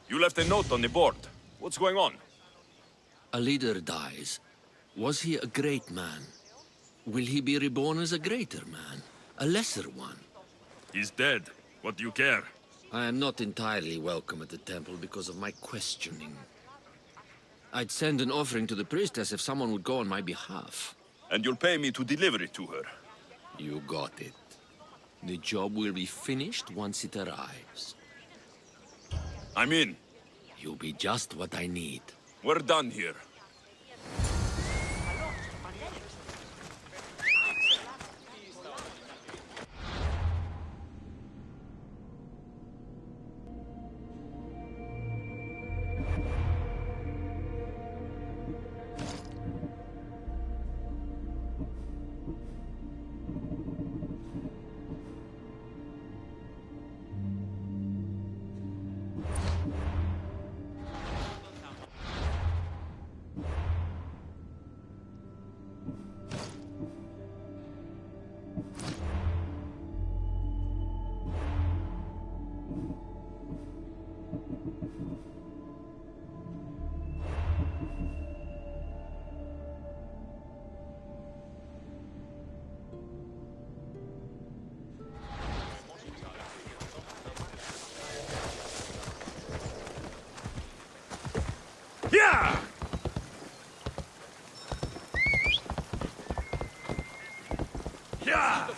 You left a note on the board. What's going on? A leader dies. Was he a great man? Will he be reborn as a greater man? A lesser one? He's dead. What do you care? I am not entirely welcome at the temple because of my questioning. I'd send an offering to the priestess if someone would go on my behalf. And you'll pay me to deliver it to her. You got it. The job will be finished once it arrives. I'm in. You'll be just what I need. We're done here. Yeah! Yeah!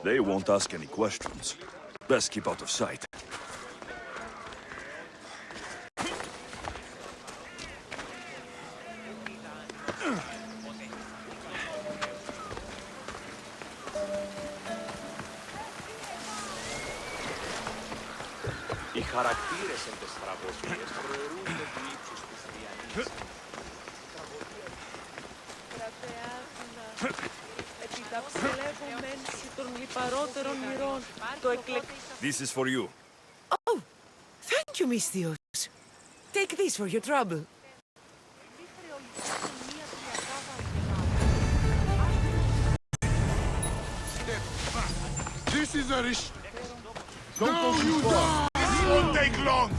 They won't ask any questions. Best keep out of sight. Οι χαρακτήρες εν τες τραγωδίες προαιρούνται του ύψους της διανύης. This is for you. Oh, thank you, Misthios. Take this for your trouble. This is a risk. Don't go too far. This won't take long.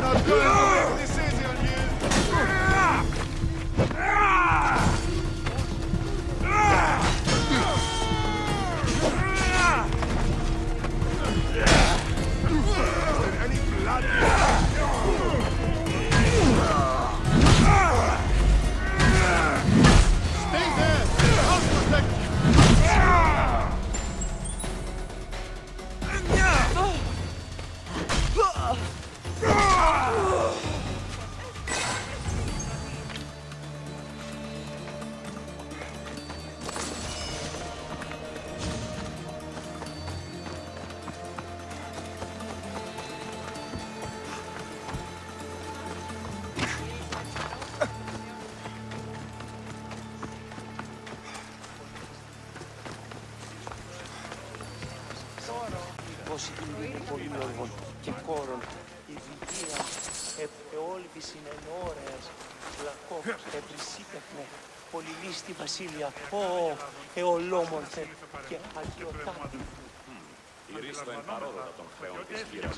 Not good. This is on you. πολυλόγων και κόρων. Η Βυγία όλοι συνενόρεας, λακό, ευρυσίτεχνε, πολυλίστη βασίλεια, εολόμορφε και αγιοτάτη. Η ρίστο εν παρόδοτα των χρεών της γύρας.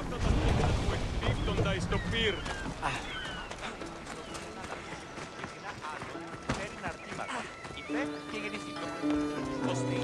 Αυτό το σχέδιο που εκπίπτοντα εις το πυρ. Φέρει ναρτήματα, υπέρ και γεννηθήτω. Ώστε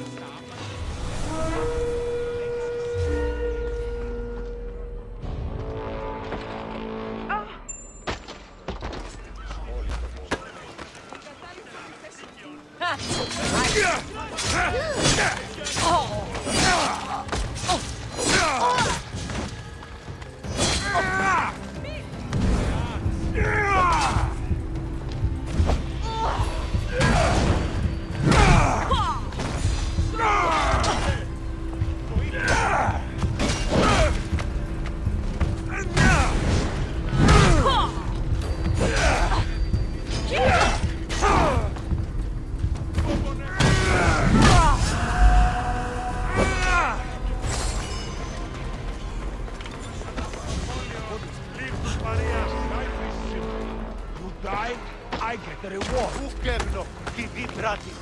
I get the reward. Πού κέρνω τη δίτρατη.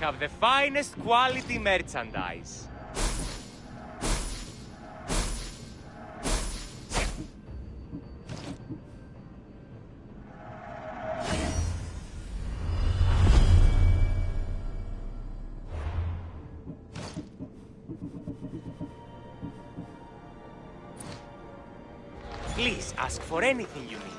Have the finest quality merchandise. Please ask for anything you need.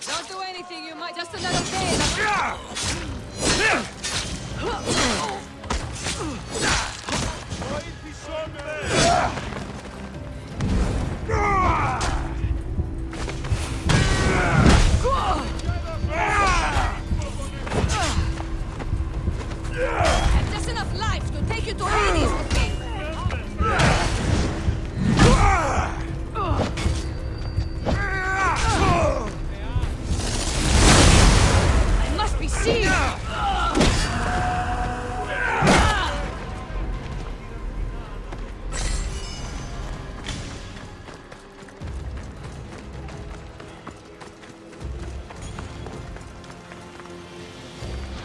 Don't do anything, you might just a little bit.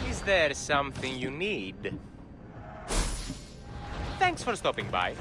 Is there something you need? Thanks for stopping by.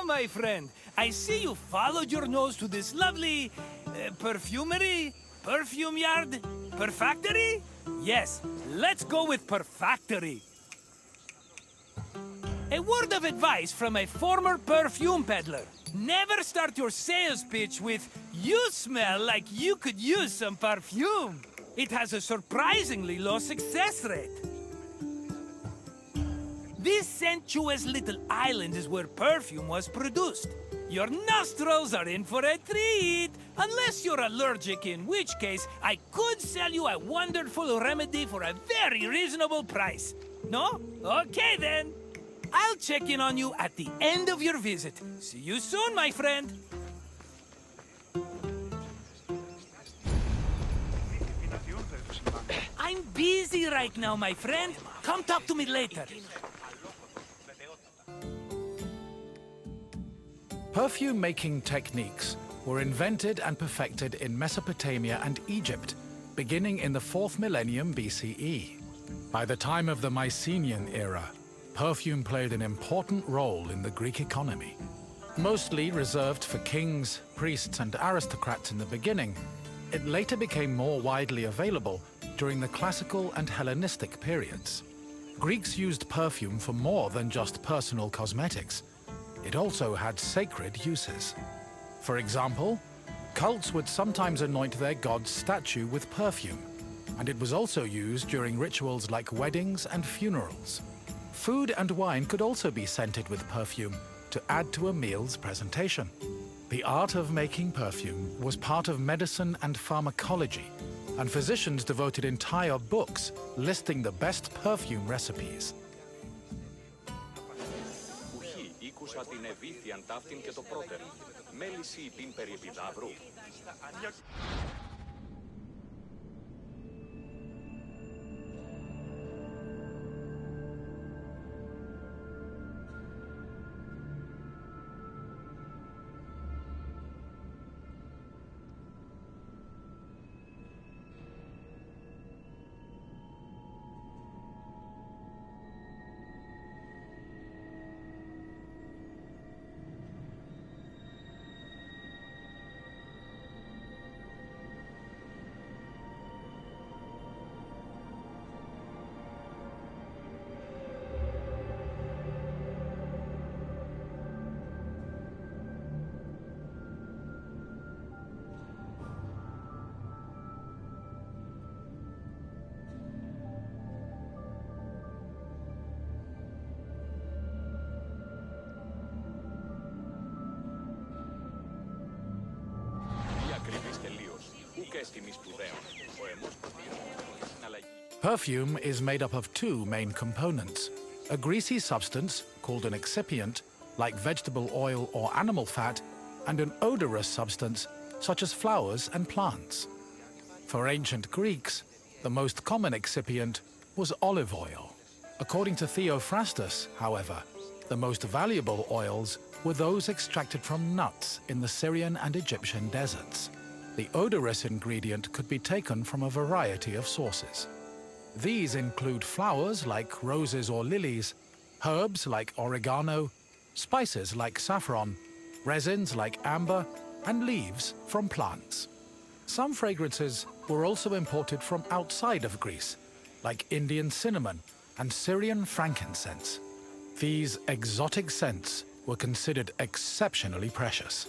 My friend, I see you followed your nose to this lovely perfumery, perfume yard, perfactory? Yes, let's go with perfactory. A word of advice from a former perfume peddler. Never start your sales pitch with, "You smell like you could use some perfume." It has a surprisingly low success rate. This sensuous little island is where perfume was produced. Your nostrils are in for a treat, unless you're allergic, in which case I could sell you a wonderful remedy for a very reasonable price. No? Okay then. I'll check in on you at the end of your visit. See you soon, my friend. I'm busy right now, my friend. Come talk to me later. Perfume-making techniques were invented and perfected in Mesopotamia and Egypt, beginning in the 4th millennium BCE. By the time of the Mycenaean era, perfume played an important role in the Greek economy. Mostly reserved for kings, priests, and aristocrats in the beginning, it later became more widely available during the classical and Hellenistic periods. Greeks used perfume for more than just personal cosmetics. It also had sacred uses. For example, cults would sometimes anoint their god's statue with perfume, and it was also used during rituals like weddings and funerals. Food and wine could also be scented with perfume to add to a meal's presentation. The art of making perfume was part of medicine and pharmacology, and physicians devoted entire books listing the best perfume recipes. Ήκουσα την ευήθιαν ταύτην και το πρώτερ. Μέληση την περί επιδαύρου. Perfume is made up of two main components: a greasy substance, called an excipient, like vegetable oil or animal fat, and an odorous substance, such as flowers and plants. For ancient Greeks, the most common excipient was olive oil. According to Theophrastus, however, the most valuable oils were those extracted from nuts in the Syrian and Egyptian deserts. The odorous ingredient could be taken from a variety of sources. These include flowers like roses or lilies, herbs like oregano, spices like saffron, resins like amber, and leaves from plants. Some fragrances were also imported from outside of Greece, like Indian cinnamon and Syrian frankincense. These exotic scents were considered exceptionally precious.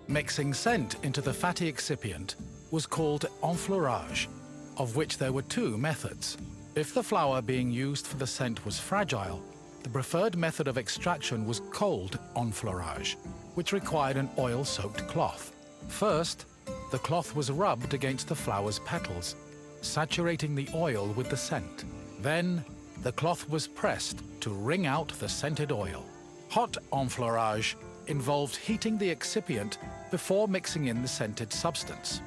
Mixing scent into the fatty excipient was called enfleurage, of which there were two methods. If the flower being used for the scent was fragile, the preferred method of extraction was cold enfleurage, which required an oil-soaked cloth. First, the cloth was rubbed against the flower's petals, saturating the oil with the scent. Then, the cloth was pressed to wring out the scented oil. Hot enfleurage involved heating the excipient before mixing in the scented substance.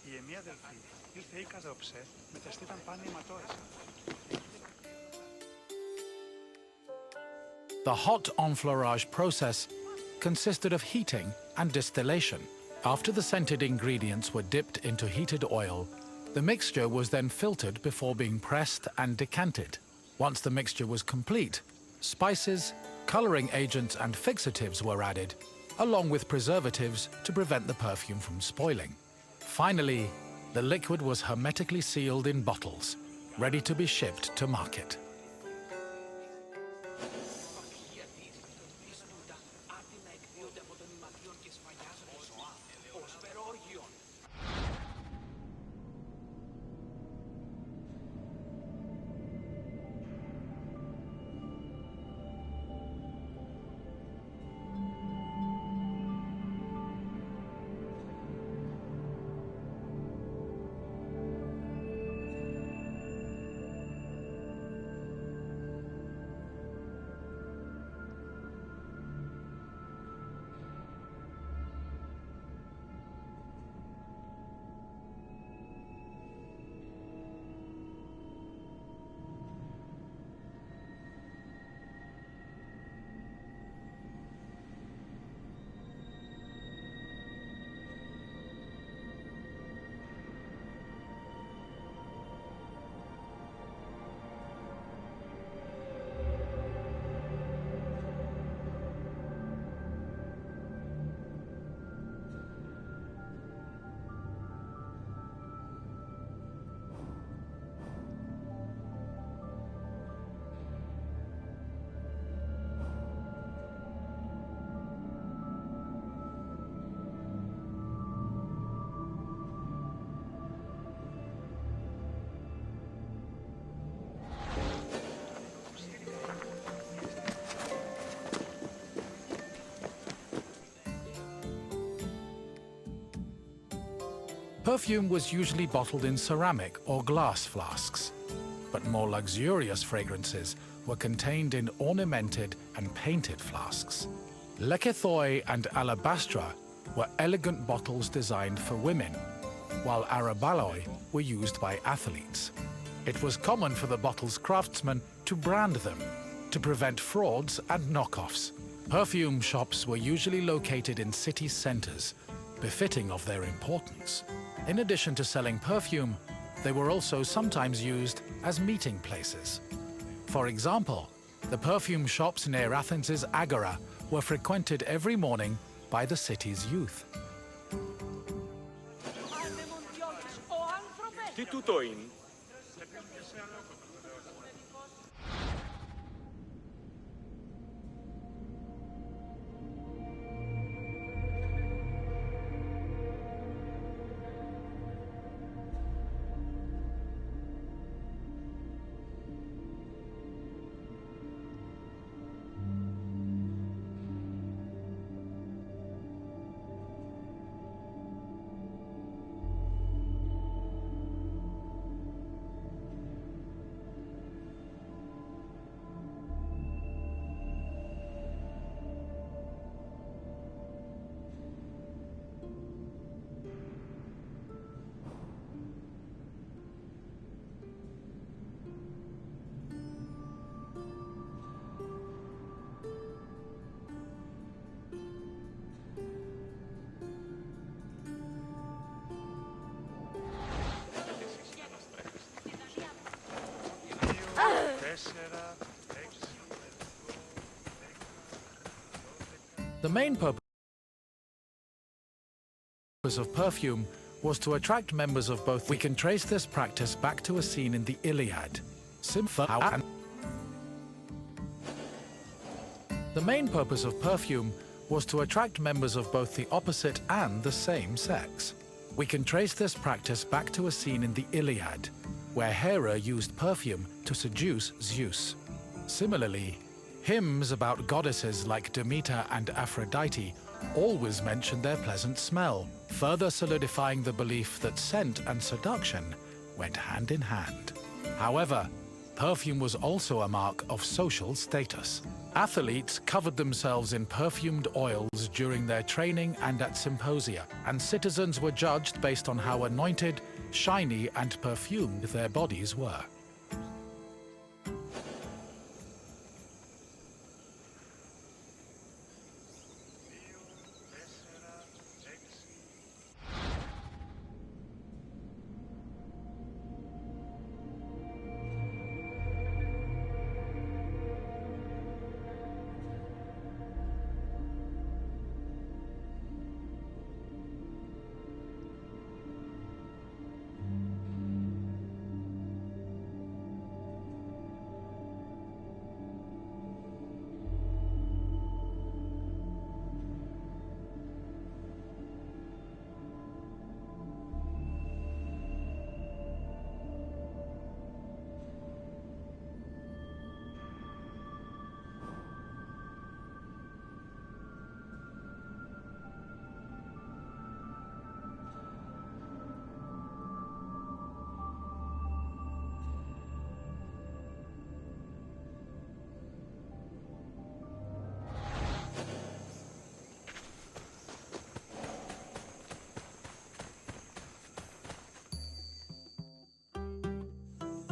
Η εμία αδελφή ήλθε ή καζόψε, μεταστήταν πάνε οι ματώρες. The hot enfleurage process consisted of heating and distillation. After the scented ingredients were dipped into heated oil, the mixture was then filtered before being pressed and decanted. Once the mixture was complete, spices, coloring agents and fixatives were added, along with preservatives to prevent the perfume from spoiling. Finally, the liquid was hermetically sealed in bottles, ready to be shipped to market. Perfume was usually bottled in ceramic or glass flasks, but more luxurious fragrances were contained in ornamented and painted flasks. Lekythoi and alabastra were elegant bottles designed for women, while arabaloi were used by athletes. It was common for the bottle's craftsmen to brand them to prevent frauds and knockoffs. Perfume shops were usually located in city centers, befitting of their importance. In addition to selling perfume, they were also sometimes used as meeting places. For example, the perfume shops near Athens's Agora were frequented every morning by the city's youth. Τι τούτο είναι? The main purpose of perfume was to attract members of both. We can trace this practice back to a scene in the Iliad. The main purpose of perfume was to attract members of both the opposite and the same sex. We can trace this practice back to a scene in the Iliad, where Hera used perfume to seduce Zeus. Similarly, hymns about goddesses like Demeter and Aphrodite always mention their pleasant smell, further solidifying the belief that scent and seduction went hand in hand. However, perfume was also a mark of social status. Athletes covered themselves in perfumed oils during their training and at symposia, and citizens were judged based on how anointed, shiny, and perfumed their bodies were.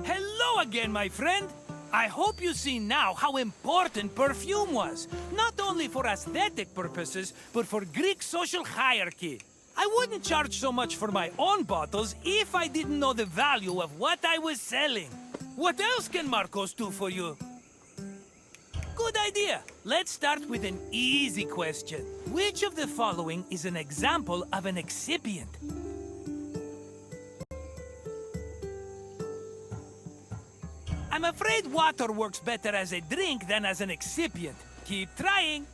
Hello again, my friend. I hope you see now how important perfume was, not only for aesthetic purposes, but for Greek social hierarchy. I wouldn't charge so much for my own bottles if I didn't know the value of what I was selling. What else can Marcos do for you? Good idea. Let's start with an easy question. Which of the following is an example of an excipient? I'm afraid water works better as a drink than as an excipient. Keep trying.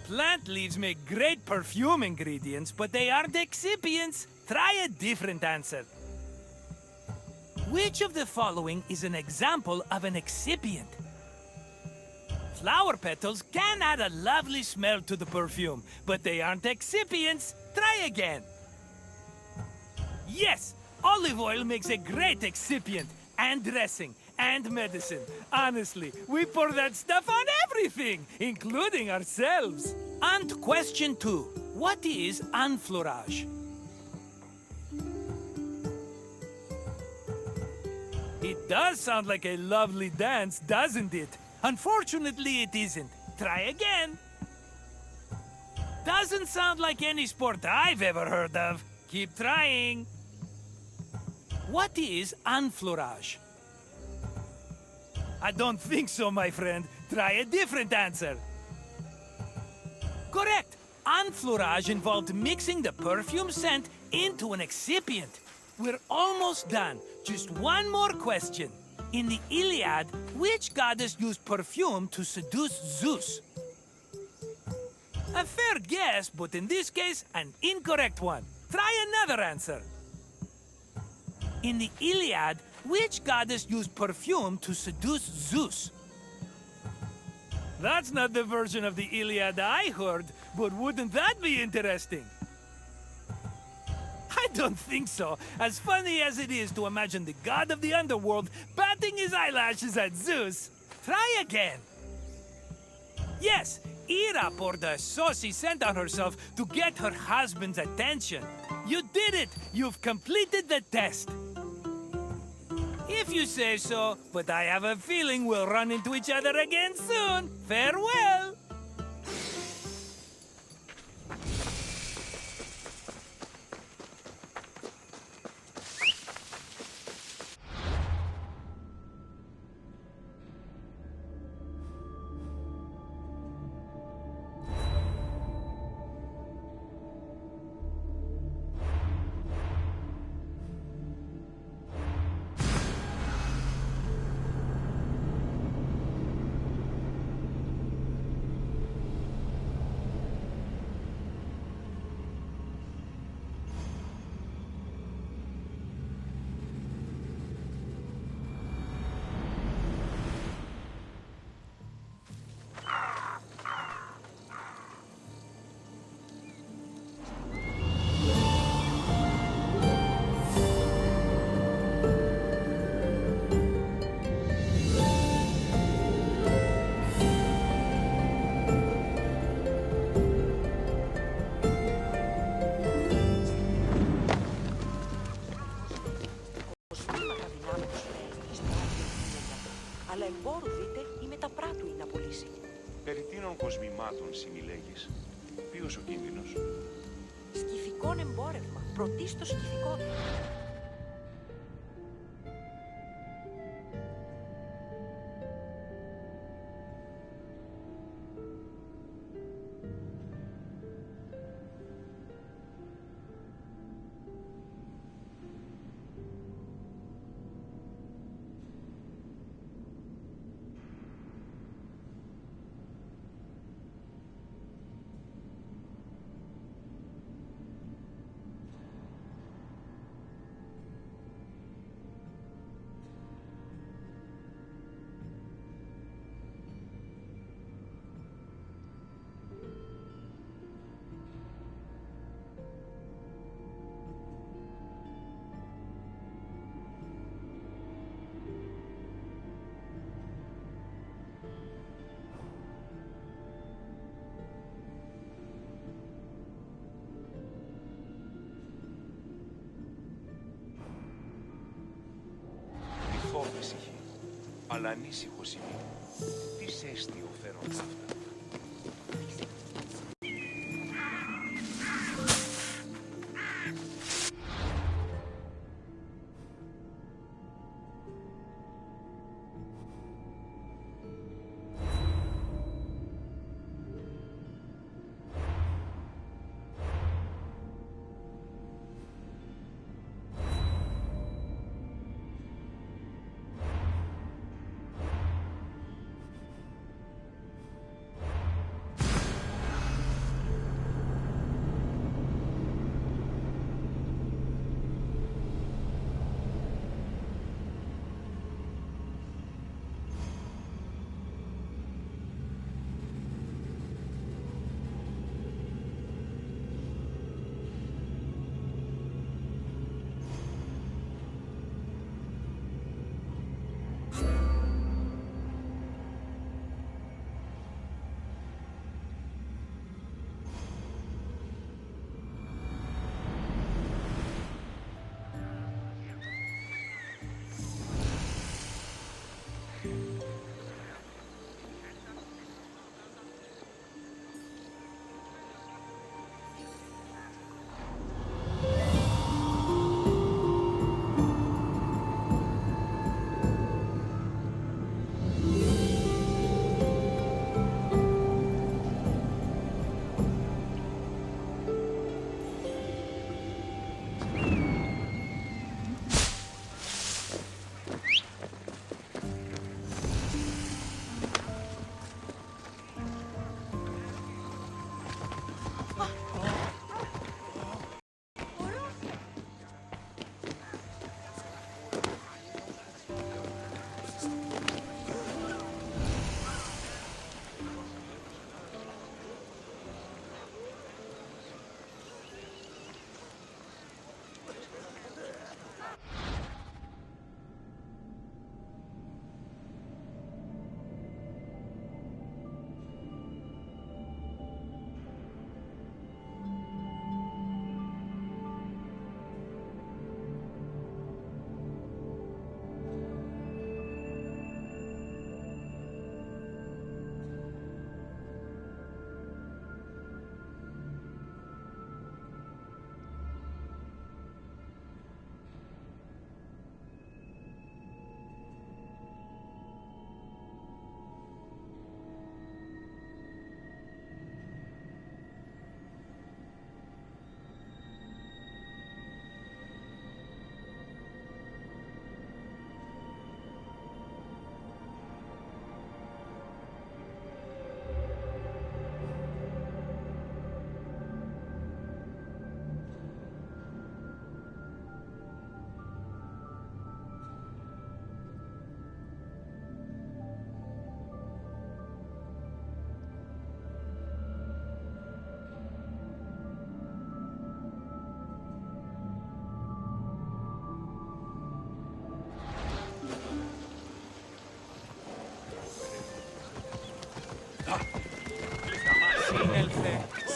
Plant leaves make great perfume ingredients, but they aren't excipients. Try a different answer. Which of the following is an example of an excipient? Flower petals can add a lovely smell to the perfume, but they aren't excipients. Try again. Yes! Olive oil makes a great excipient, and dressing, and medicine. Honestly, we pour that stuff on everything, including ourselves. And question 2. What is enfleurage? It does sound like a lovely dance, doesn't it? Unfortunately, it isn't. Try again. Doesn't sound like any sport I've ever heard of. Keep trying. What is enfleurage? I don't think so, my friend. Try a different answer. Correct. Enfleurage involved mixing the perfume scent into an excipient. We're almost done. Just one more question. In the Iliad, which goddess used perfume to seduce Zeus? A fair guess, but in this case, an incorrect one. Try another answer. In the Iliad, which goddess used perfume to seduce Zeus? That's not the version of the Iliad I heard, but wouldn't that be interesting? I don't think so. As funny as it is to imagine the god of the underworld batting his eyelashes at Zeus. Try again. Yes, Hera poured a saucy scent on herself to get her husband's attention. You did it! You've completed the test. If you say so, but I have a feeling we'll run into each other again soon. Farewell! φόρου δείτε ή με τα πράτου είναι να πουλήσει. Περί τίνων κοσμημάτων συμιλέγεις? Ποιος ο κίνδυνος? Σκυφικόν εμπόρευμα. Πρωτίστως σκυφικόν. Ήσυχη, αλλά ανήσυχος είμαι. Τι ζέστιο φέρονται αυτά.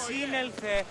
Σύνελθε!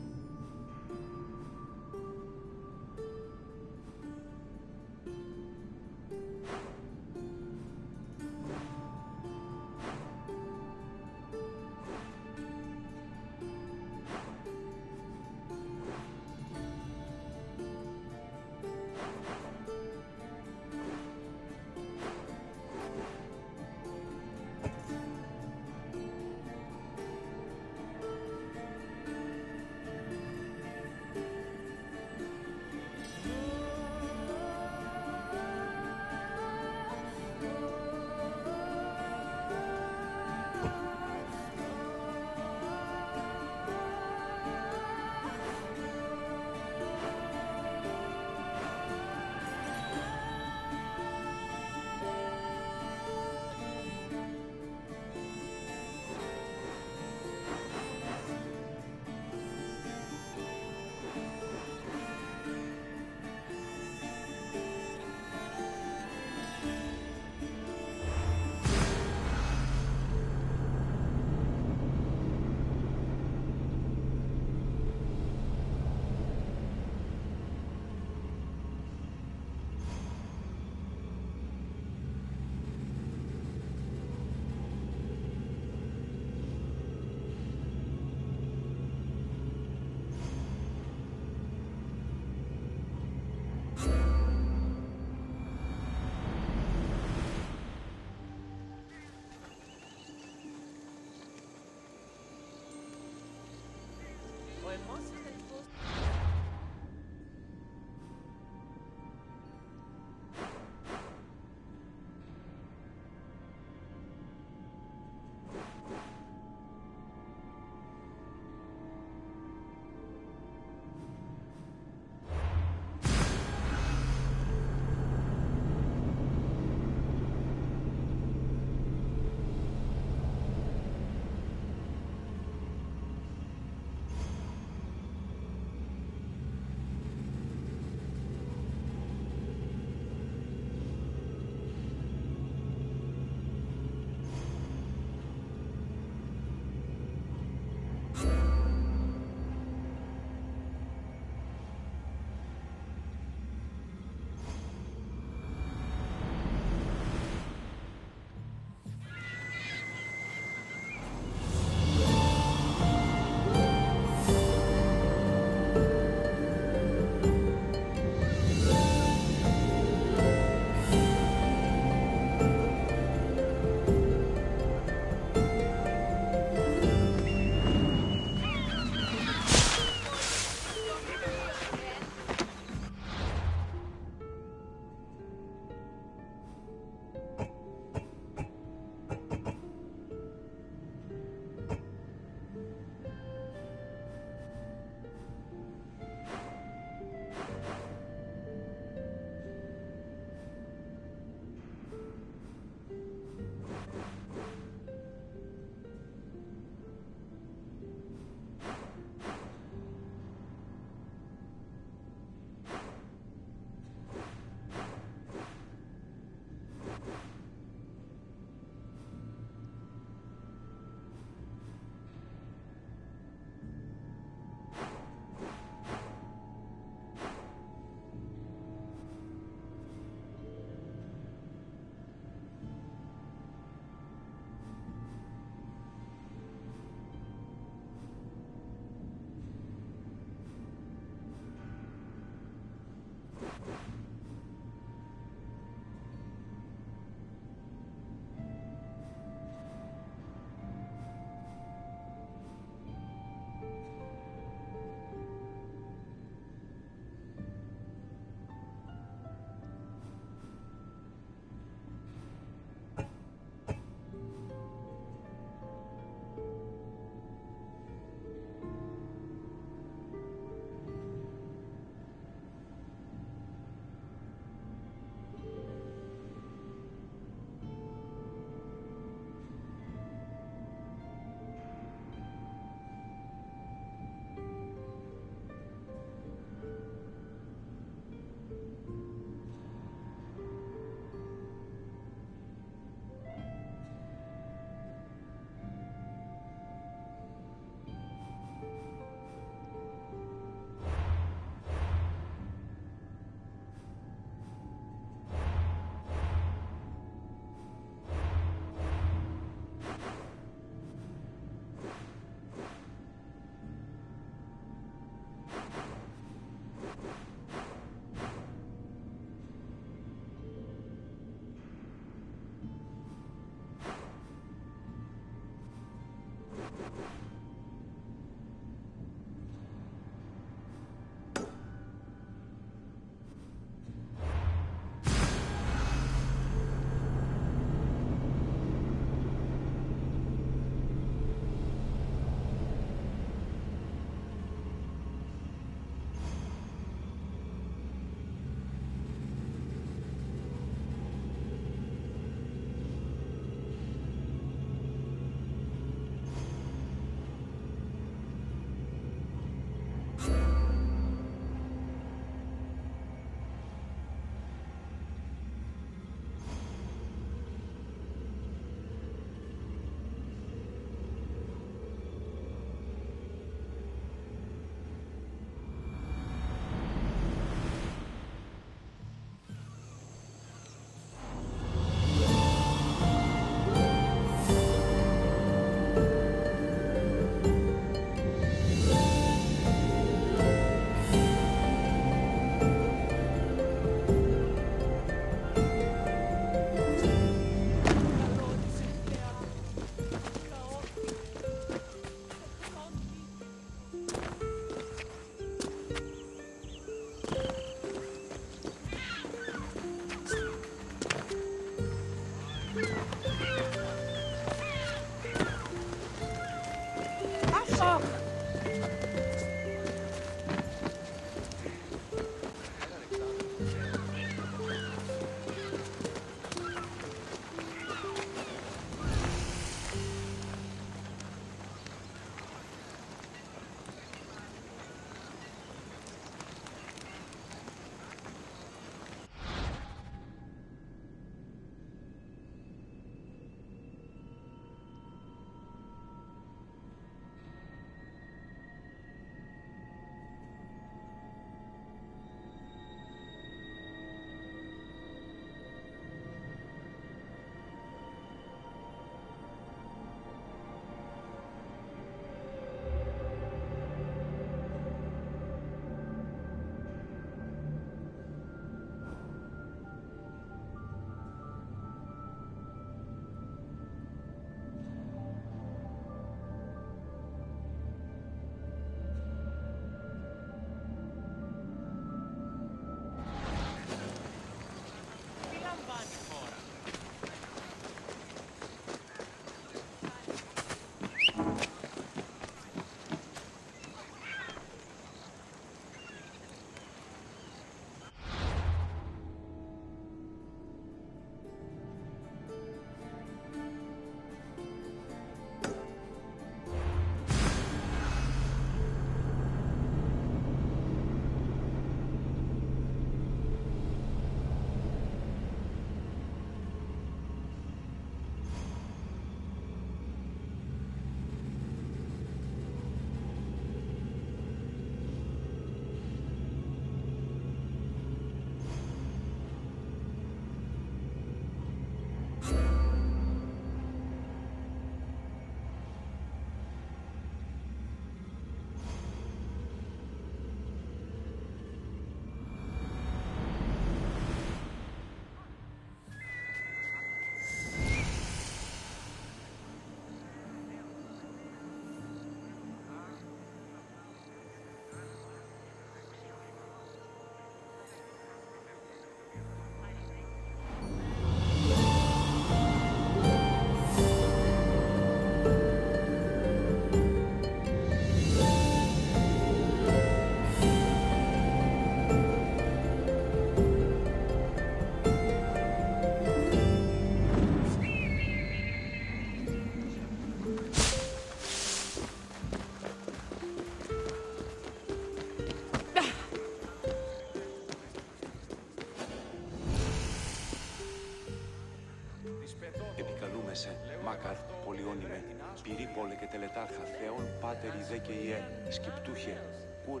πυρίπολε και τελετάρχα, Θεόν Πάτερ ιδέ και ιέ, σκυπτούχε, κουρ.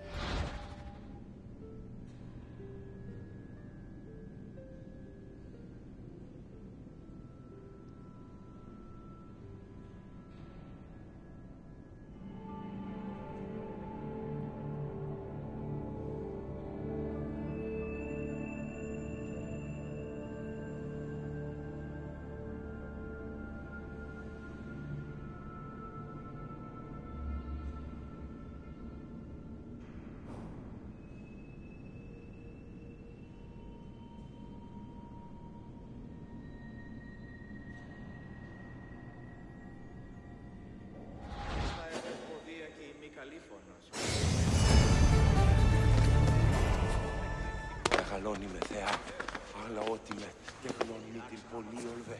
Μεγαλώνει με θεά, αλλά ό,τι με τεχνώνει την πολύ ολβέ.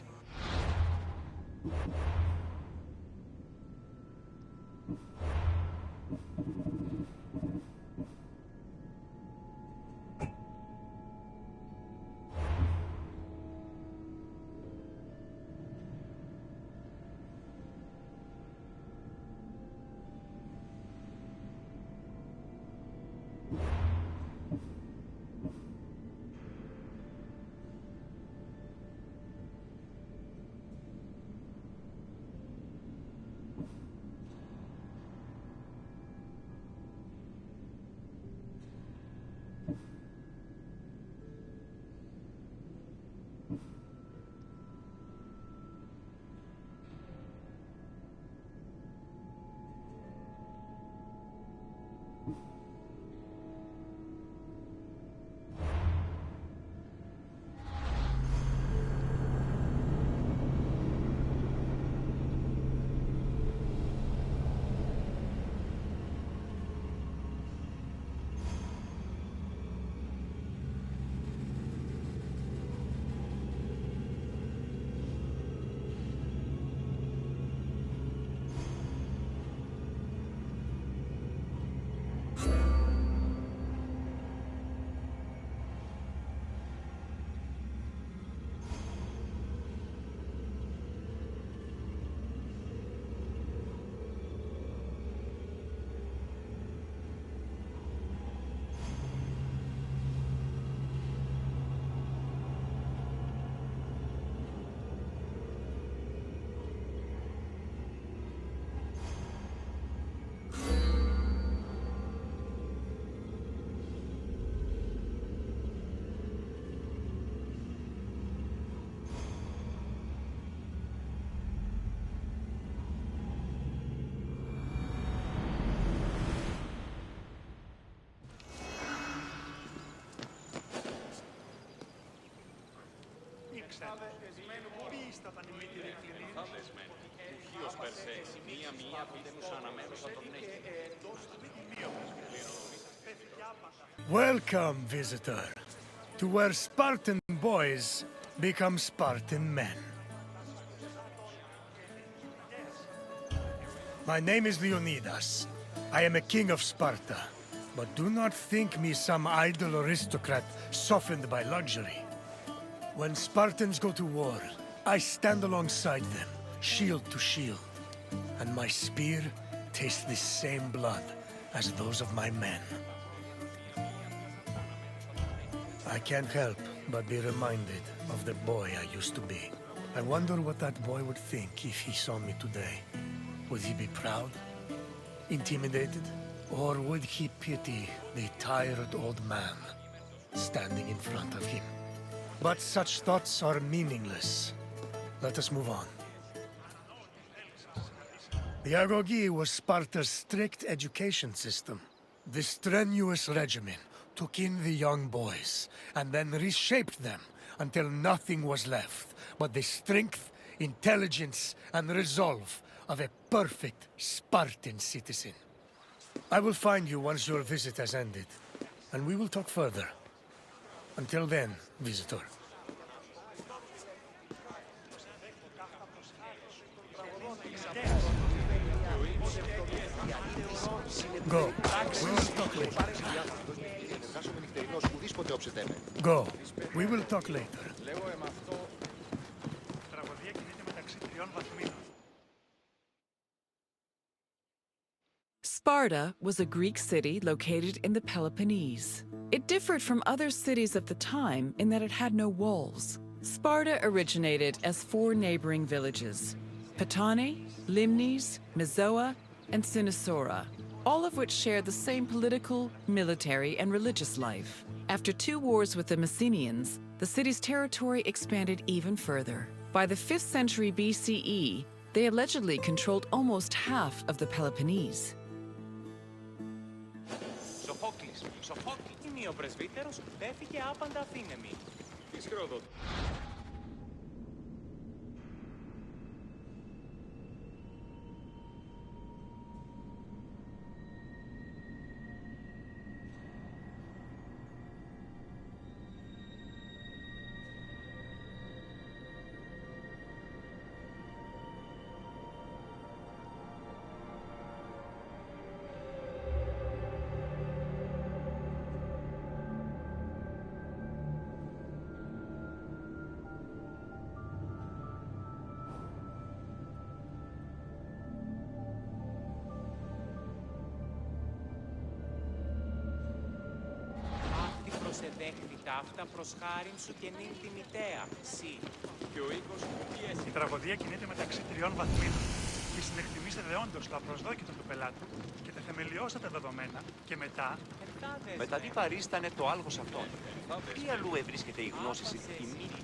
Welcome, visitor, to where Spartan boys become Spartan men. My name is Leonidas. I am a king of Sparta. But do not think me some idle aristocrat softened by luxury. When Spartans go to war, I stand alongside them, shield to shield. And my spear tastes the same blood as those of my men. I can't help but be reminded of the boy I used to be. I wonder what that boy would think if he saw me today. Would he be proud? Intimidated? Or would he pity the tired old man standing in front of him? But such thoughts are meaningless. Let us move on. The Agogi was Sparta's strict education system. The strenuous regimen took in the young boys and then reshaped them until nothing was left but the strength, intelligence, and resolve of a perfect Spartan citizen. I will find you once your visit has ended, and we will talk further. Until then, visitor. Go. We will talk later. Go. We will talk later. Sparta was a Greek city located in the Peloponnese. It differed from other cities of the time in that it had no walls. Sparta originated as 4 neighboring villages: Patane, Limnes, Mizoa, and Cynosura, all of which shared the same political, military, and religious life. After 2 wars with the Messenians, the city's territory expanded even further. By the 5th century BCE, they allegedly controlled almost half of the Peloponnese. Σοφόκλης, Σοφόκλης. Είναι ο πρεσβύτερος, έφυγε άπαντα αφήνεμη. Ισχυρόδο. Προσεδέχθη ταύτα προς χάριν σου και νυν τη μητέα, σύ. Και ο οίκος πιέσει. Η τραγωδία κινείται μεταξύ 3 βαθμίδων. Και συνεκτιμήστε δεόντως το απροσδόκητο του πελάτου και τα θεμελιώστατα δεδομένα και μετά... Μετά τι παρίστανε το άλγος αυτόν. Ή αλλού ευρίσκεται η γνώση η μήλη.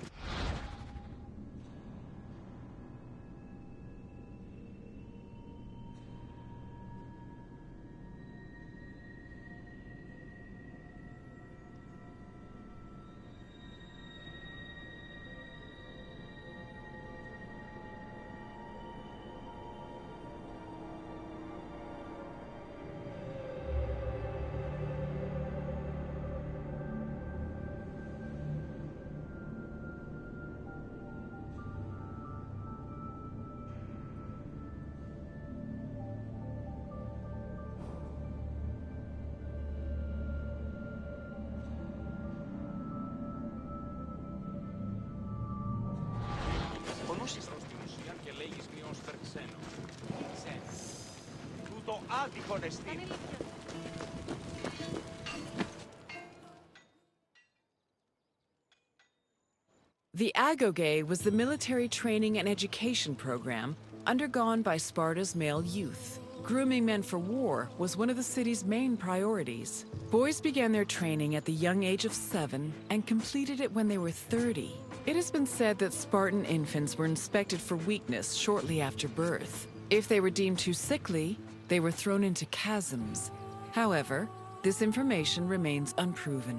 Και λέγεις μειός φερξένο. Τούτο άδικον εστί. The Agoge was the military training and education program undergone by Sparta's male youth. Grooming men for war was one of the city's main priorities. Boys began their training at the young age of 7 and completed it when they were 30. It has been said that Spartan infants were inspected for weakness shortly after birth. If they were deemed too sickly, they were thrown into chasms. However, this information remains unproven.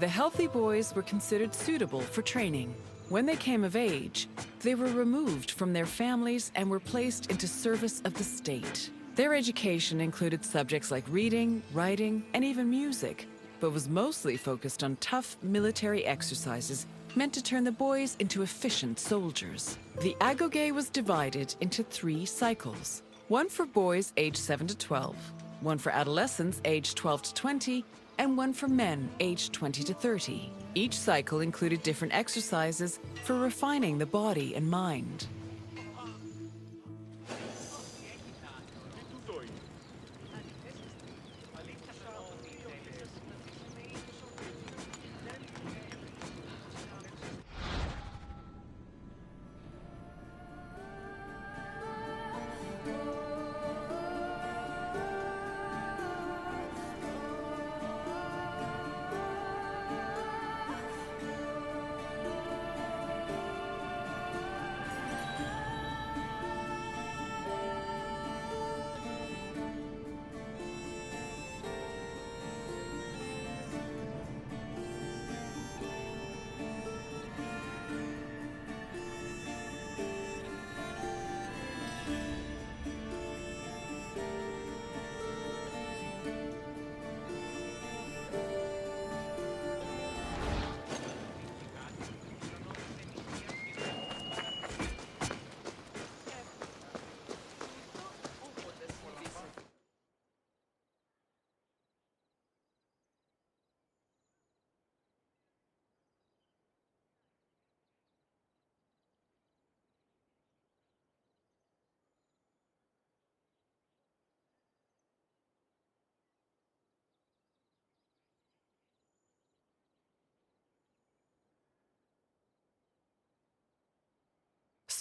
The healthy boys were considered suitable for training. When they came of age, they were removed from their families and were placed into service of the state. Their education included subjects like reading, writing, and even music, but was mostly focused on tough military exercises meant to turn the boys into efficient soldiers. The Agoge was divided into 3 cycles. One for boys aged 7 to 12, one for adolescents aged 12 to 20, and one for men aged 20 to 30. Each cycle included different exercises for refining the body and mind.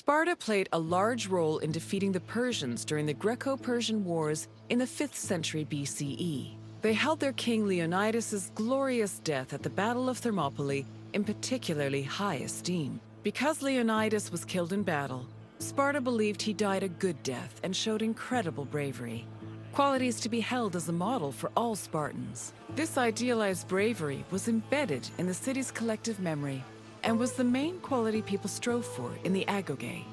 Sparta played a large role in defeating the Persians during the Greco-Persian Wars in the 5th century BCE. They held their king Leonidas's glorious death at the Battle of Thermopylae in particularly high esteem. Because Leonidas was killed in battle, Sparta believed he died a good death and showed incredible bravery, qualities to be held as a model for all Spartans. This idealized bravery was embedded in the city's collective memory and was the main quality people strove for in the Agoge.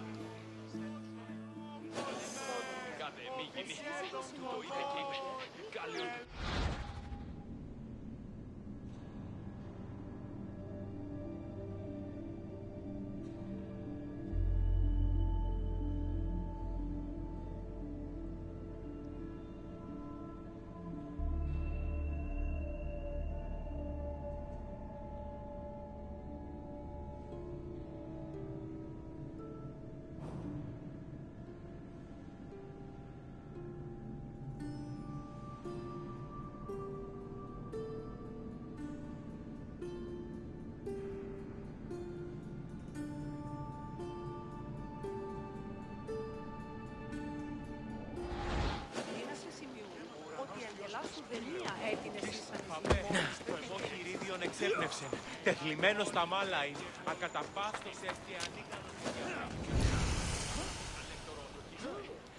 Εξέπνευσε. Τεθλιμμένο στα μάλα είναι. Ακαταπαύστησε και ανίκανος.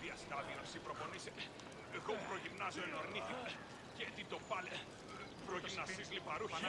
Διαστάδιο, εσύ προπονείσαι. Εγώ προγυμνάζω ενορνήθη. Και τι το πάλε. Προγυμνασίες λιπαρούχοι.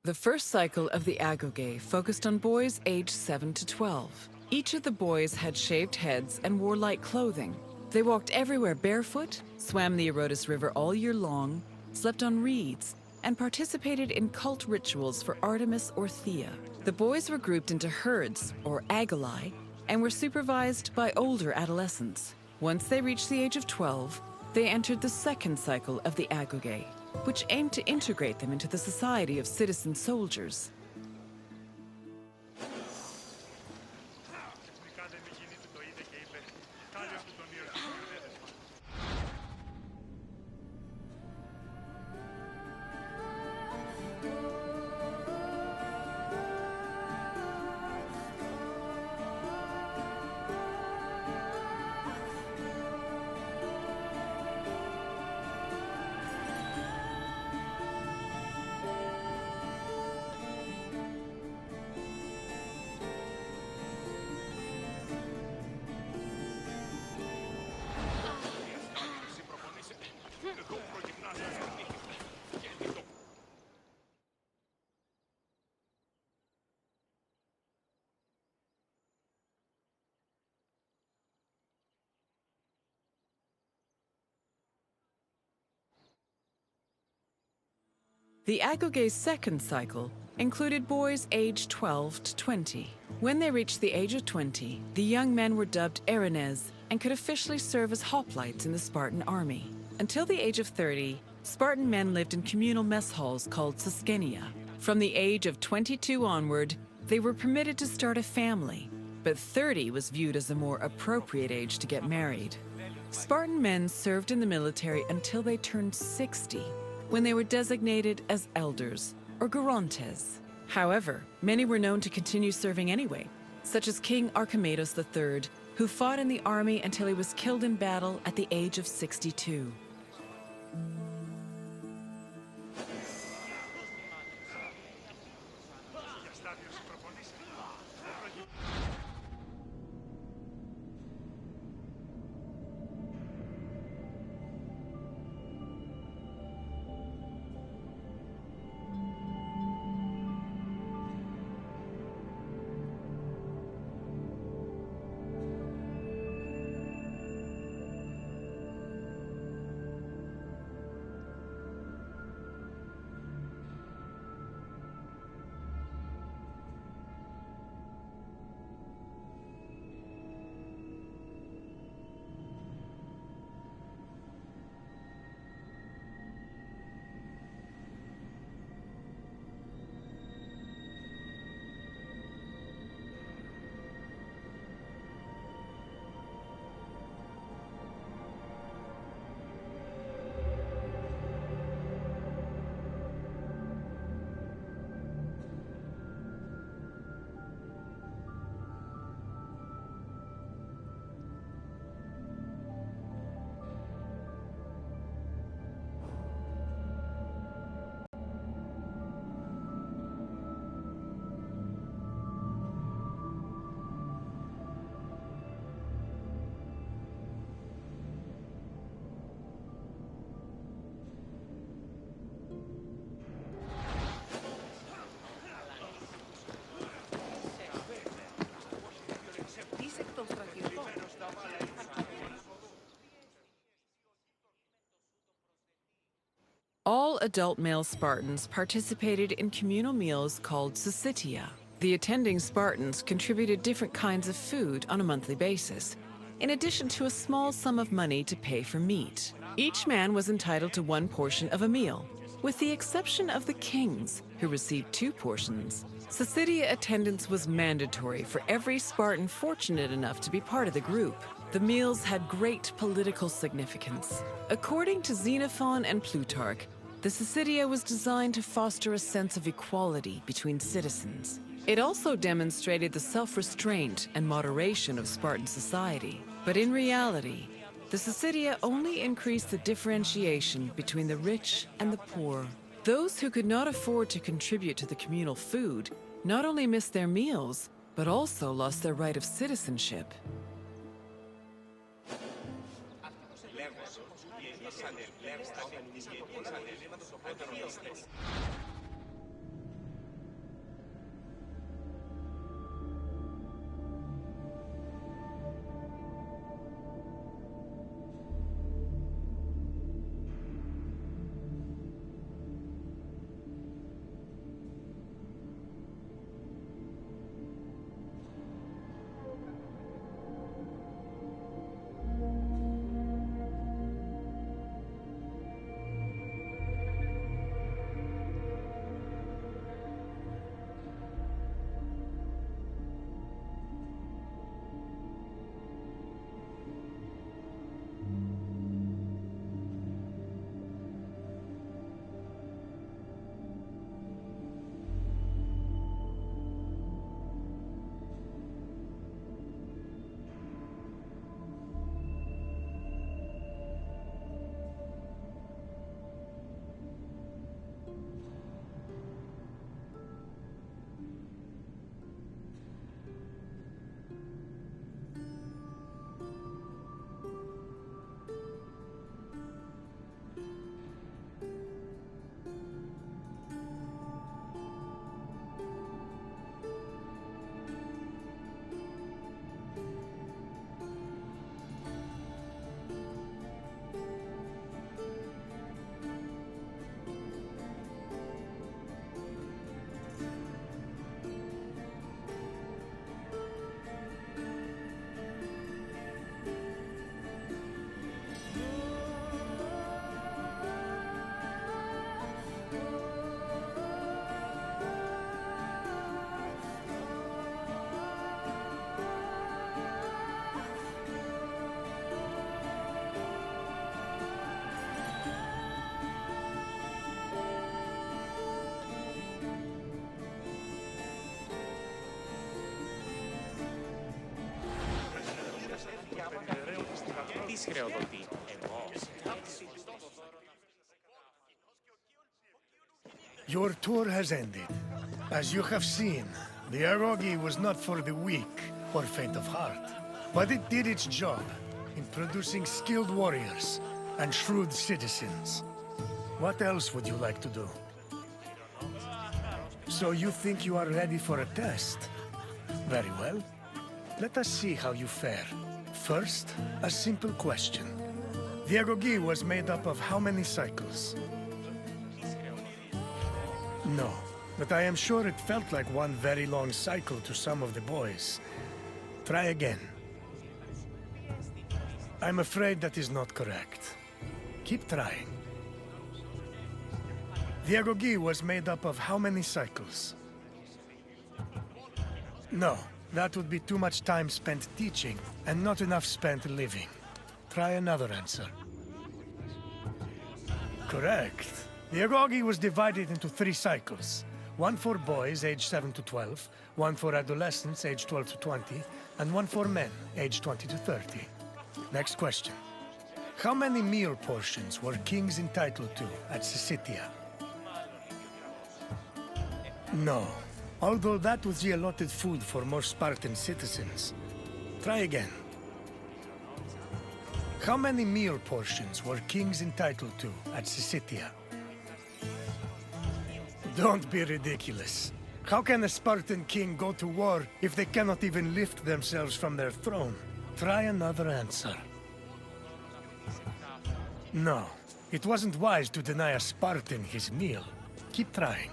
The first cycle of the Agoge focused on boys aged 7 to 12. Each of the boys had shaved heads and wore light clothing. They walked everywhere barefoot, swam the Odyssey River all year long, slept on reeds, and participated in cult rituals for Artemis or Thea. The boys were grouped into herds, or agoli, and were supervised by older adolescents. Once they reached the age of 12, they entered the second cycle of the Agoge, which aimed to integrate them into the society of citizen soldiers. The Agoge's second cycle included boys aged 12 to 20. When they reached the age of 20, the young men were dubbed Erinyes and could officially serve as hoplites in the Spartan army. Until the age of 30, Spartan men lived in communal mess halls called Siskenia. From the age of 22 onward, they were permitted to start a family, but 30 was viewed as a more appropriate age to get married. Spartan men served in the military until they turned 60, when they were designated as elders, or gerontes. However, many were known to continue serving anyway, such as King Archimedes III, who fought in the army until he was killed in battle at the age of 62. All adult male Spartans participated in communal meals called syssitia. The attending Spartans contributed different kinds of food on a monthly basis, in addition to a small sum of money to pay for meat. Each man was entitled to one portion of a meal, with the exception of the kings, who received 2 portions. Syssitia attendance was mandatory for every Spartan fortunate enough to be part of the group. The meals had great political significance. According to Xenophon and Plutarch, the syssitia was designed to foster a sense of equality between citizens. It also demonstrated the self-restraint and moderation of Spartan society. But in reality, the syssitia only increased the differentiation between the rich and the poor. Those who could not afford to contribute to the communal food not only missed their meals, but also lost their right of citizenship. Τι χρεοδοτεί? Εγώ. Your tour has ended. As you have seen, the Arogi was not for the weak or faint of heart, but it did its job in producing skilled warriors and shrewd citizens. What else would you like to do? So you think you are ready for a test? Very well. Let us see how you fare. First, a simple question. The Agogi was made up of how many cycles? No, but I am sure it felt like one very long cycle to some of the boys. Try again. I'm afraid that is not correct. Keep trying. The Agogi was made up of how many cycles? No, that would be too much time spent teaching and not enough spent living. Try another answer. Correct. The Agogi was divided into 3 cycles. One for boys aged 7 to 12, one for adolescents aged 12 to 20, and one for men aged 20 to 30. Next question. How many meal portions were kings entitled to at Syssitia? No, although that was the allotted food for most Spartan citizens. Try again. How many meal portions were kings entitled to at Syssitia? Don't be ridiculous. How can a Spartan king go to war if they cannot even lift themselves from their throne? Try another answer. No, it wasn't wise to deny a Spartan his meal. Keep trying.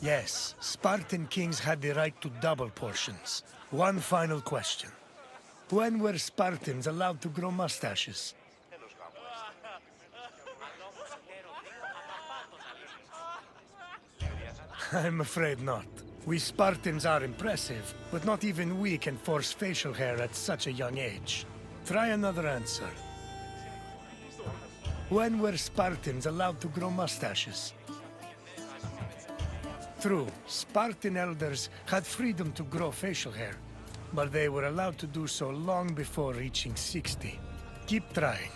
Yes, Spartan kings had the right to double portions. One final question. When were Spartans allowed to grow mustaches? I'm afraid not. We Spartans are impressive, but not even we can force facial hair at such a young age. Try another answer. When were Spartans allowed to grow mustaches? True, Spartan elders had freedom to grow facial hair, but they were allowed to do so long before reaching 60. Keep trying.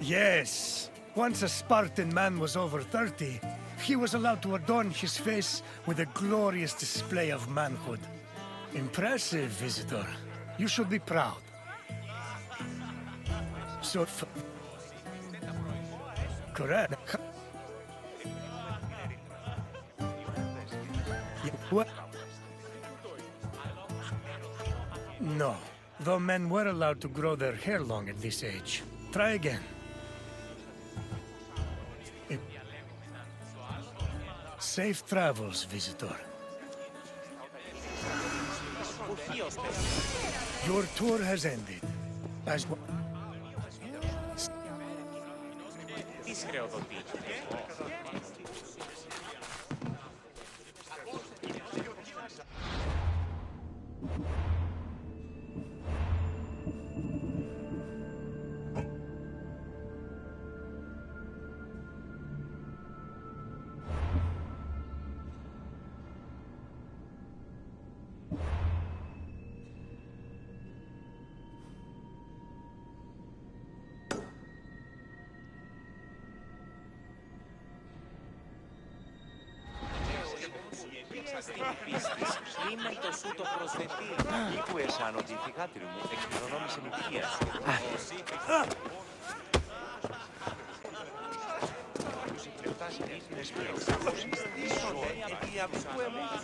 Yes! Once a Spartan man was over 30, he was allowed to adorn his face with a glorious display of manhood. Impressive, visitor. You should be proud. So, correct. What? No, though men were allowed to grow their hair long at this age. Try again. Safe travels, visitor. Your tour has ended. As Τι χρεοδοτεί? Στην πίστη είναι το σου το προσδετή. Ήκου εσάν ότι η θυγάτρη μου εξοικονόμησε νηπία. Τους εκτελτάσει ήθινες πλέον. Συστήσονται επί αυτού εμείς.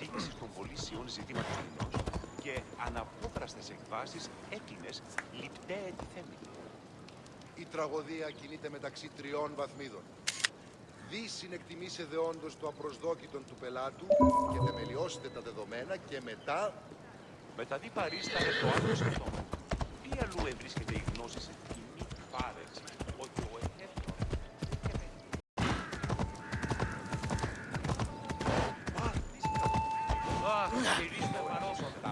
εξήγηση των πωλήσεων ζητήματα κοινώς και αναπόδραστες εκβάσεις έκλεινες λιπτέ ετιθέμενοι. Η τραγωδία κινείται μεταξύ τριών βαθμίδων. Δι συνεκτιμήσε δεόντως το απροσδόκητον του πελάτου και θεμελιώσετε τα δεδομένα και μετά... Μεταδεί παρίστανε το άλλο σε αυτό. Τι αλλού ευρίσκεται η γνώση σε κοινή πάρεξη ότι ο ελεύθερος γυρίζουμε παρόσοντα.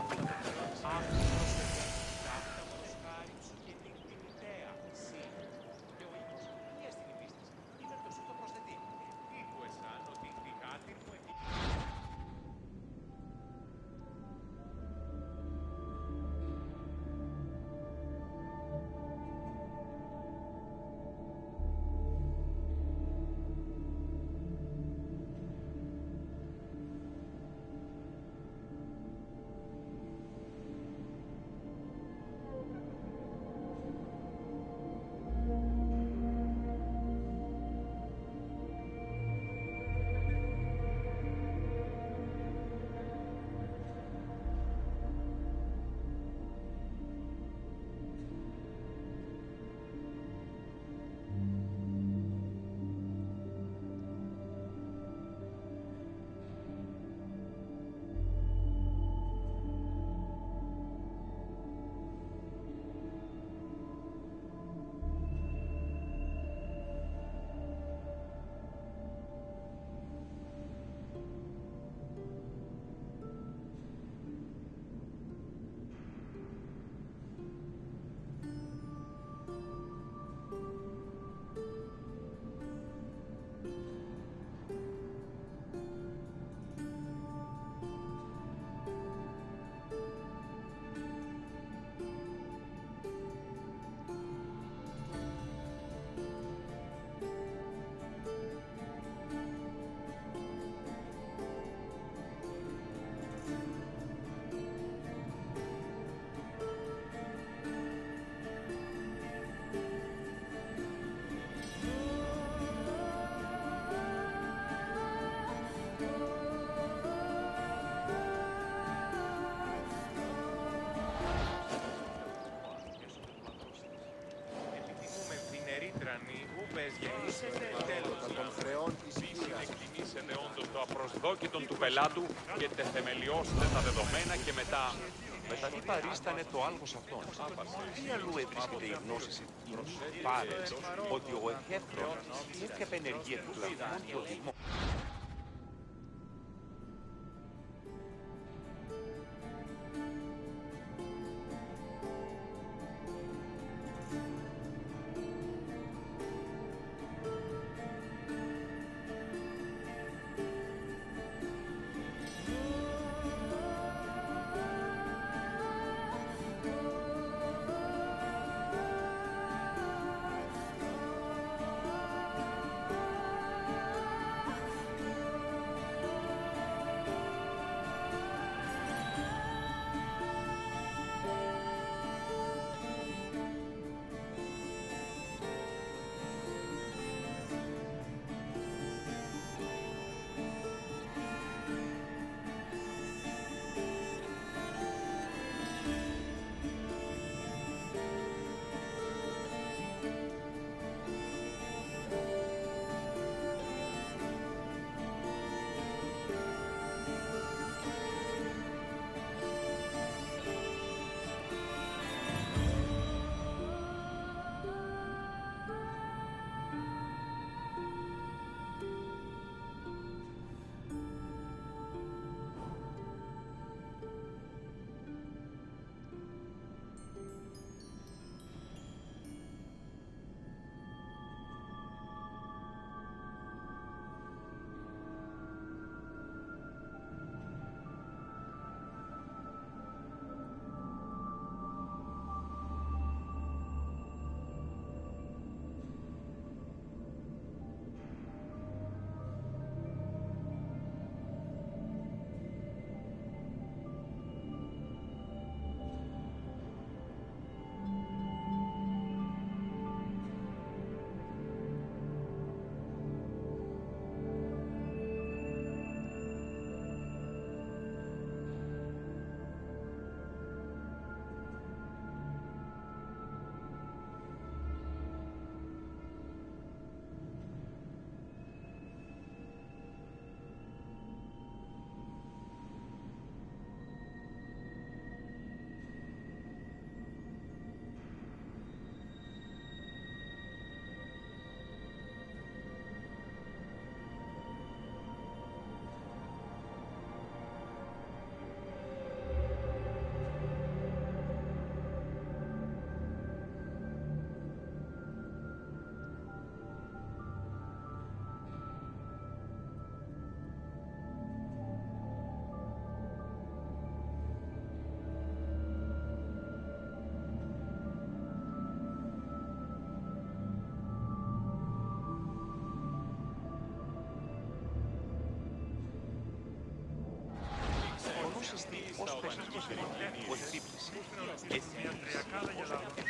Συνεκτιμήσετε όντως το απροσδόκητον του πελάτου και θεμελιώστε τα δεδομένα και μετά... Μεταδεί παρίστανε το άλγος αυτόν. Τι αλλού ευρίσκεται η γνώση σε κοινή πάρεξη ότι ο εχέφρον έπιαπε ενεργεία του λαγμού και ο δημός. Πώς πέσανε ο επίπληση. Μια τριακάδα για λάδο.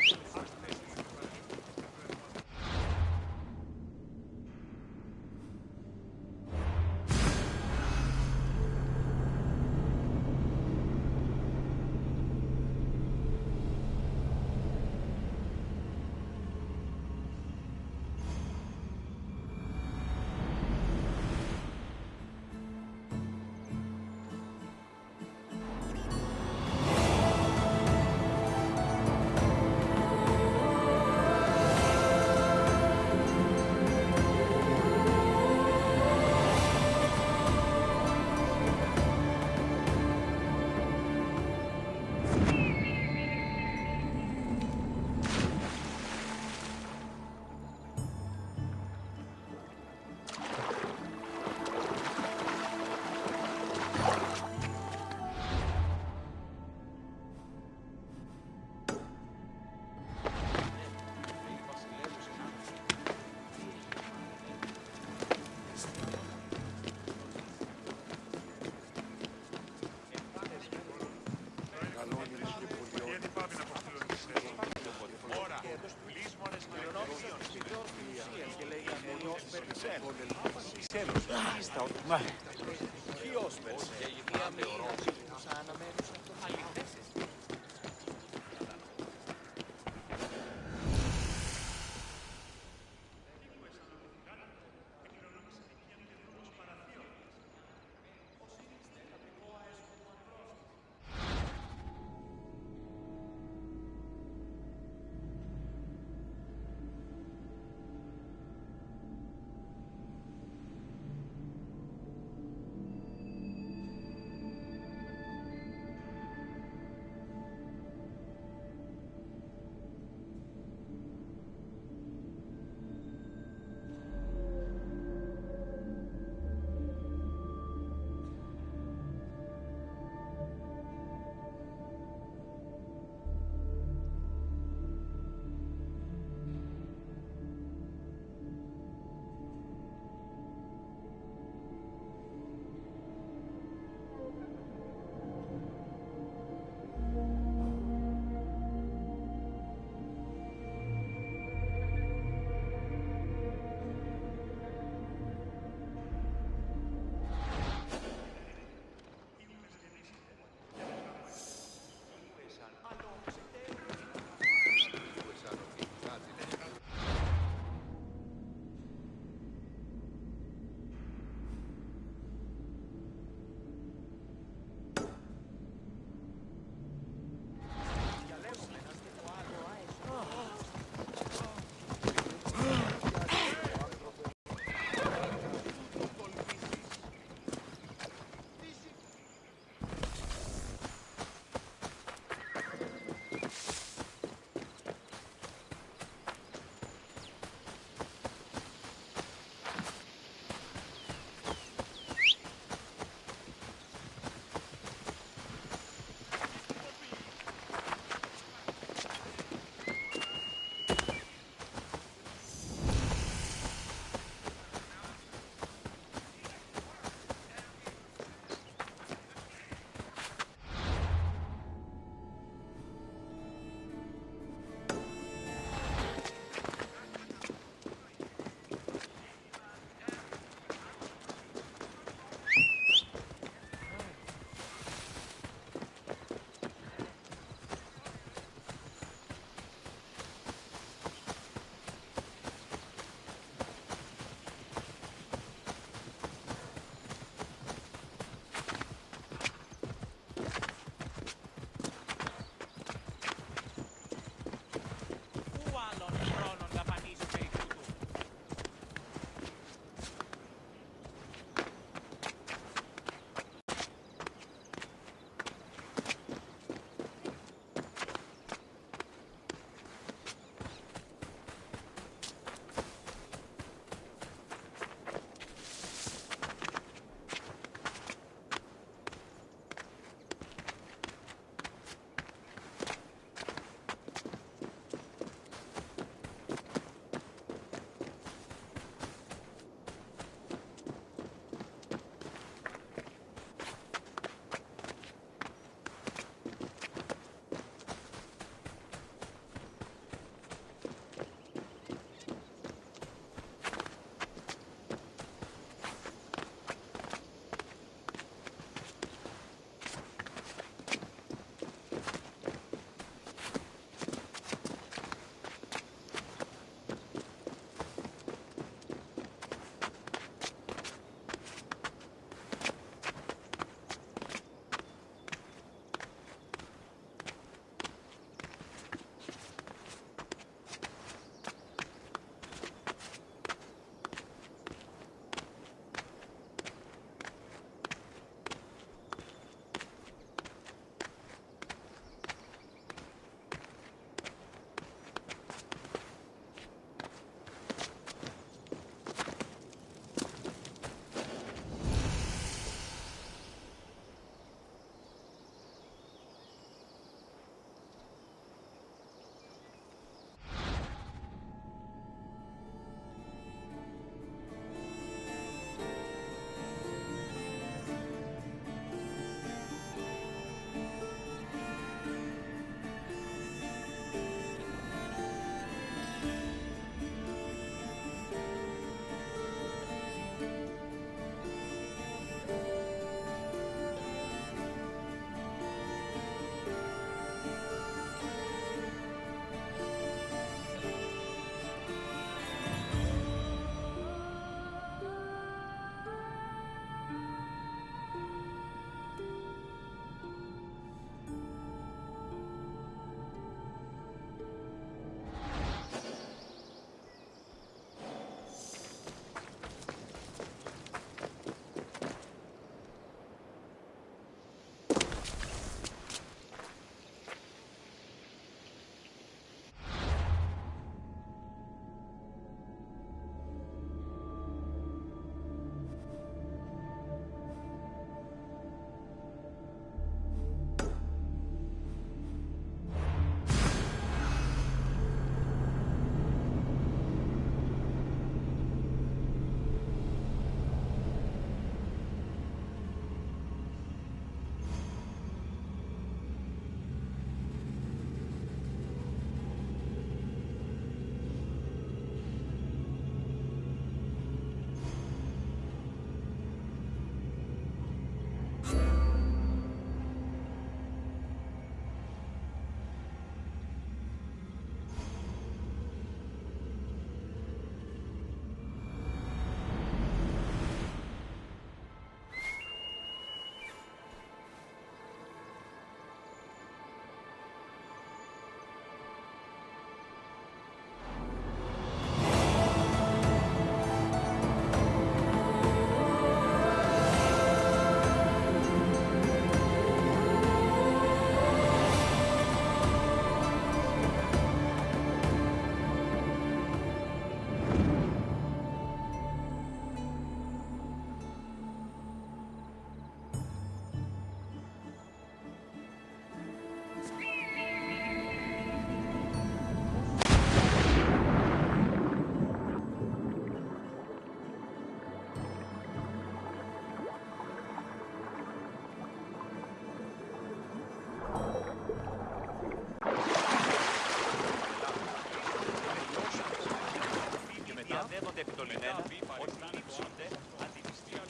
κανένα, ότι λείψονται αντιμυστήρια.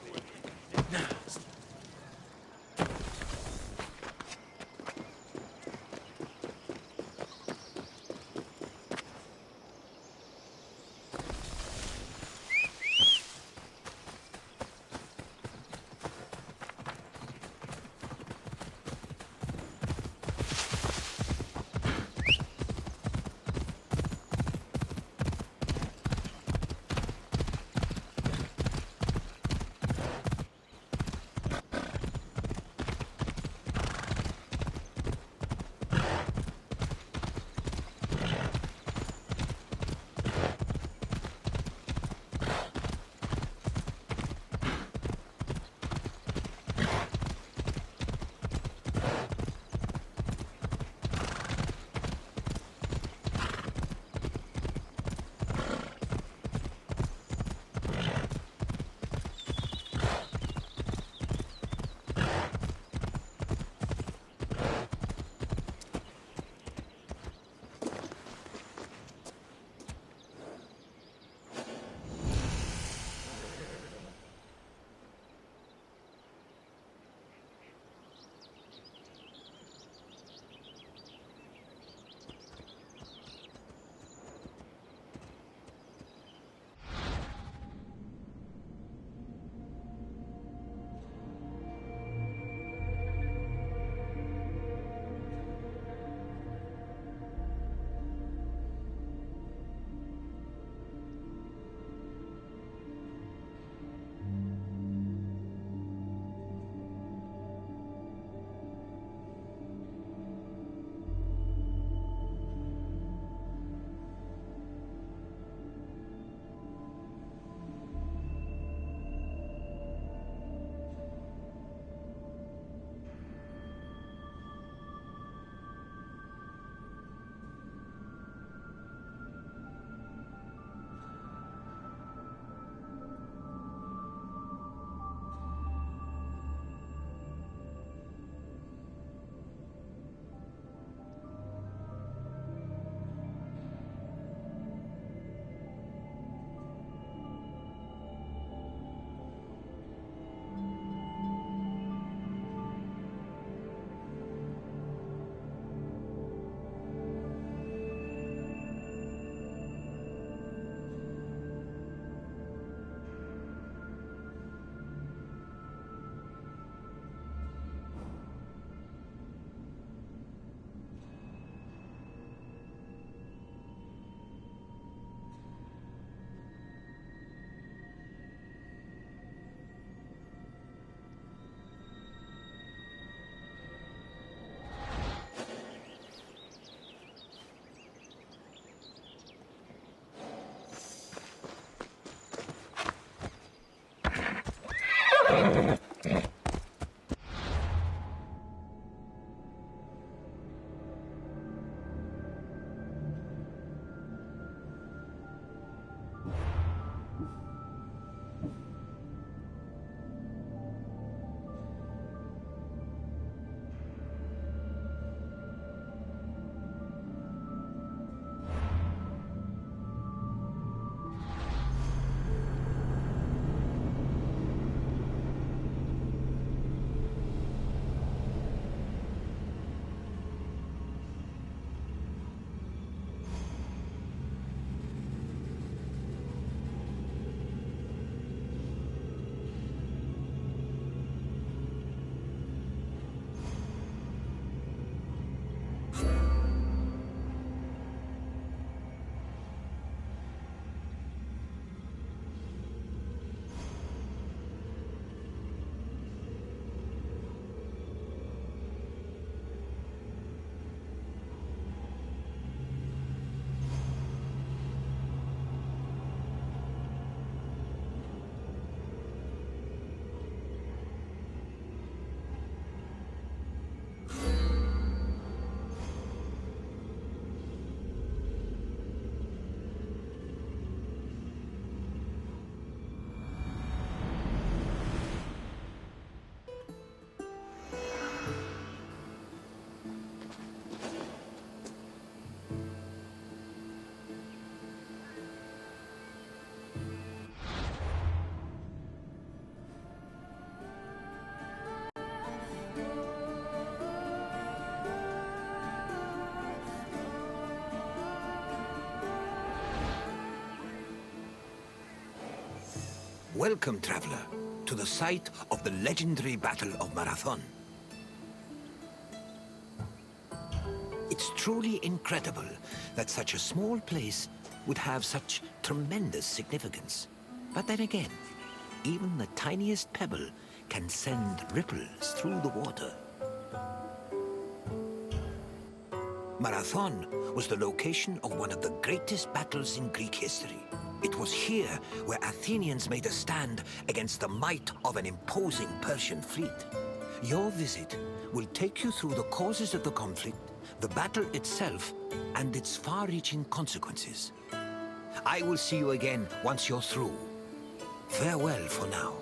Welcome, traveler, to the site of the legendary Battle of Marathon. It's truly incredible that such a small place would have such tremendous significance. But then again, even the tiniest pebble can send ripples through the water. Marathon was the location of one of the greatest battles in Greek history. It was here where Athenians made a stand against the might of an imposing Persian fleet. Your visit will take you through the causes of the conflict, the battle itself, and its far-reaching consequences. I will see you again once you're through. Farewell for now.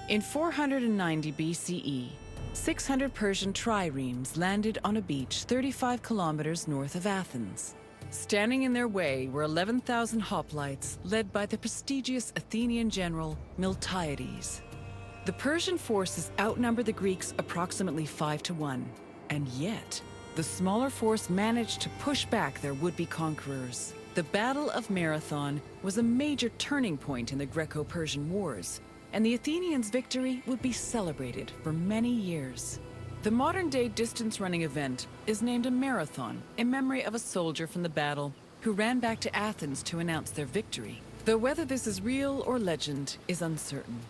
In 490 BCE, 600 Persian triremes landed on a beach 35 kilometers north of Athens. Standing in their way were 11,000 hoplites led by the prestigious Athenian general Miltiades. The Persian forces outnumbered the Greeks approximately 5-1, and yet the smaller force managed to push back their would-be conquerors. The Battle of Marathon was a major turning point in the Greco-Persian Wars, and the Athenians' victory would be celebrated for many years. The modern-day distance-running event is named a marathon in memory of a soldier from the battle who ran back to Athens to announce their victory, though whether this is real or legend is uncertain.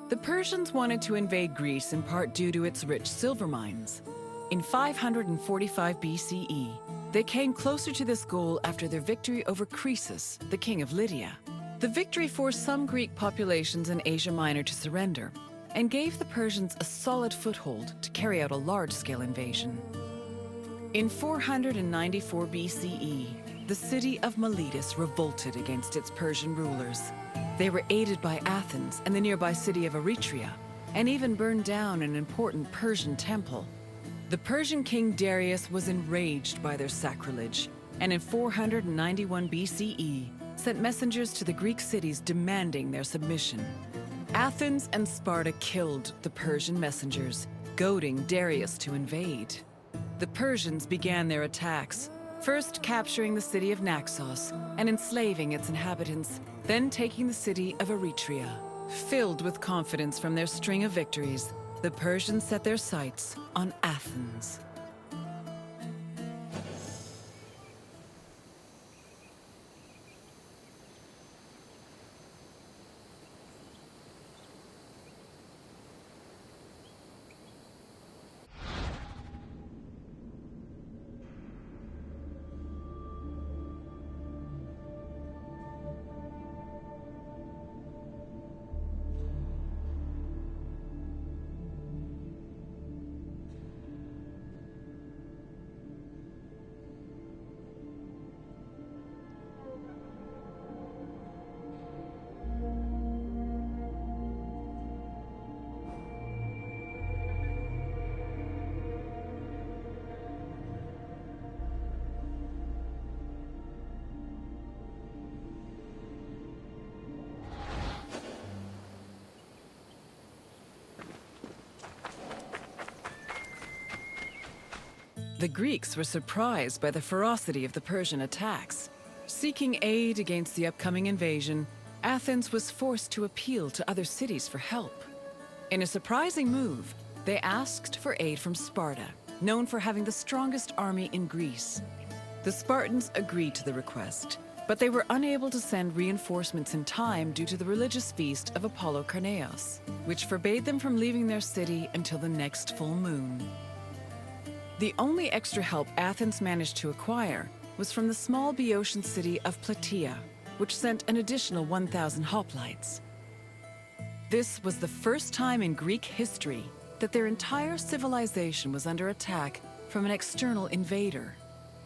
The Persians wanted to invade Greece in part due to its rich silver mines. In 545 BCE, they came closer to this goal after their victory over Croesus, the king of Lydia. The victory forced some Greek populations in Asia Minor to surrender and gave the Persians a solid foothold to carry out a large-scale invasion. In 494 BCE, the city of Miletus revolted against its Persian rulers. They were aided by Athens and the nearby city of Eretria, and even burned down an important Persian temple. The Persian king Darius was enraged by their sacrilege, and in 491 BCE, sent messengers to the Greek cities demanding their submission. Athens and Sparta killed the Persian messengers, goading Darius to invade. The Persians began their attacks, first capturing the city of Naxos and enslaving its inhabitants, then taking the city of Eretria. Filled with confidence from their string of victories, the Persians set their sights on Athens. The Greeks were surprised by the ferocity of the Persian attacks. Seeking aid against the upcoming invasion, Athens was forced to appeal to other cities for help. In a surprising move, they asked for aid from Sparta, known for having the strongest army in Greece. The Spartans agreed to the request, but they were unable to send reinforcements in time due to the religious feast of Apollo Karneos, which forbade them from leaving their city until the next full moon. The only extra help Athens managed to acquire was from the small Boeotian city of Plataea, which sent an additional 1,000 hoplites. This was the first time in Greek history that their entire civilization was under attack from an external invader.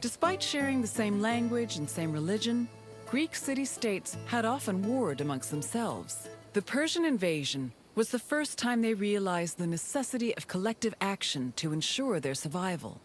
Despite sharing the same language and same religion, Greek city-states had often warred amongst themselves. The Persian invasion was the first time they realized the necessity of collective action to ensure their survival.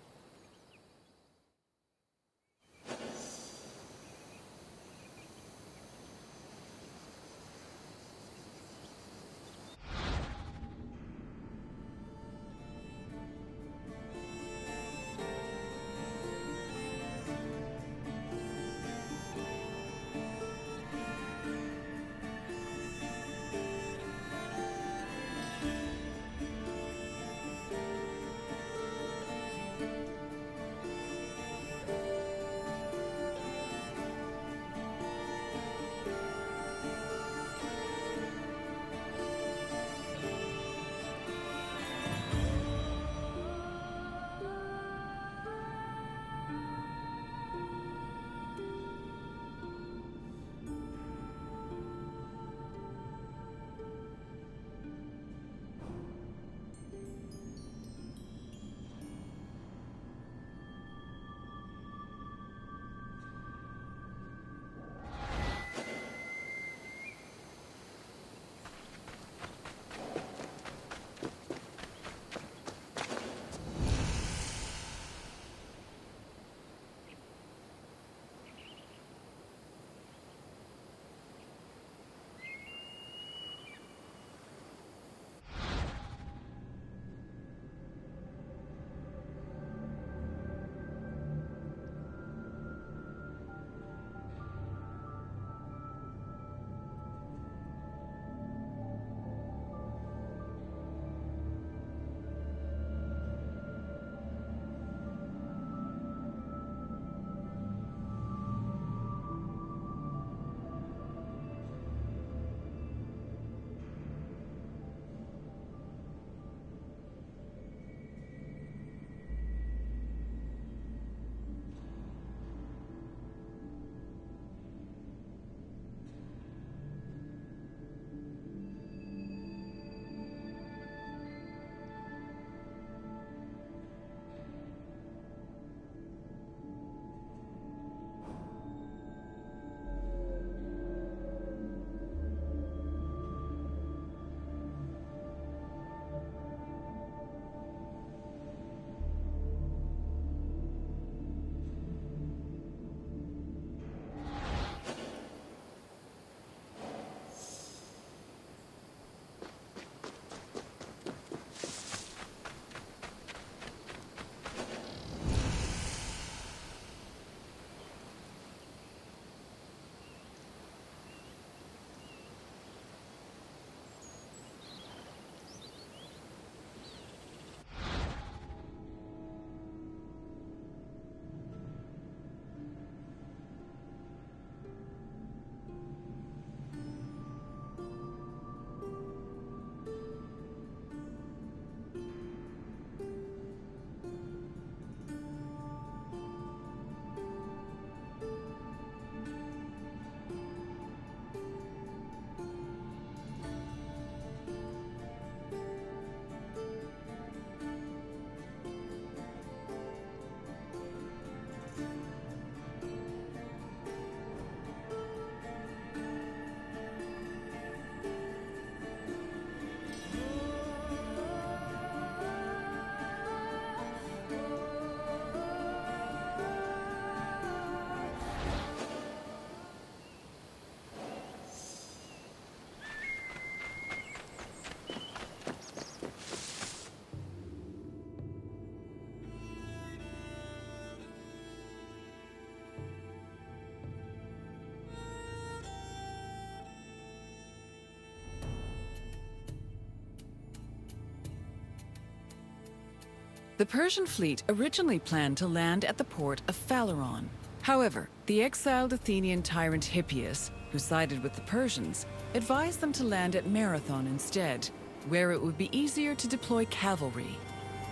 The Persian fleet originally planned to land at the port of Phaleron. However, the exiled Athenian tyrant Hippias, who sided with the Persians, advised them to land at Marathon instead, where it would be easier to deploy cavalry.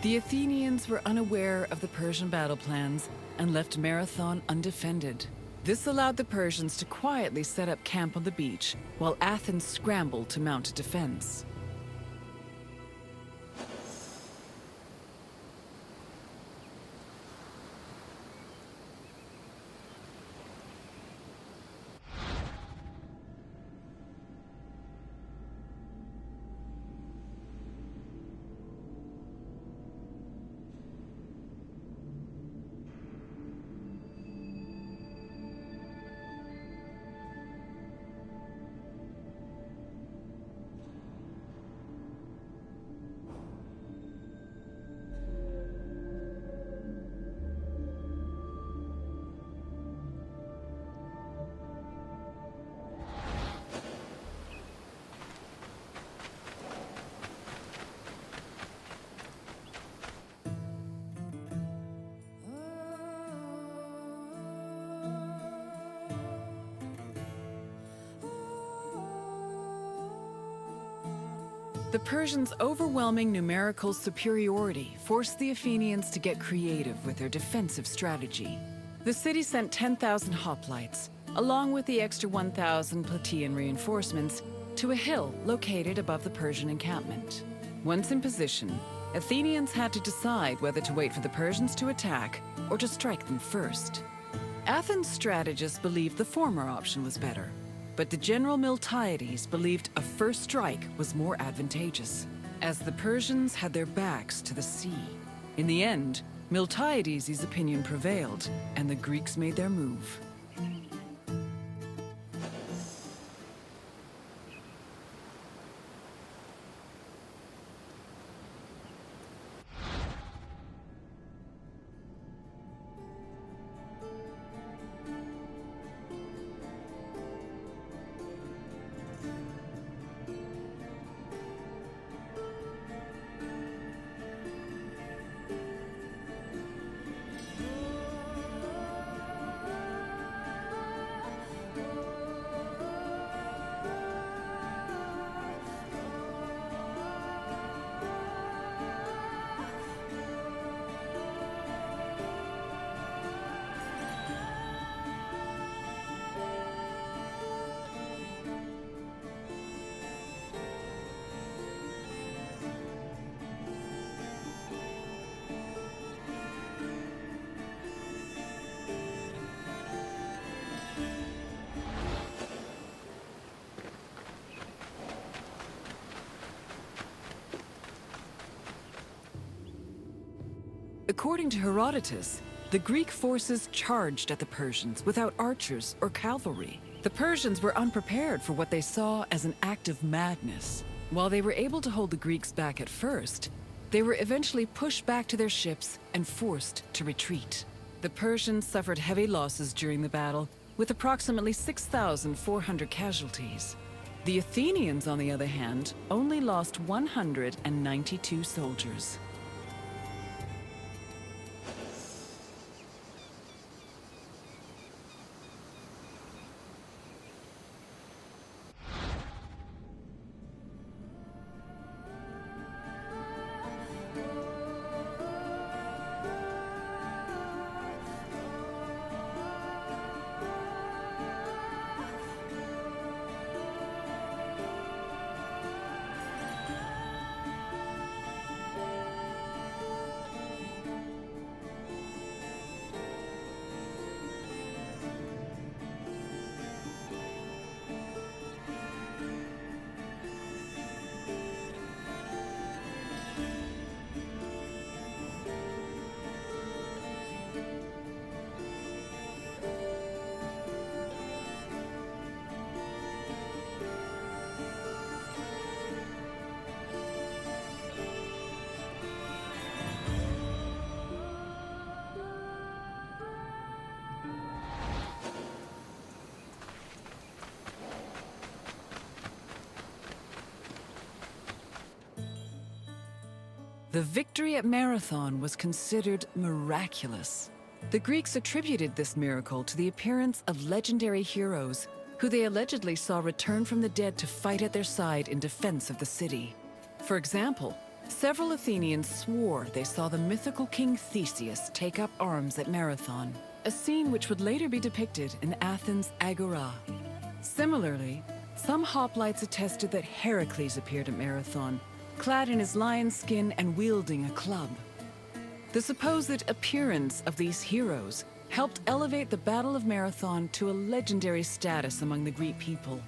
The Athenians were unaware of the Persian battle plans and left Marathon undefended. This allowed the Persians to quietly set up camp on the beach, while Athens scrambled to mount a defense. The Persians' overwhelming numerical superiority forced the Athenians to get creative with their defensive strategy. The city sent 10,000 hoplites, along with the extra 1,000 Plataean reinforcements, to a hill located above the Persian encampment. Once in position, Athenians had to decide whether to wait for the Persians to attack or to strike them first. Athens' strategists believed the former option was better, but the general Miltiades believed a first strike was more advantageous, as the Persians had their backs to the sea. In the end, Miltiades' opinion prevailed, and the Greeks made their move. According to Herodotus, the Greek forces charged at the Persians without archers or cavalry. The Persians were unprepared for what they saw as an act of madness. While they were able to hold the Greeks back at first, they were eventually pushed back to their ships and forced to retreat. The Persians suffered heavy losses during the battle, with approximately 6,400 casualties. The Athenians, on the other hand, only lost 192 soldiers. The victory at Marathon was considered miraculous. The Greeks attributed this miracle to the appearance of legendary heroes who they allegedly saw return from the dead to fight at their side in defense of the city. For example, several Athenians swore they saw the mythical king Theseus take up arms at Marathon, a scene which would later be depicted in Athens' Agora. Similarly, some hoplites attested that Heracles appeared at Marathon, clad in his lion's skin and wielding a club. The supposed appearance of these heroes helped elevate the Battle of Marathon to a legendary status among the Greek people.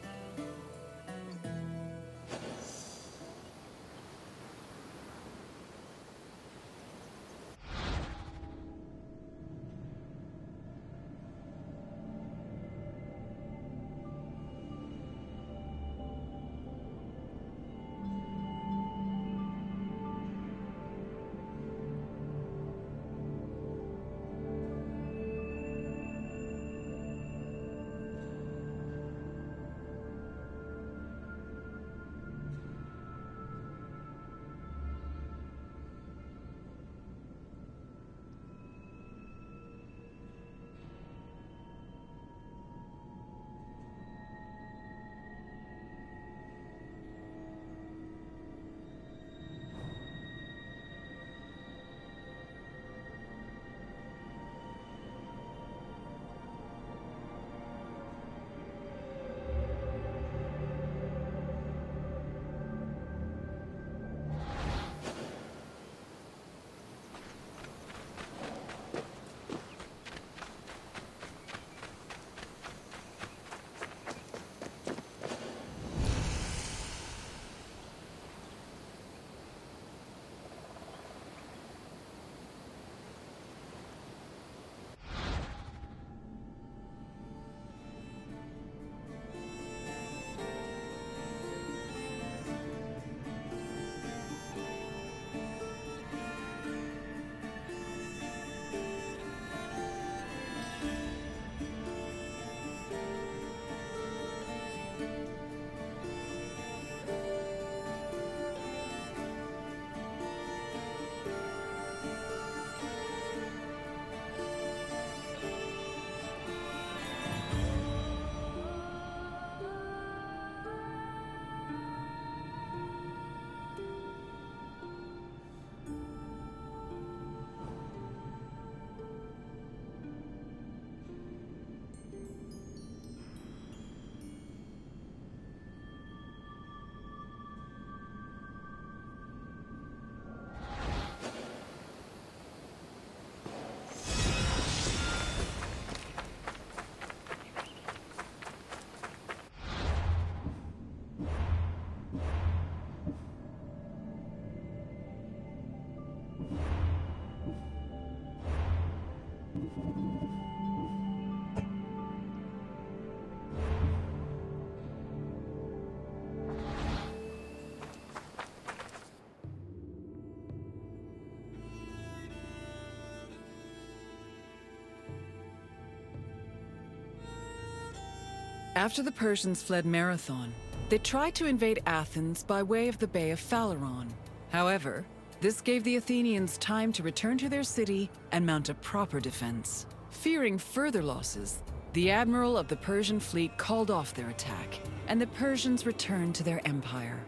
After the Persians fled Marathon, they tried to invade Athens by way of the Bay of Phaleron. However, this gave the Athenians time to return to their city and mount a proper defense. Fearing further losses, the admiral of the Persian fleet called off their attack, and the Persians returned to their empire.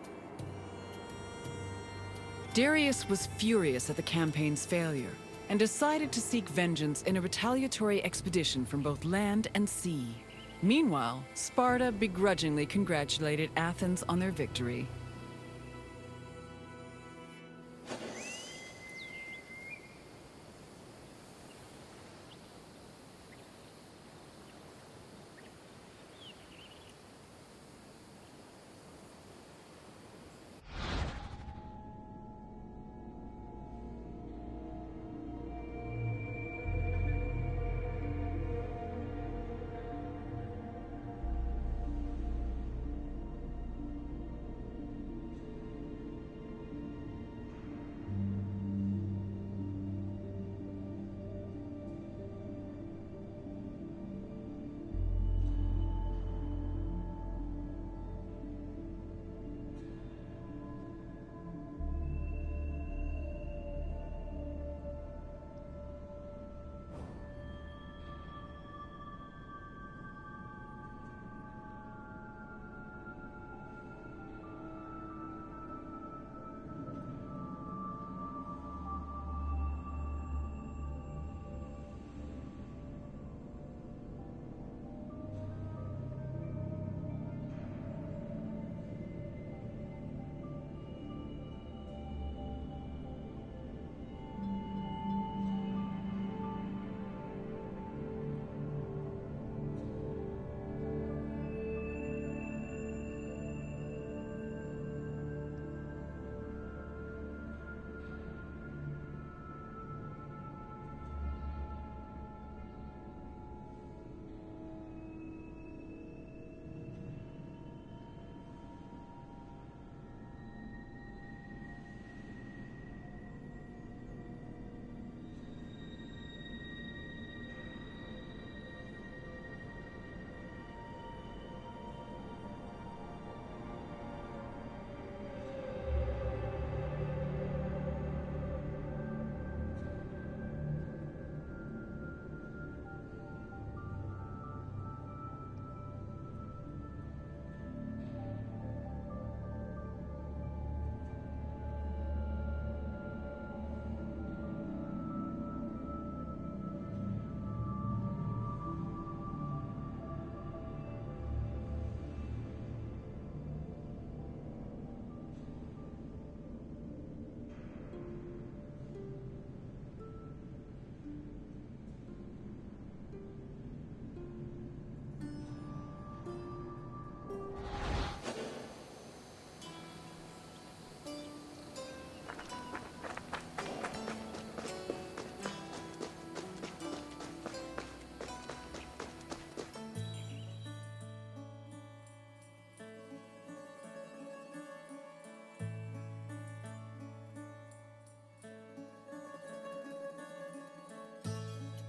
Darius was furious at the campaign's failure and decided to seek vengeance in a retaliatory expedition from both land and sea. Meanwhile, Sparta begrudgingly congratulated Athens on their victory.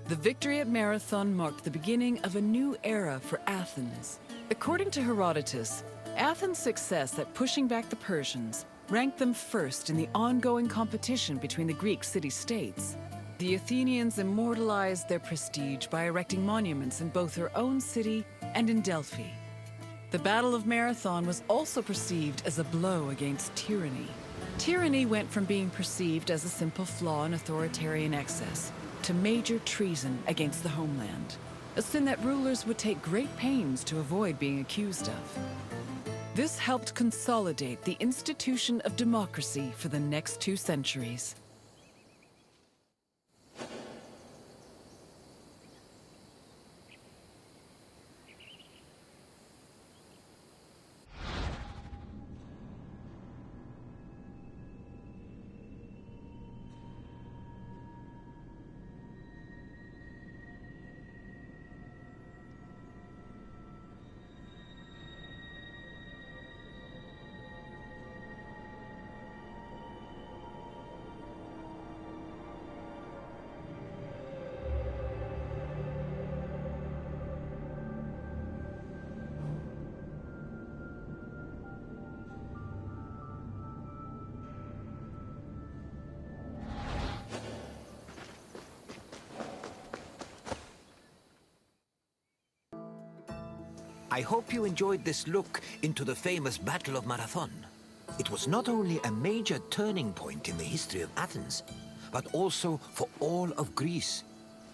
The victory at Marathon marked the beginning of a new era for Athens. According to Herodotus, Athens' success at pushing back the Persians ranked them first in the ongoing competition between the Greek city-states. The Athenians immortalized their prestige by erecting monuments in both their own city and in Delphi. The Battle of Marathon was also perceived as a blow against tyranny. Tyranny went from being perceived as a simple flaw in authoritarian excess to major treason against the homeland, a sin that rulers would take great pains to avoid being accused of. This helped consolidate the institution of democracy for the next 2 centuries. I hope you enjoyed this look into the famous Battle of Marathon. It was not only a major turning point in the history of Athens, but also for all of Greece.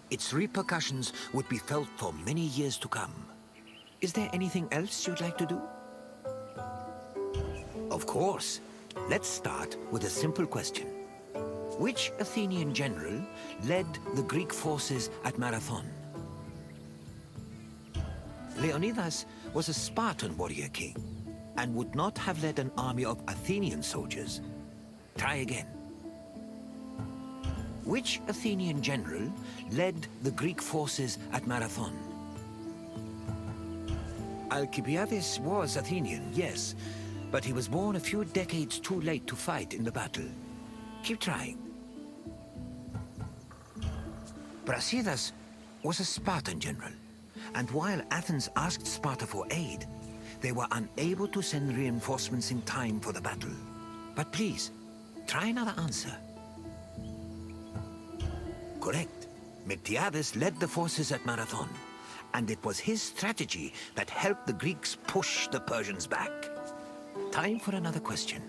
Its repercussions would be felt for many years to come. Is there anything else you'd like to do? Of course. Let's start with a simple question. Which Athenian general led the Greek forces at Marathon? Leonidas was a Spartan warrior king and would not have led an army of Athenian soldiers. Try again. Which Athenian general led the Greek forces at Marathon? Alcibiades was Athenian, yes, but he was born a few decades too late to fight in the battle. Keep trying. Brasidas was a Spartan general, and while Athens asked Sparta for aid, they were unable to send reinforcements in time for the battle. But please, try another answer. Correct. Miltiades led the forces at Marathon, and it was his strategy that helped the Greeks push the Persians back. Time for another question.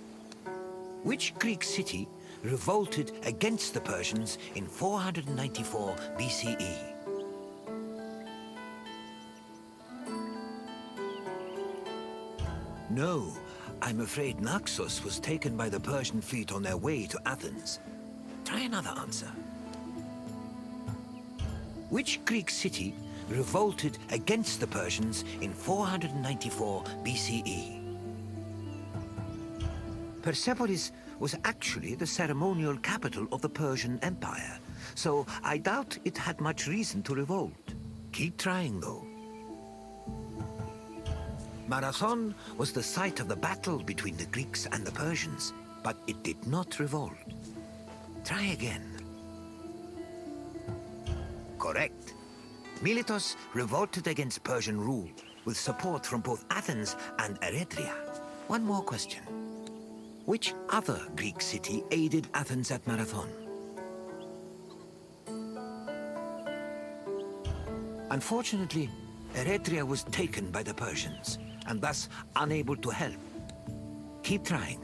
Which Greek city revolted against the Persians in 494 BCE? No, I'm afraid Naxos was taken by the Persian fleet on their way to Athens. Try another answer. Which Greek city revolted against the Persians in 494 BCE? Persepolis was actually the ceremonial capital of the Persian Empire, so I doubt it had much reason to revolt. Keep trying, though. Marathon was the site of the battle between the Greeks and the Persians, but it did not revolt. Try again. Correct. Miletus revolted against Persian rule, with support from both Athens and Eretria. One more question. Which other Greek city aided Athens at Marathon? Unfortunately, Eretria was taken by the Persians, and thus unable to help. Keep trying.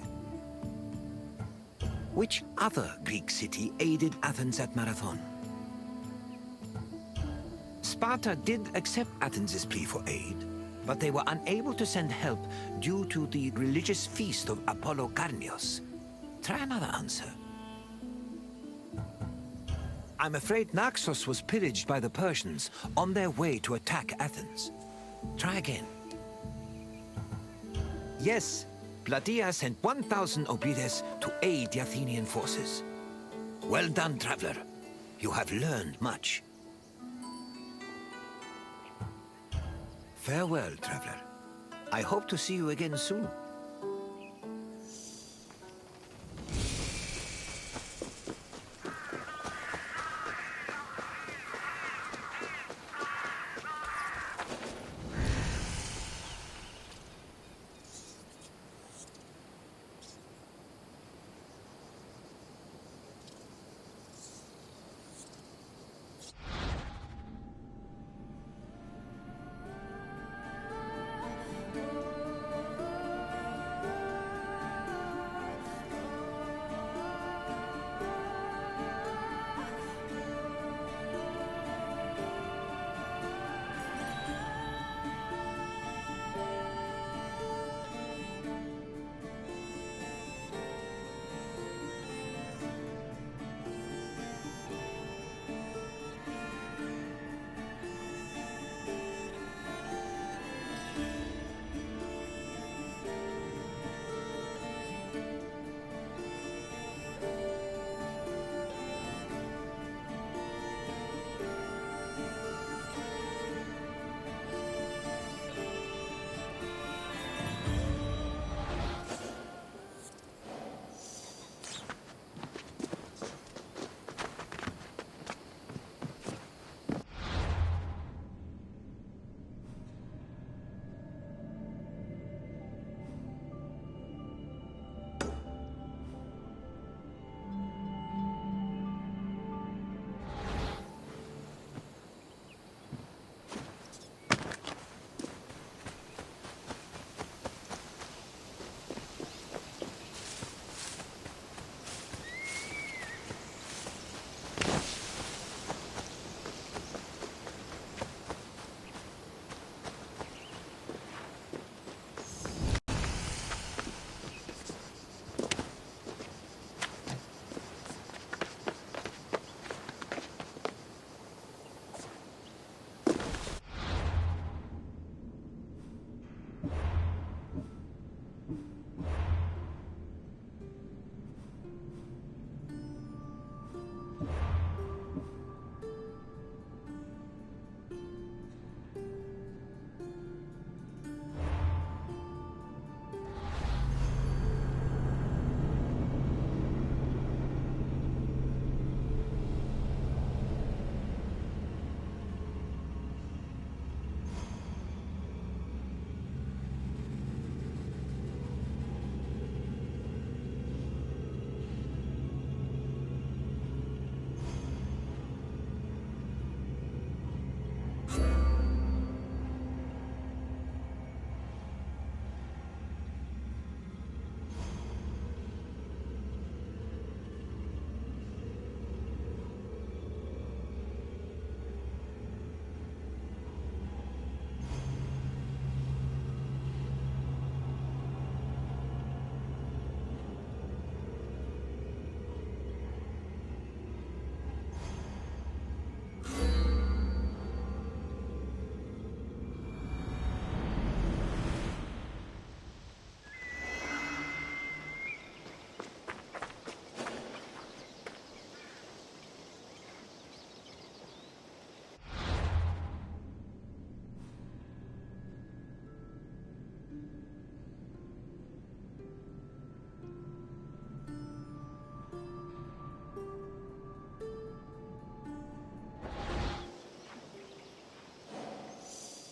Which other Greek city aided Athens at Marathon? Sparta did accept Athens' plea for aid, but they were unable to send help due to the religious feast of Apollo Karnios. Try another answer. I'm afraid Naxos was pillaged by the Persians on their way to attack Athens. Try again. Yes, Plataea sent 1,000 Obides to aid the Athenian forces. Well done, traveler. You have learned much. Farewell, traveler. I hope to see you again soon.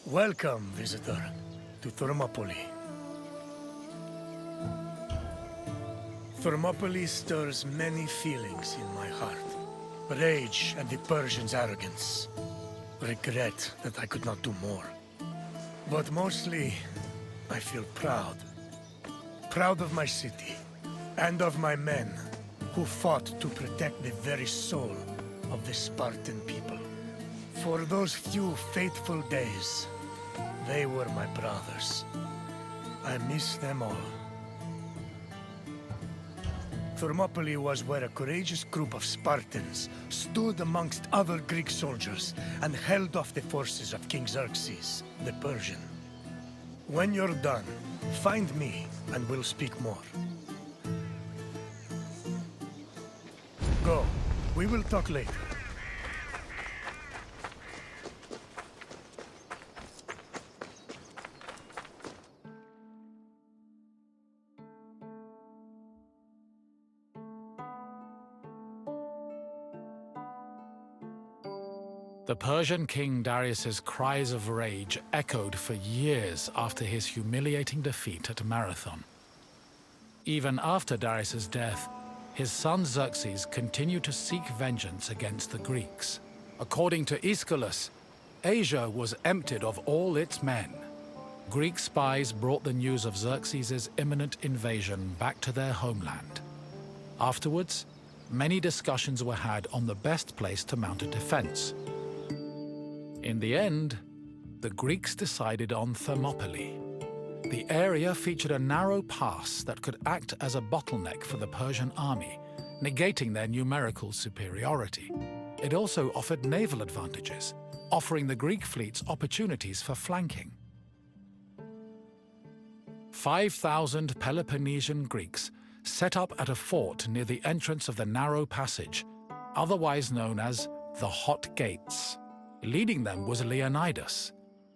Welcome, visitor, to Thermopylae. Thermopylae stirs many feelings in my heart. Rage at the Persians' arrogance. Regret that I could not do more. But mostly, I feel proud. Proud of my city, and of my men, who fought to protect the very soul of the Spartan people. For those few fateful days, they were my brothers. I miss them all. Thermopylae was where a courageous group of Spartans stood amongst other Greek soldiers and held off the forces of King Xerxes, the Persian. When you're done, find me and we'll speak more. Go. We will talk later. The Persian king Darius's cries of rage echoed for years after his humiliating defeat at Marathon. Even after Darius's death, his son Xerxes continued to seek vengeance against the Greeks. According to Aeschylus, Asia was emptied of all its men. Greek spies brought the news of Xerxes' imminent invasion back to their homeland. Afterwards, many discussions were had on the best place to mount a defense. In the end, the Greeks decided on Thermopylae. The area featured a narrow pass that could act as a bottleneck for the Persian army, negating their numerical superiority. It also offered naval advantages, offering the Greek fleets opportunities for flanking. 5,000 Peloponnesian Greeks set up at a fort near the entrance of the narrow passage, otherwise known as the Hot Gates. Leading them was Leonidas,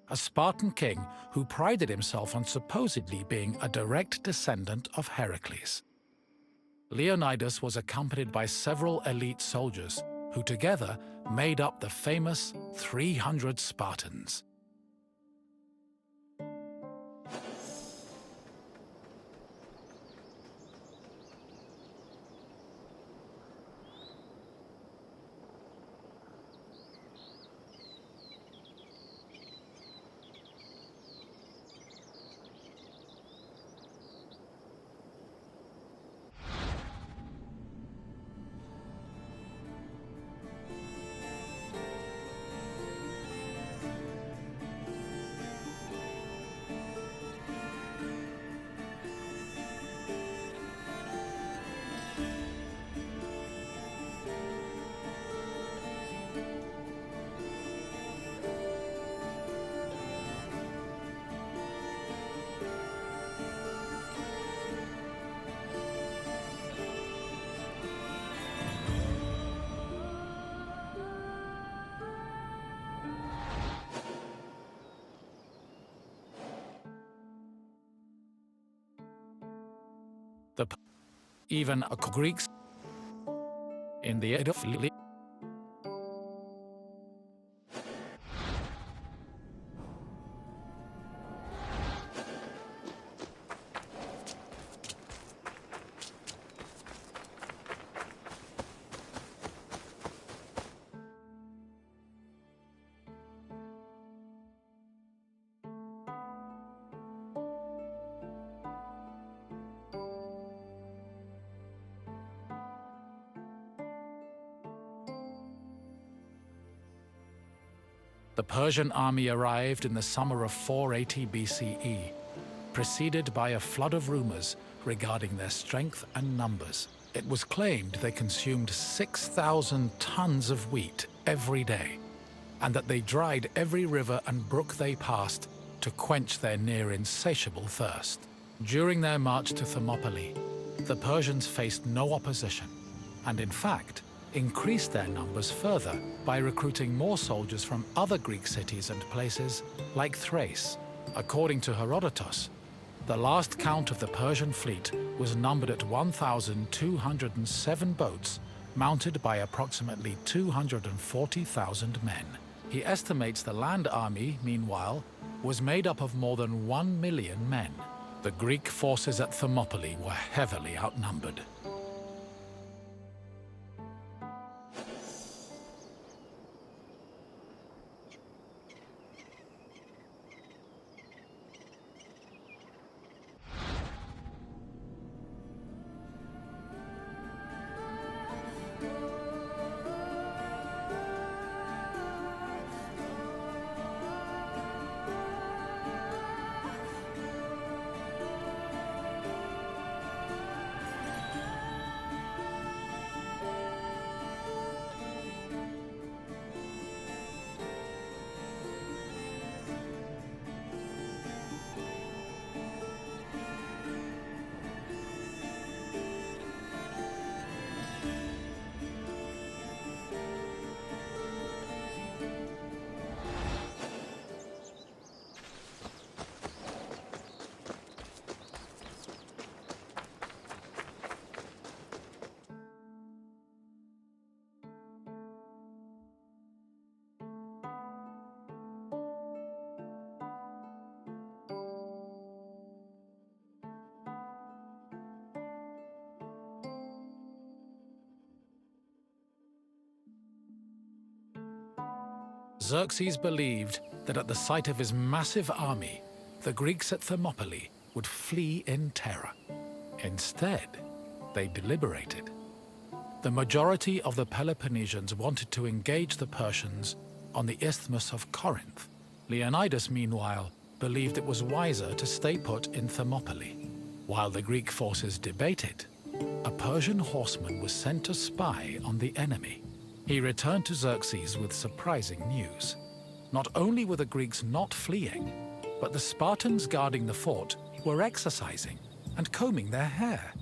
a Spartan king who prided himself on supposedly being a direct descendant of Heracles. Leonidas was accompanied by several elite soldiers who together made up the famous 300 Spartans. Even a Greeks in the age of The Persian army arrived in the summer of 480 BCE, preceded by a flood of rumors regarding their strength and numbers. It was claimed they consumed 6,000 tons of wheat every day, and that they dried every river and brook they passed to quench their near insatiable thirst. During their march to Thermopylae, the Persians faced no opposition, and in fact, increased their numbers further by recruiting more soldiers from other Greek cities and places like Thrace. According to Herodotus, the last count of the Persian fleet was numbered at 1,207 boats, mounted by approximately 240,000 men. He estimates the land army, meanwhile, was made up of more than 1 million men. The Greek forces at Thermopylae were heavily outnumbered. Xerxes believed that at the sight of his massive army, the Greeks at Thermopylae would flee in terror. Instead, they deliberated. The majority of the Peloponnesians wanted to engage the Persians on the Isthmus of Corinth. Leonidas, meanwhile, believed it was wiser to stay put in Thermopylae. While the Greek forces debated, a Persian horseman was sent to spy on the enemy. He returned to Xerxes with surprising news. Not only were the Greeks not fleeing, but the Spartans guarding the fort were exercising and combing their hair.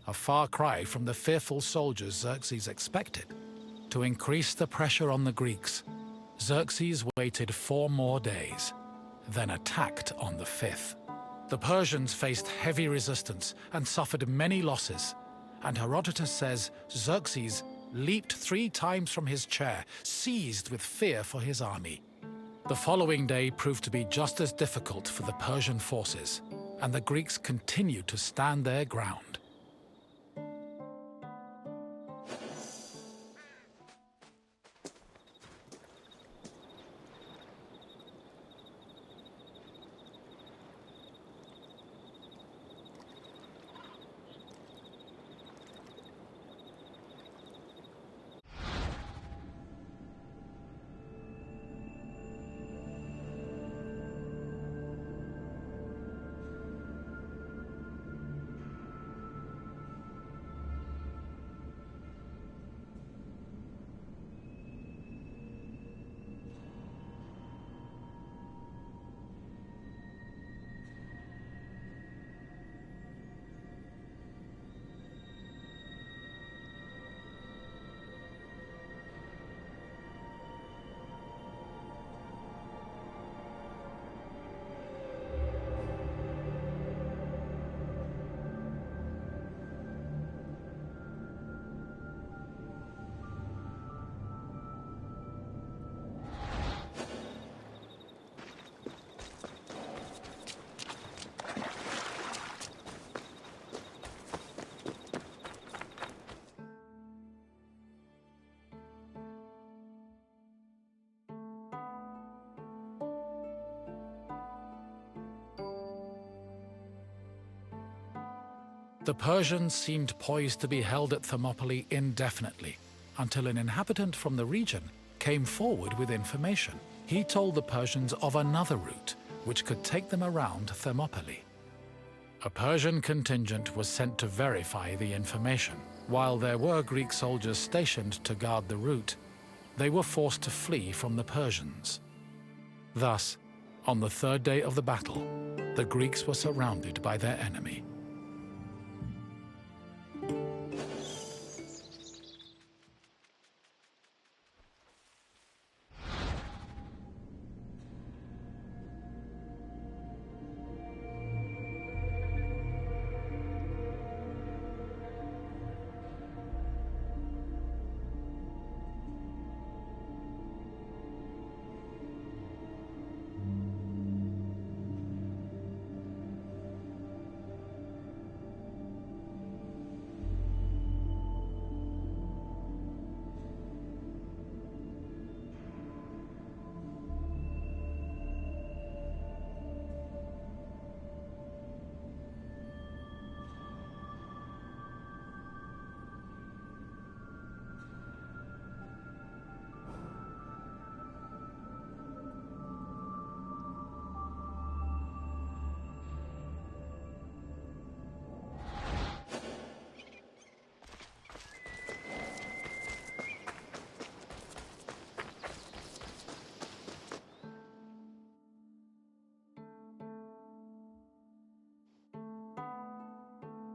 A far cry from the fearful soldiers Xerxes expected. To increase the pressure on the Greeks, Xerxes waited 4 more days, then attacked on the 5th. The Persians faced heavy resistance and suffered many losses, and Herodotus says Xerxes leaped 3 times from his chair, seized with fear for his army. The following day proved to be just as difficult for the Persian forces, and the Greeks continued to stand their ground. The Persians seemed poised to be held at Thermopylae indefinitely, until an inhabitant from the region came forward with information. He told the Persians of another route, which could take them around Thermopylae. A Persian contingent was sent to verify the information. While there were Greek soldiers stationed to guard the route, they were forced to flee from the Persians. Thus, on the 3rd day of the battle, the Greeks were surrounded by their enemy.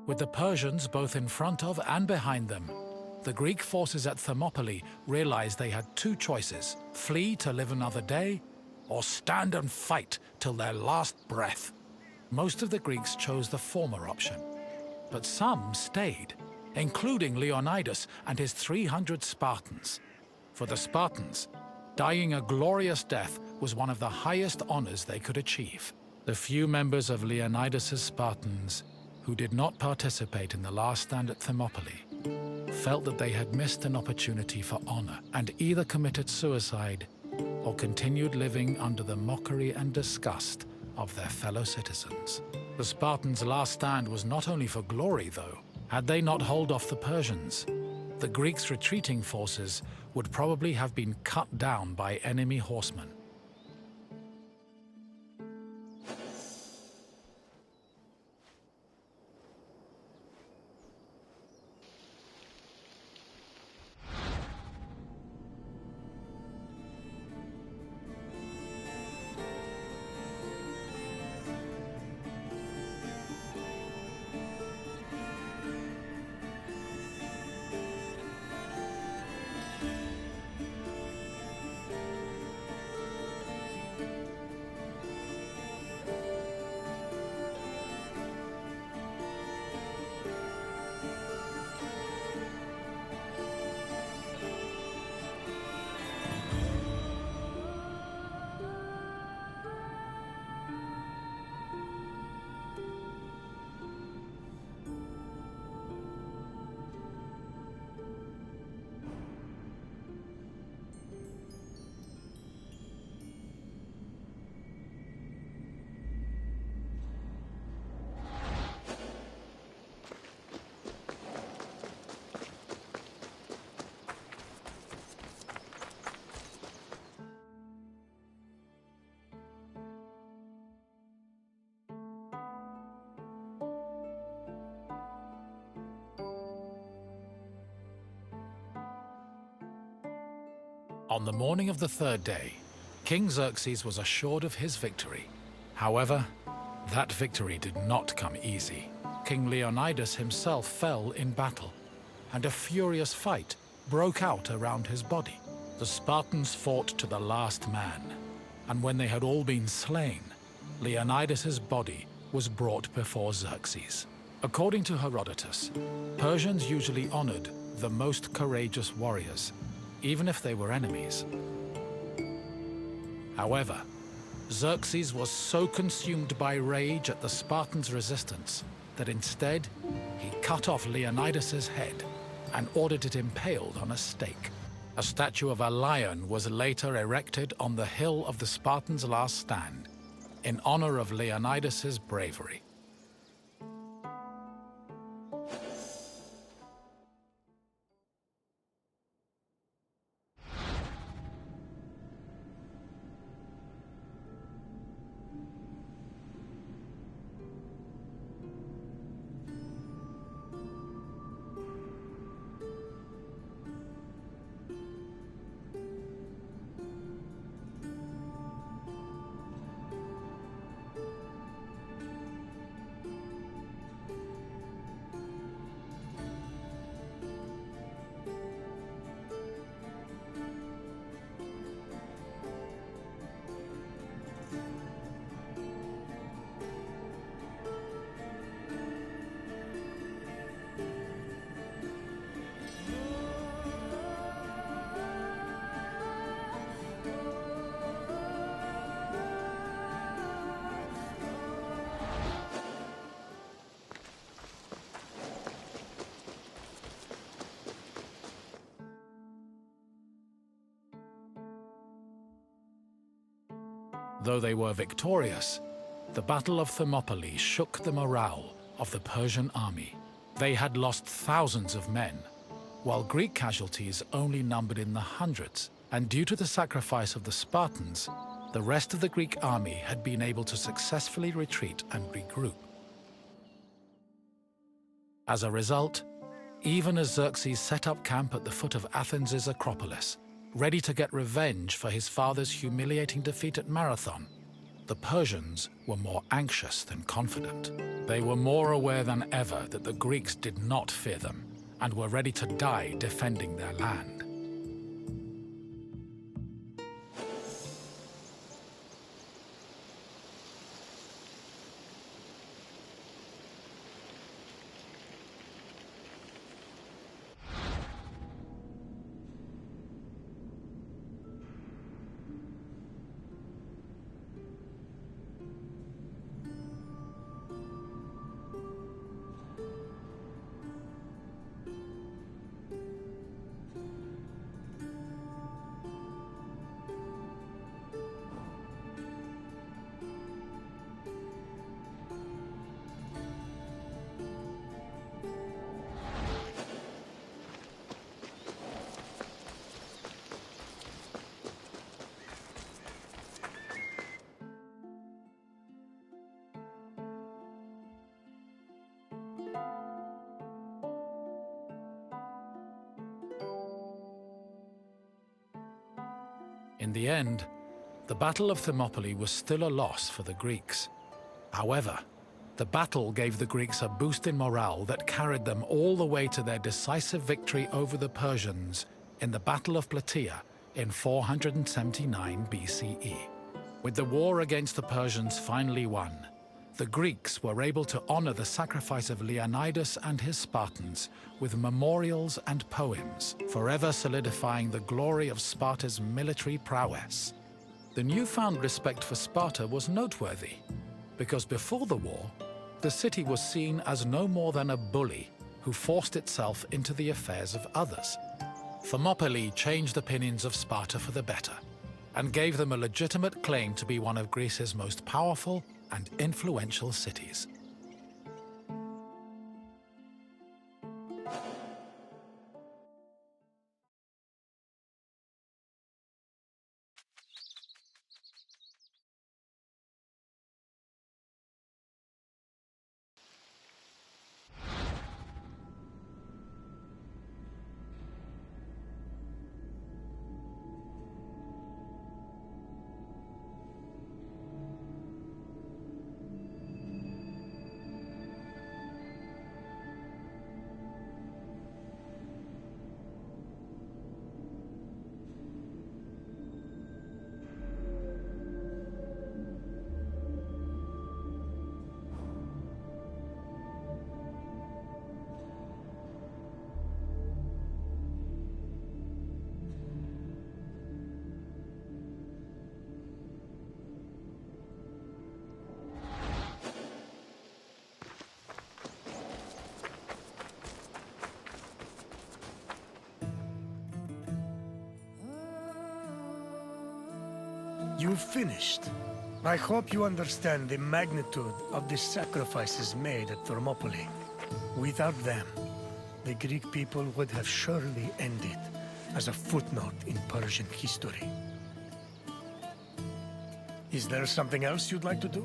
With the Persians both in front of and behind them, the Greek forces at Thermopylae realized they had two choices: flee to live another day, or stand and fight till their last breath. Most of the Greeks chose the former option, but some stayed, including Leonidas and his 300 Spartans. For the Spartans, dying a glorious death was one of the highest honors they could achieve. The few members of Leonidas's Spartans who did not participate in the last stand at Thermopylae felt that they had missed an opportunity for honor and either committed suicide or continued living under the mockery and disgust of their fellow citizens. The Spartans' last stand was not only for glory, though. Had they not held off the Persians, the Greeks' retreating forces would probably have been cut down by enemy horsemen. On the morning of the third day, King Xerxes was assured of his victory. However, that victory did not come easy. King Leonidas himself fell in battle, and a furious fight broke out around his body. The Spartans fought to the last man, and when they had all been slain, Leonidas's body was brought before Xerxes. According to Herodotus, Persians usually honored the most courageous warriors, even if they were enemies. However, Xerxes was so consumed by rage at the Spartans' resistance that instead he cut off Leonidas's head and ordered it impaled on a stake. A statue of a lion was later erected on the hill of the Spartans' last stand in honor of Leonidas's bravery. Though they were victorious, the Battle of Thermopylae shook the morale of the Persian army. They had lost thousands of men, while Greek casualties only numbered in the hundreds, and due to the sacrifice of the Spartans, the rest of the Greek army had been able to successfully retreat and regroup. As a result, even as Xerxes set up camp at the foot of Athens' Acropolis, ready to get revenge for his father's humiliating defeat at Marathon, the Persians were more anxious than confident. They were more aware than ever that the Greeks did not fear them and were ready to die defending their land. In the end, the Battle of Thermopylae was still a loss for the Greeks. However, the battle gave the Greeks a boost in morale that carried them all the way to their decisive victory over the Persians in the Battle of Plataea in 479 BCE. With the war against the Persians finally won, the Greeks were able to honor the sacrifice of Leonidas and his Spartans with memorials and poems, forever solidifying the glory of Sparta's military prowess. The newfound respect for Sparta was noteworthy, because before the war, the city was seen as no more than a bully who forced itself into the affairs of others. Thermopylae changed the opinions of Sparta for the better, and gave them a legitimate claim to be one of Greece's most powerful and influential cities. You've finished. I hope you understand the magnitude of the sacrifices made at Thermopylae. Without them, the Greek people would have surely ended as a footnote in Persian history. Is there something else you'd like to do?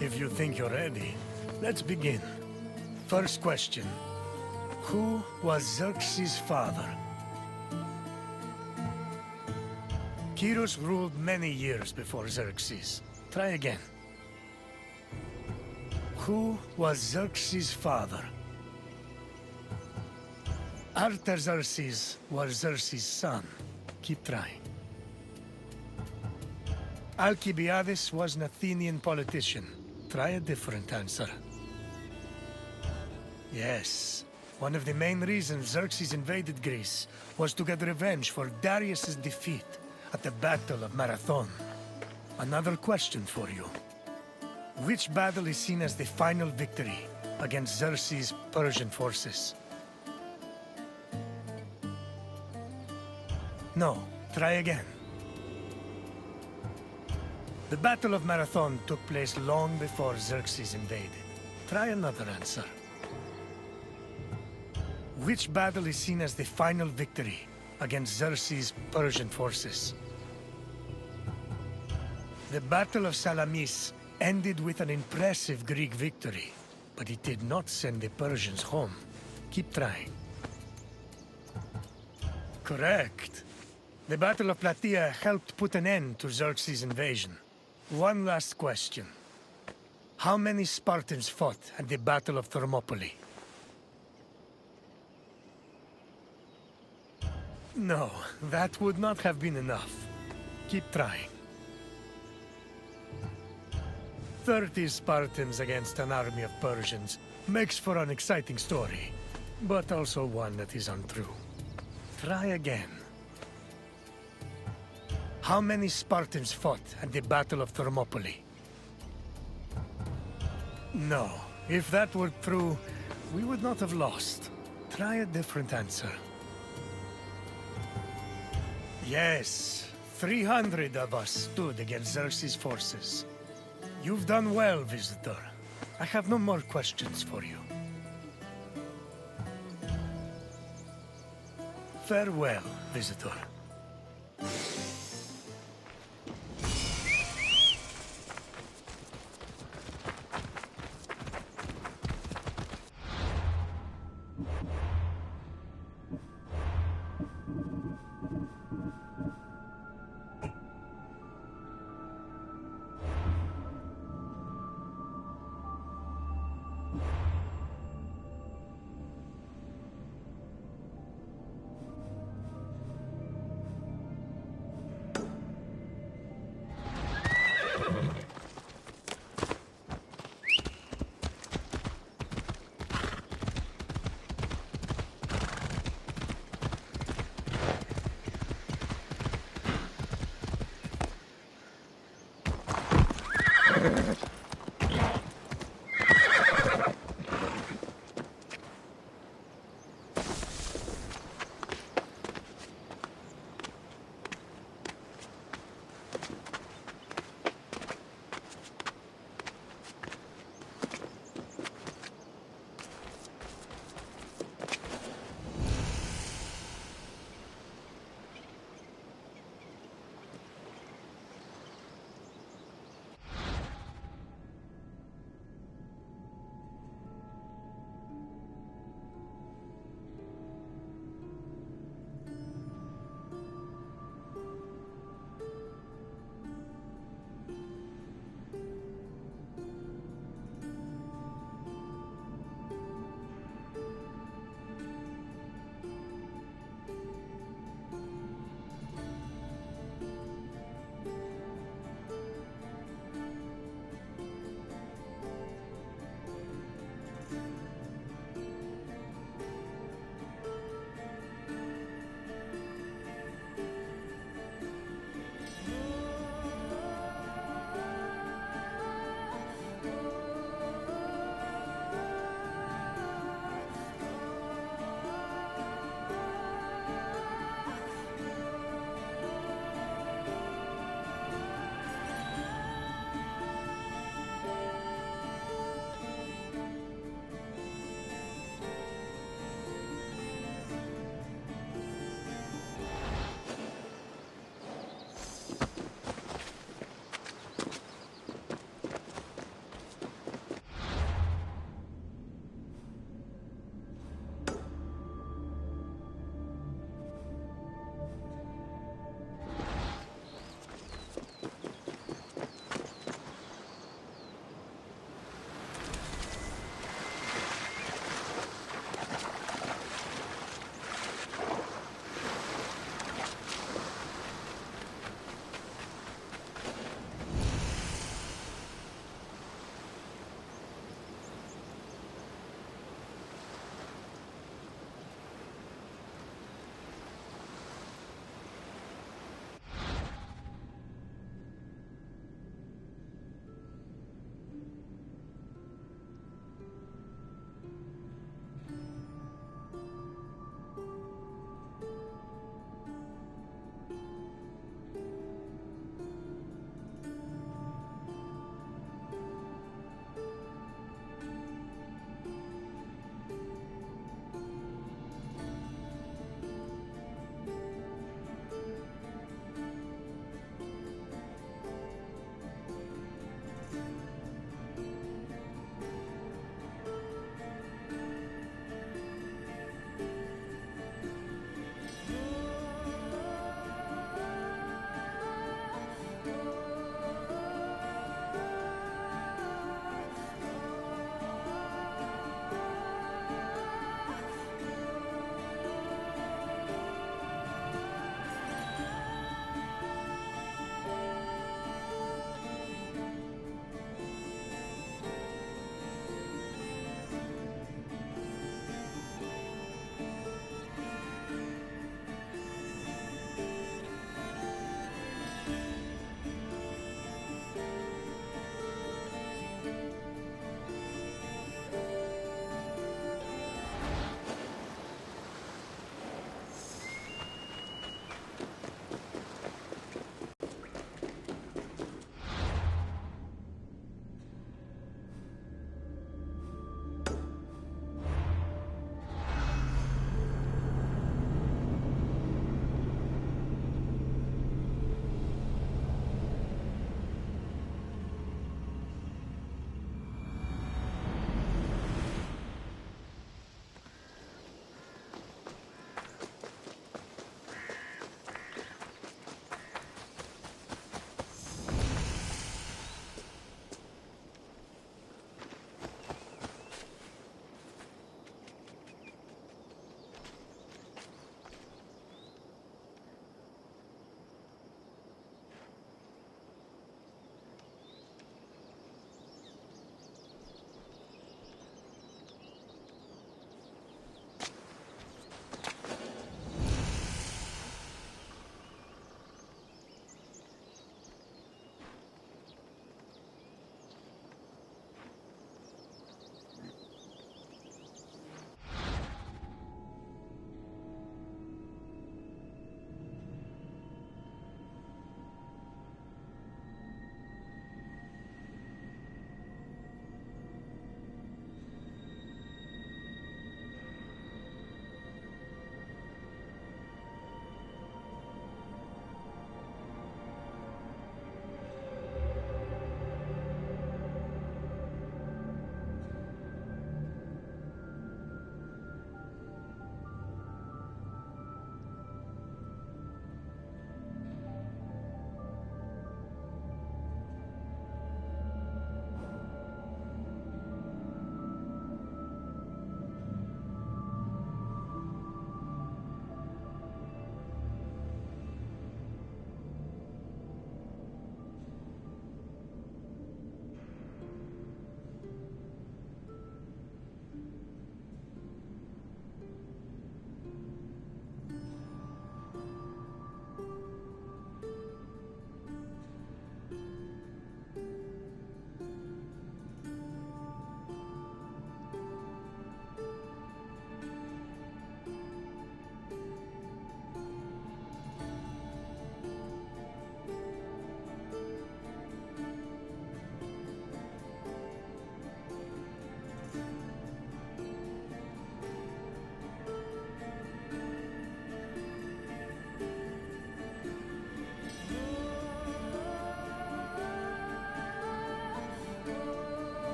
If you think you're ready, let's begin. First question. Who was Xerxes' father? Kyros ruled many years before Xerxes. Try again. Who was Xerxes' father? Artaxerxes was Xerxes' son. Keep trying. Alcibiades was an Athenian politician. Try a different answer. Yes. One of the main reasons Xerxes invaded Greece was to get revenge for Darius's defeat at the Battle of Marathon. Another question for you. Which battle is seen as the final victory against Xerxes' Persian forces? No, try again. The Battle of Marathon took place long before Xerxes invaded. Try another answer. Which battle is seen as the final victory against Xerxes' Persian forces? The Battle of Salamis ended with an impressive Greek victory, but it did not send the Persians home. Keep trying. Correct. The Battle of Plataea helped put an end to Xerxes' invasion. One last question. How many Spartans fought at the Battle of Thermopylae? No, that would not have been enough. Keep trying. 30 Spartans against an army of Persians makes for an exciting story, but also one that is untrue. Try again. How many Spartans fought at the Battle of Thermopylae? No. If that were true, we would not have lost. Try a different answer. Yes, 300 of us stood against Xerxes' forces. You've done well, visitor. I have no more questions for you. Farewell, visitor.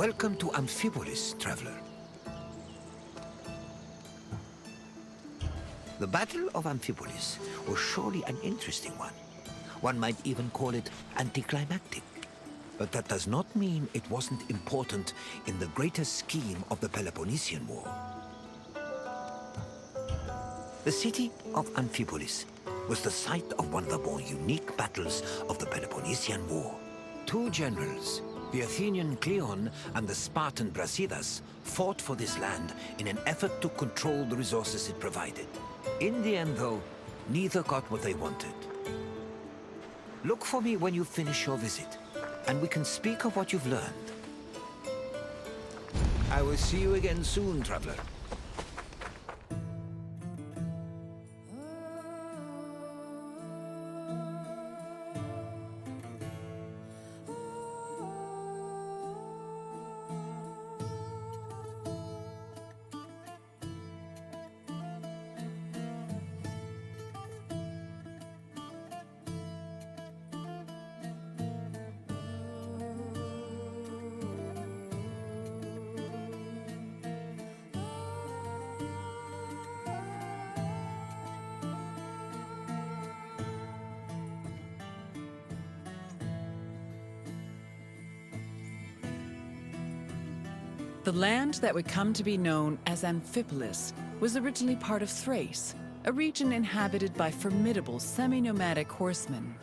Welcome to Amphipolis, traveler. The Battle of Amphipolis was surely an interesting one. One might even call it anticlimactic. But that does not mean it wasn't important in the greater scheme of the Peloponnesian War. The city of Amphipolis was the site of one of the more unique battles of the Peloponnesian War. Two generals, the Athenian Cleon and the Spartan Brasidas, fought for this land in an effort to control the resources it provided. In the end, though, neither got what they wanted. Look for me when you finish your visit, and we can speak of what you've learned. I will see you again soon, traveler. The land that would come to be known as Amphipolis was originally part of Thrace, a region inhabited by formidable semi-nomadic horsemen.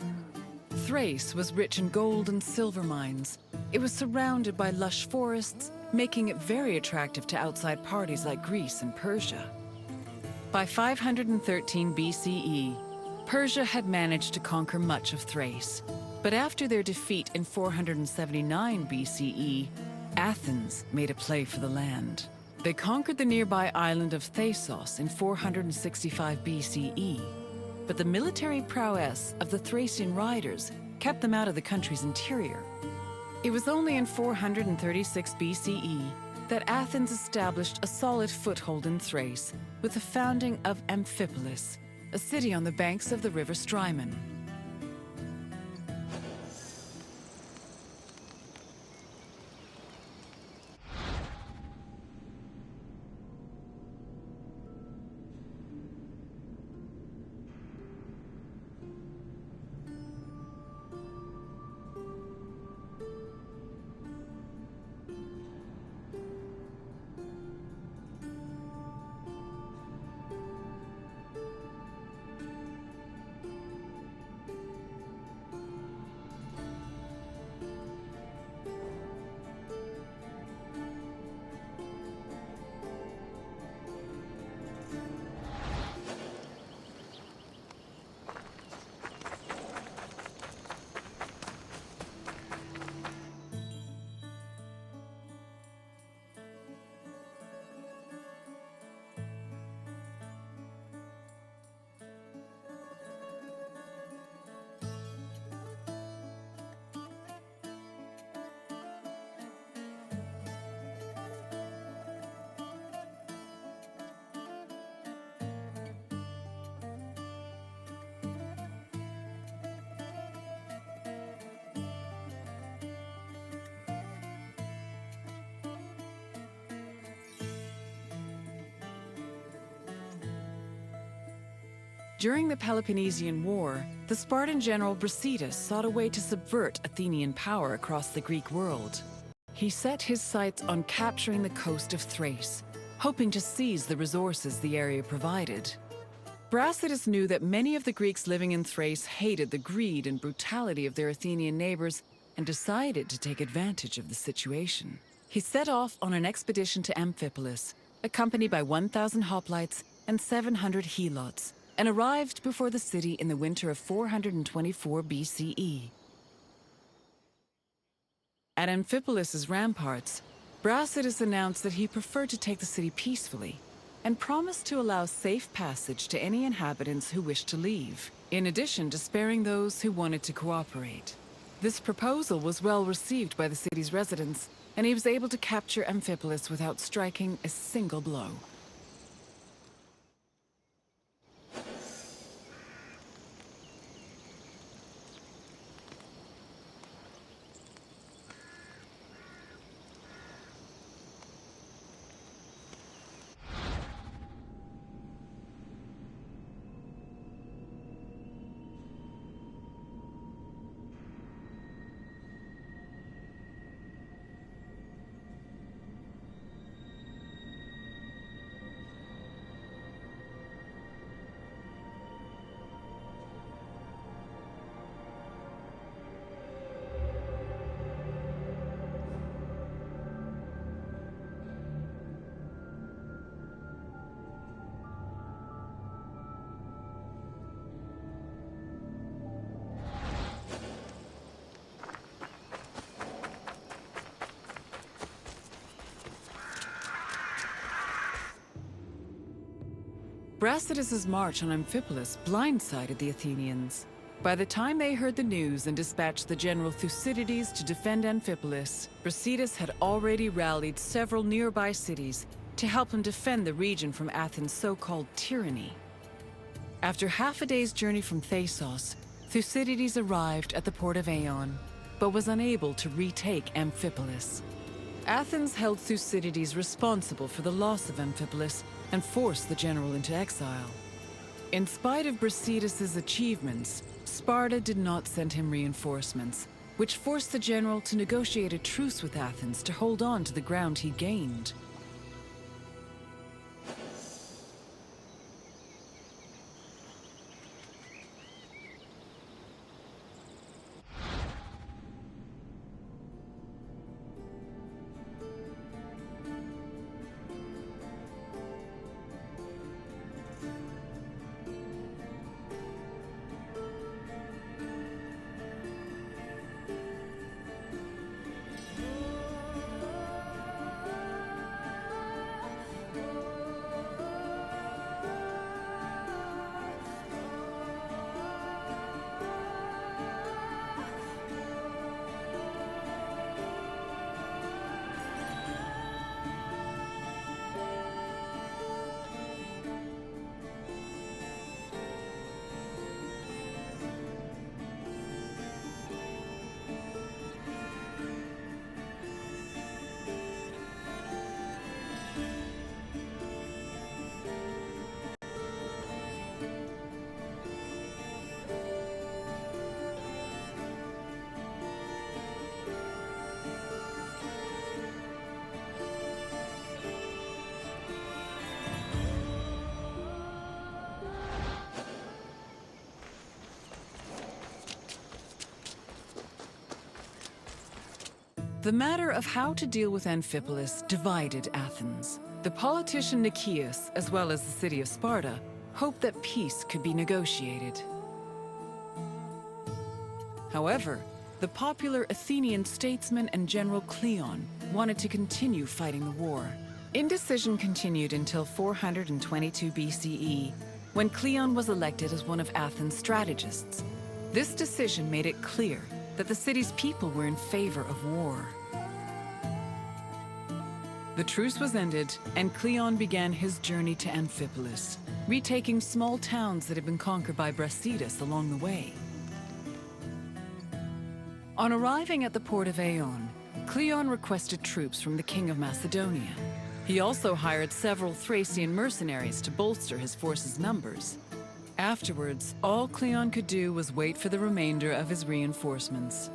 Thrace was rich in gold and silver mines. It was surrounded by lush forests, making it very attractive to outside parties like Greece and Persia. By 513 BCE, Persia had managed to conquer much of Thrace. But after their defeat in 479 BCE, Athens made a play for the land. They conquered the nearby island of Thasos in 465 BCE, but the military prowess of the Thracian riders kept them out of the country's interior. It was only in 436 BCE that Athens established a solid foothold in Thrace with the founding of Amphipolis, a city on the banks of the river Strymon. During the Peloponnesian War, the Spartan general Brasidas sought a way to subvert Athenian power across the Greek world. He set his sights on capturing the coast of Thrace, hoping to seize the resources the area provided. Brasidas knew that many of the Greeks living in Thrace hated the greed and brutality of their Athenian neighbors and decided to take advantage of the situation. He set off on an expedition to Amphipolis, accompanied by 1,000 hoplites and 700 helots, and arrived before the city in the winter of 424 BCE. At Amphipolis' ramparts, Brasidas announced that he preferred to take the city peacefully and promised to allow safe passage to any inhabitants who wished to leave, in addition to sparing those who wanted to cooperate. This proposal was well received by the city's residents, and he was able to capture Amphipolis without striking a single blow. Brasidas' march on Amphipolis blindsided the Athenians. By the time they heard the news and dispatched the general Thucydides to defend Amphipolis, Brasidas had already rallied several nearby cities to help him defend the region from Athens' so-called tyranny. After half a day's journey from Thasos, Thucydides arrived at the port of Aeon, but was unable to retake Amphipolis. Athens held Thucydides responsible for the loss of Amphipolis and forced the general into exile. In spite of Brasidas' achievements, Sparta did not send him reinforcements, which forced the general to negotiate a truce with Athens to hold on to the ground he gained. The matter of how to deal with Amphipolis divided Athens. The politician Nicias, as well as the city of Sparta, hoped that peace could be negotiated. However, the popular Athenian statesman and general Cleon wanted to continue fighting the war. Indecision continued until 422 BCE, when Cleon was elected as one of Athens' strategists. This decision made it clear that the city's people were in favor of war. The truce was ended, and Cleon began his journey to Amphipolis, retaking small towns that had been conquered by Brasidas along the way. On arriving at the port of Aeon, Cleon requested troops from the king of Macedonia. He also hired several Thracian mercenaries to bolster his force's numbers. Afterwards, all Cleon could do was wait for the remainder of his reinforcements.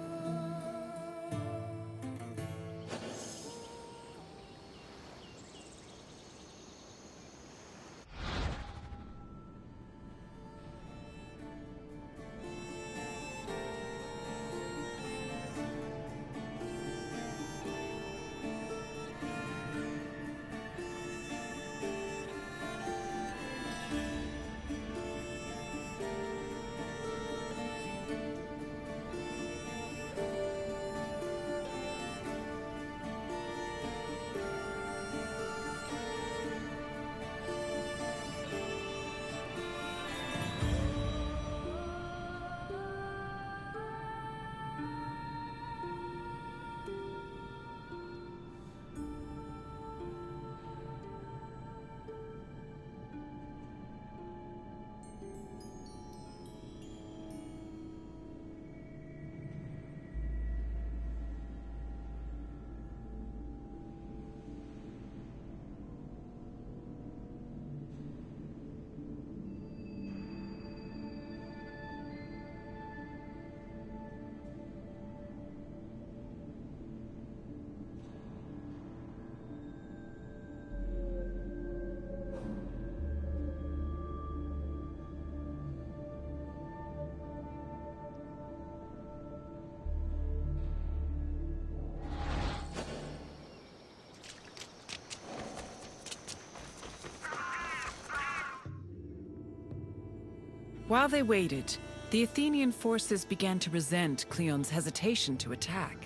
While they waited, the Athenian forces began to resent Cleon's hesitation to attack.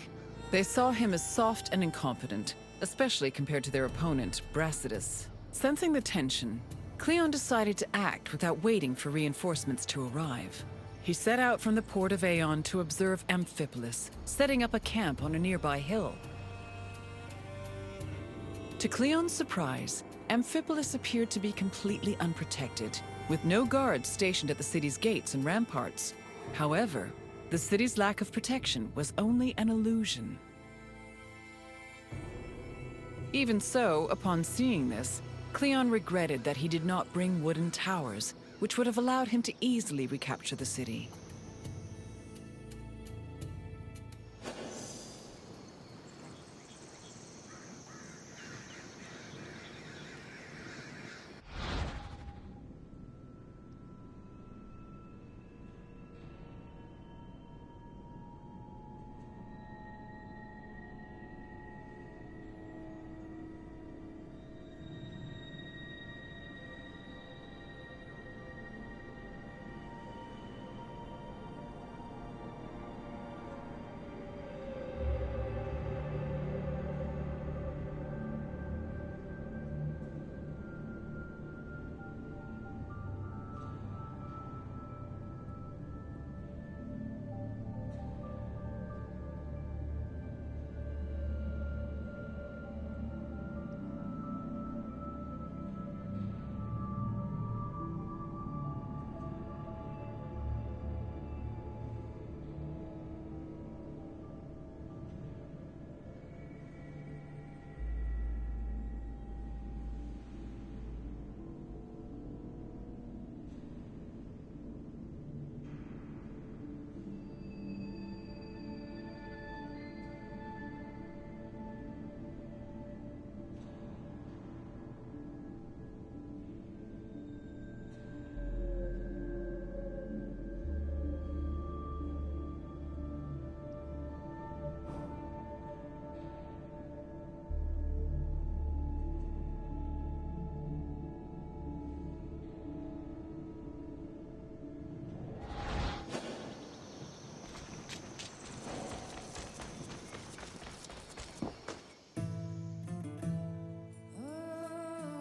They saw him as soft and incompetent, especially compared to their opponent, Brasidas. Sensing the tension, Cleon decided to act without waiting for reinforcements to arrive. He set out from the port of Aeon to observe Amphipolis, setting up a camp on a nearby hill. To Cleon's surprise, Amphipolis appeared to be completely unprotected, with no guards stationed at the city's gates and ramparts. However, the city's lack of protection was only an illusion. Even so, upon seeing this, Cleon regretted that he did not bring wooden towers, which would have allowed him to easily recapture the city.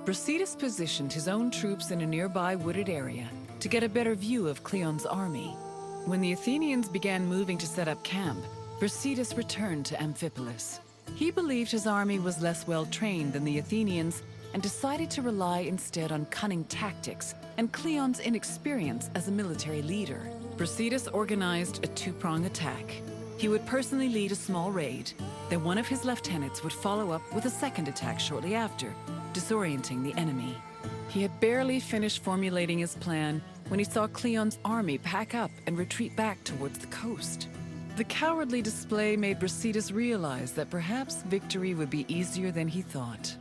Brasidas positioned his own troops in a nearby wooded area to get a better view of Cleon's army. When the Athenians began moving to set up camp, Brasidas returned to Amphipolis. He believed his army was less well-trained than the Athenians and decided to rely instead on cunning tactics and Cleon's inexperience as a military leader. Brasidas organized a two-prong attack. He would personally lead a small raid, then one of his lieutenants would follow up with a second attack shortly after, disorienting the enemy. He had barely finished formulating his plan when he saw Cleon's army pack up and retreat back towards the coast. The cowardly display made Brasidas realize that perhaps victory would be easier than he thought.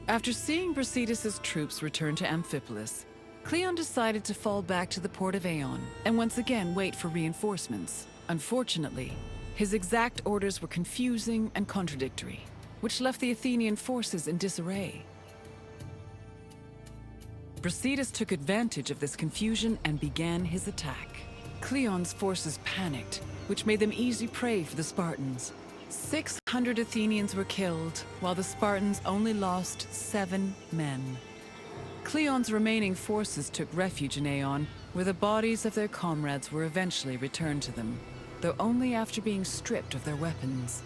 After seeing Brasidas' troops return to Amphipolis, Cleon decided to fall back to the port of Aeon and once again wait for reinforcements. Unfortunately, his exact orders were confusing and contradictory, which left the Athenian forces in disarray. Brasidas took advantage of this confusion and began his attack. Cleon's forces panicked, which made them easy prey for the Spartans. 600 Athenians were killed, while the Spartans only lost 7 men. Cleon's remaining forces took refuge in Aeon, where the bodies of their comrades were eventually returned to them, though only after being stripped of their weapons.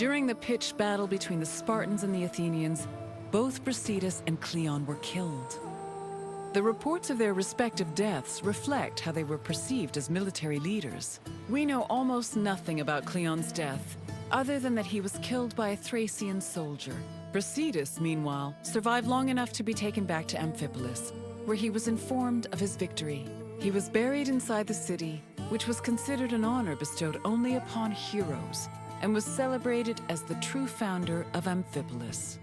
During the pitched battle between the Spartans and the Athenians, both Brasidas and Cleon were killed. The reports of their respective deaths reflect how they were perceived as military leaders. We know almost nothing about Cleon's death, other than that he was killed by a Thracian soldier. Brasidas, meanwhile, survived long enough to be taken back to Amphipolis, where he was informed of his victory. He was buried inside the city, which was considered an honor bestowed only upon heroes, and was celebrated as the true founder of Amphipolis.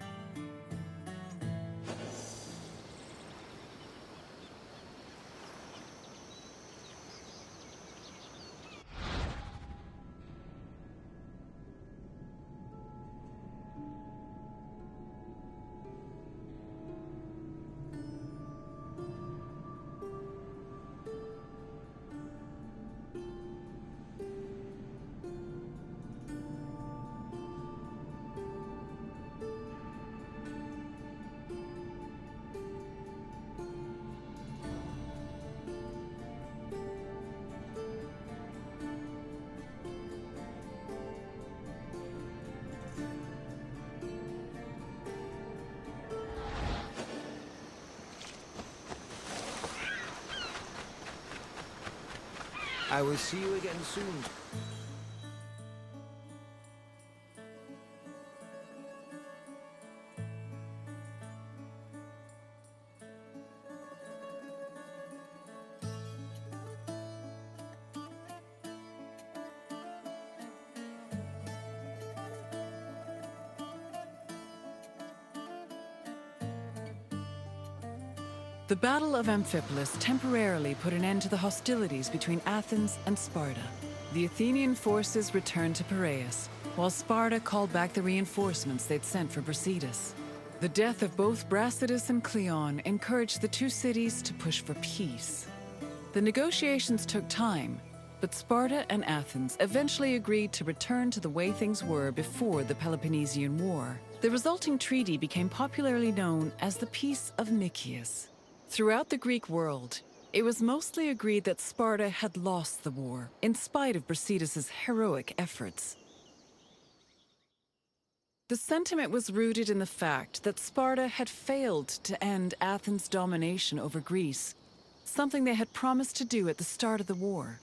I will see you again soon. The Battle of Amphipolis temporarily put an end to the hostilities between Athens and Sparta. The Athenian forces returned to Piraeus, while Sparta called back the reinforcements they'd sent for Brasidas. The death of both Brasidas and Cleon encouraged the two cities to push for peace. The negotiations took time, but Sparta and Athens eventually agreed to return to the way things were before the Peloponnesian War. The resulting treaty became popularly known as the Peace of Nicias. Throughout the Greek world, it was mostly agreed that Sparta had lost the war, in spite of Brasidas' heroic efforts. The sentiment was rooted in the fact that Sparta had failed to end Athens' domination over Greece, something they had promised to do at the start of the war.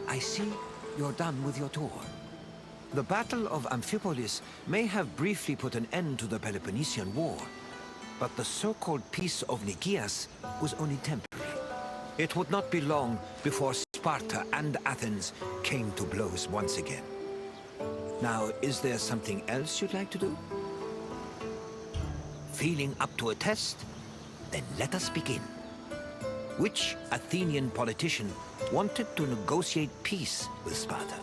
I see you're done with your tour. The Battle of Amphipolis may have briefly put an end to the Peloponnesian War, but the so-called Peace of Nikias was only temporary. It would not be long before Sparta and Athens came to blows once again. Now, is there something else you'd like to do? Feeling up to a test? Then let us begin. Which Athenian politician wanted to negotiate peace with Sparta?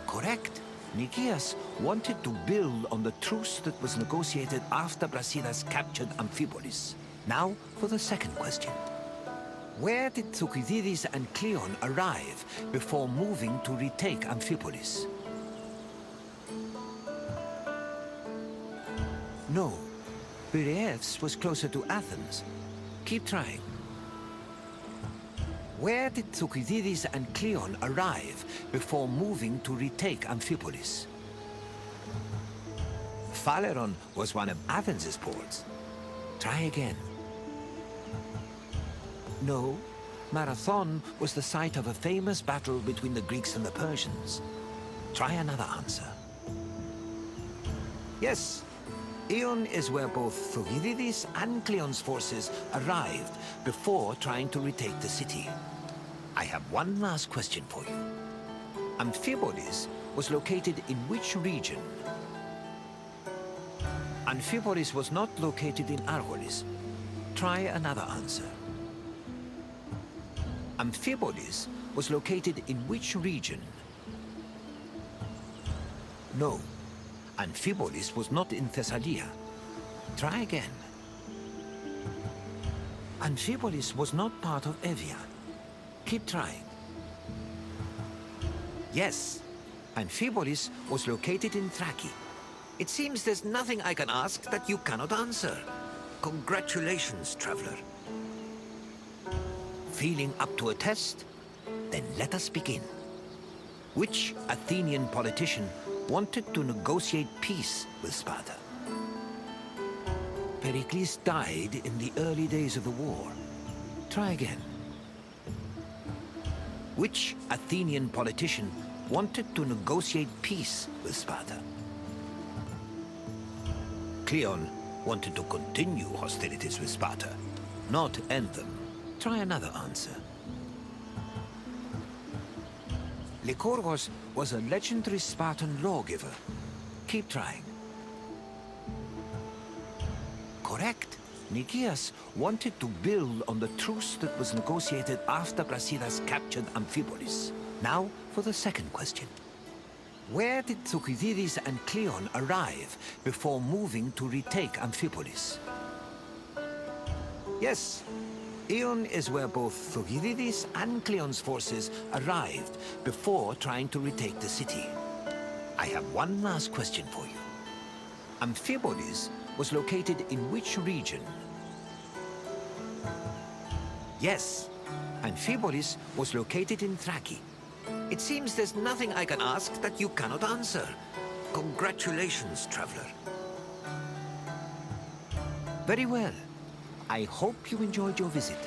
Correct. Nikias wanted to build on the truce that was negotiated after Brasidas captured Amphipolis. Now for the second question. Where did Thucydides and Cleon arrive before moving to retake Amphipolis? No. Piraeus was closer to Athens. Keep trying. Where did Thucydides and Cleon arrive before moving to retake Amphipolis? Phaleron was one of Athens' ports. Try again. No, Marathon was the site of a famous battle between the Greeks and the Persians. Try another answer. Yes, Ion is where both Thucydides and Cleon's forces arrived before trying to retake the city. I have one last question for you. Amphipolis was located in which region? Amphipolis was not located in Argolis. Try another answer. Amphipolis was located in which region? No. Amphipolis was not in Thessalia. Try again. Amphipolis was not part of Evia. Keep trying. Yes, Amphipolis was located in Thrace. It seems there's nothing I can ask that you cannot answer. Congratulations, traveler. Feeling up to a test? Then let us begin. Which Athenian politician wanted to negotiate peace with Sparta? Pericles died in the early days of the war. Try again. Which Athenian politician wanted to negotiate peace with Sparta? Cleon wanted to continue hostilities with Sparta, not end them. Try another answer. Lycurgus was a legendary Spartan lawgiver. Keep trying. Correct. Nikias wanted to build on the truce that was negotiated after Brasidas captured Amphipolis. Now for the second question. Where did Thucydides and Cleon arrive before moving to retake Amphipolis? Yes, Ion is where both Thucydides and Cleon's forces arrived before trying to retake the city. I have one last question for you. Amphipolis was located in which region? Yes, Amphipolis was located in Thrace. It seems there's nothing I can ask that you cannot answer. Congratulations, traveler. Very well. I hope you enjoyed your visit.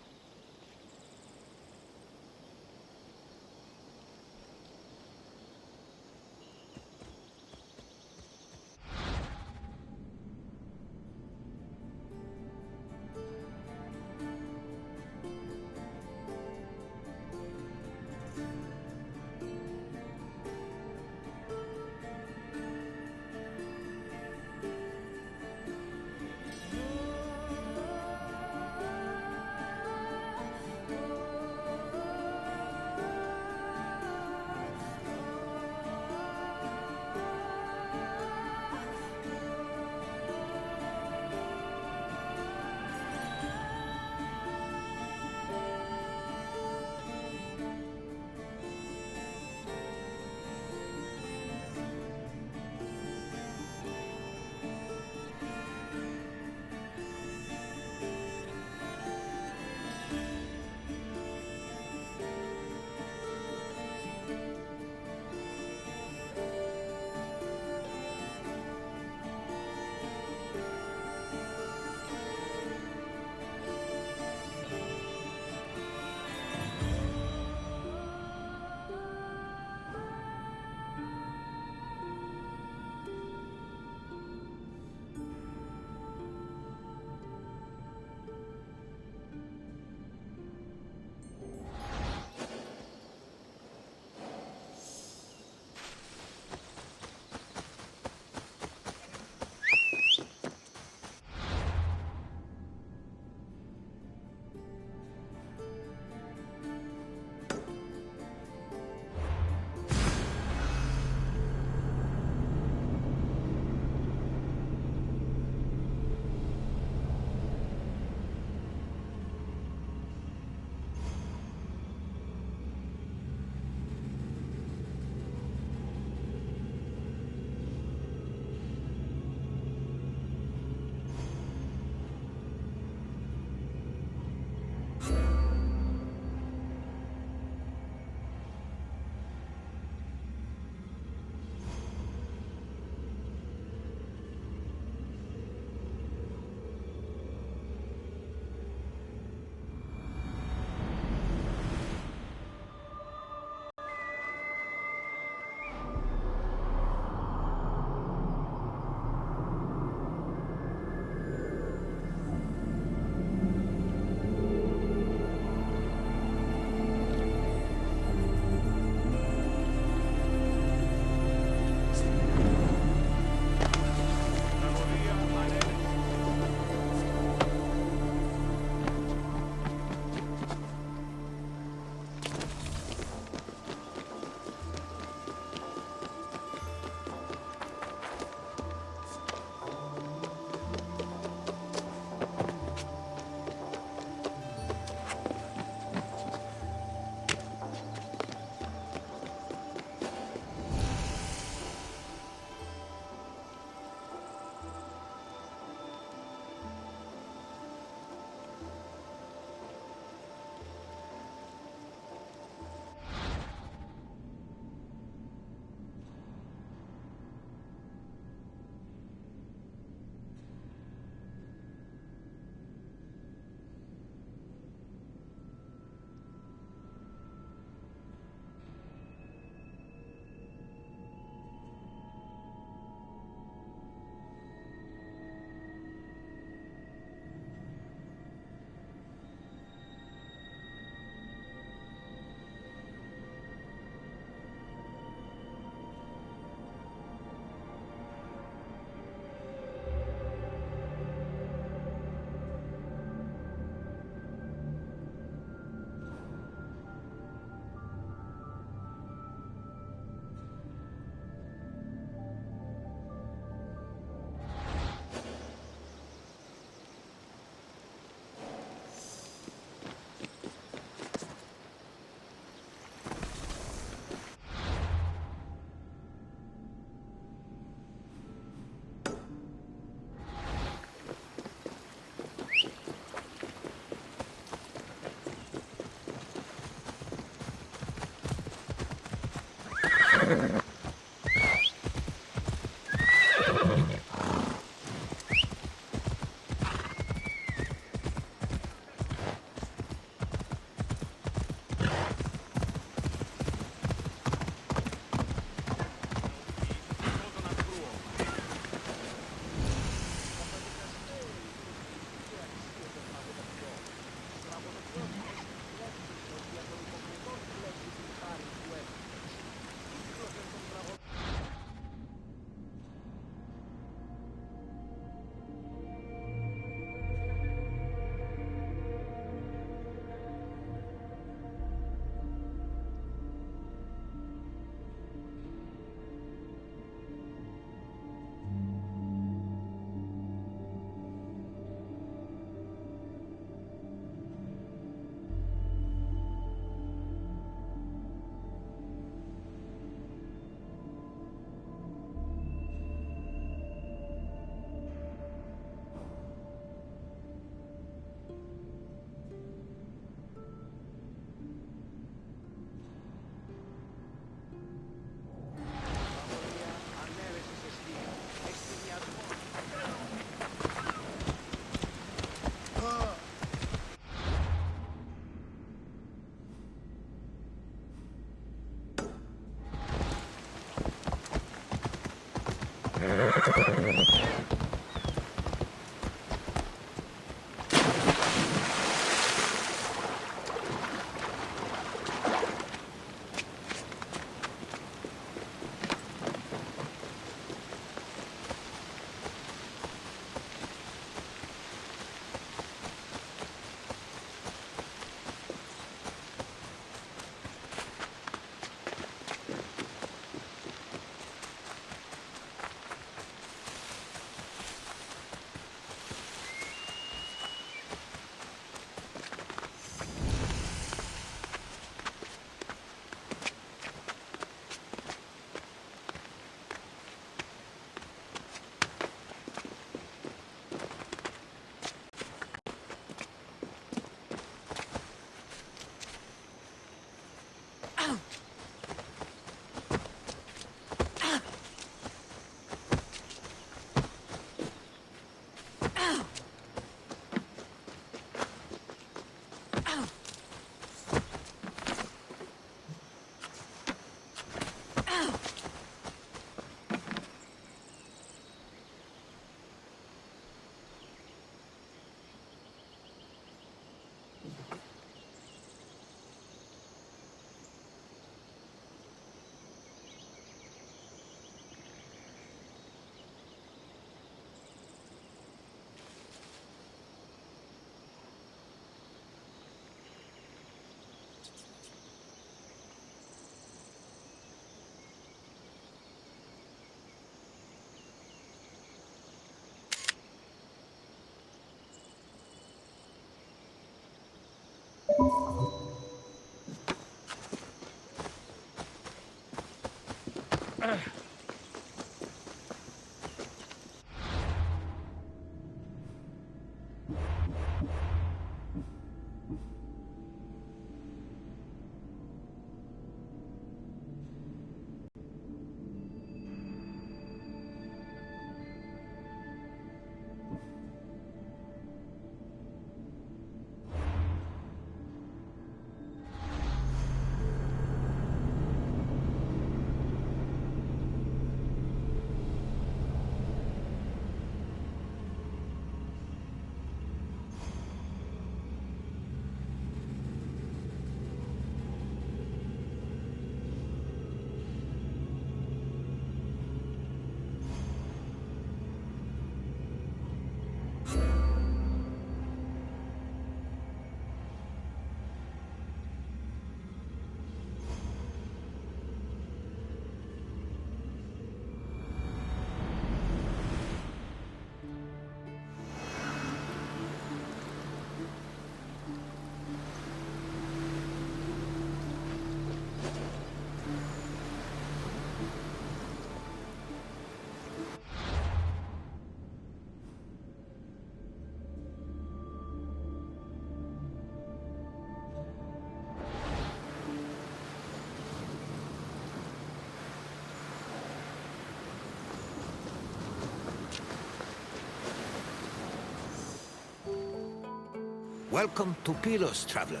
Welcome to Pylos, traveler.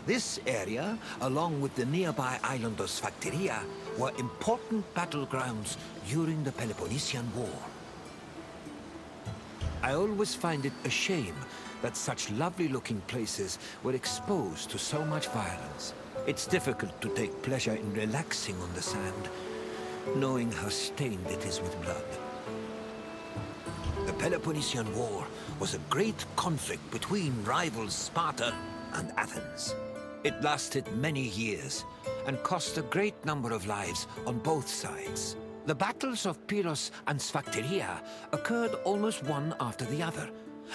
This area, along with the nearby island of Sphacteria, were important battlegrounds during the Peloponnesian War. I always find it a shame that such lovely-looking places were exposed to so much violence. It's difficult to take pleasure in relaxing on the sand, knowing how stained it is with blood. The Peloponnesian War was a great conflict between rivals Sparta and Athens. It lasted many years and cost a great number of lives on both sides. The battles of Pylos and Sphacteria occurred almost one after the other,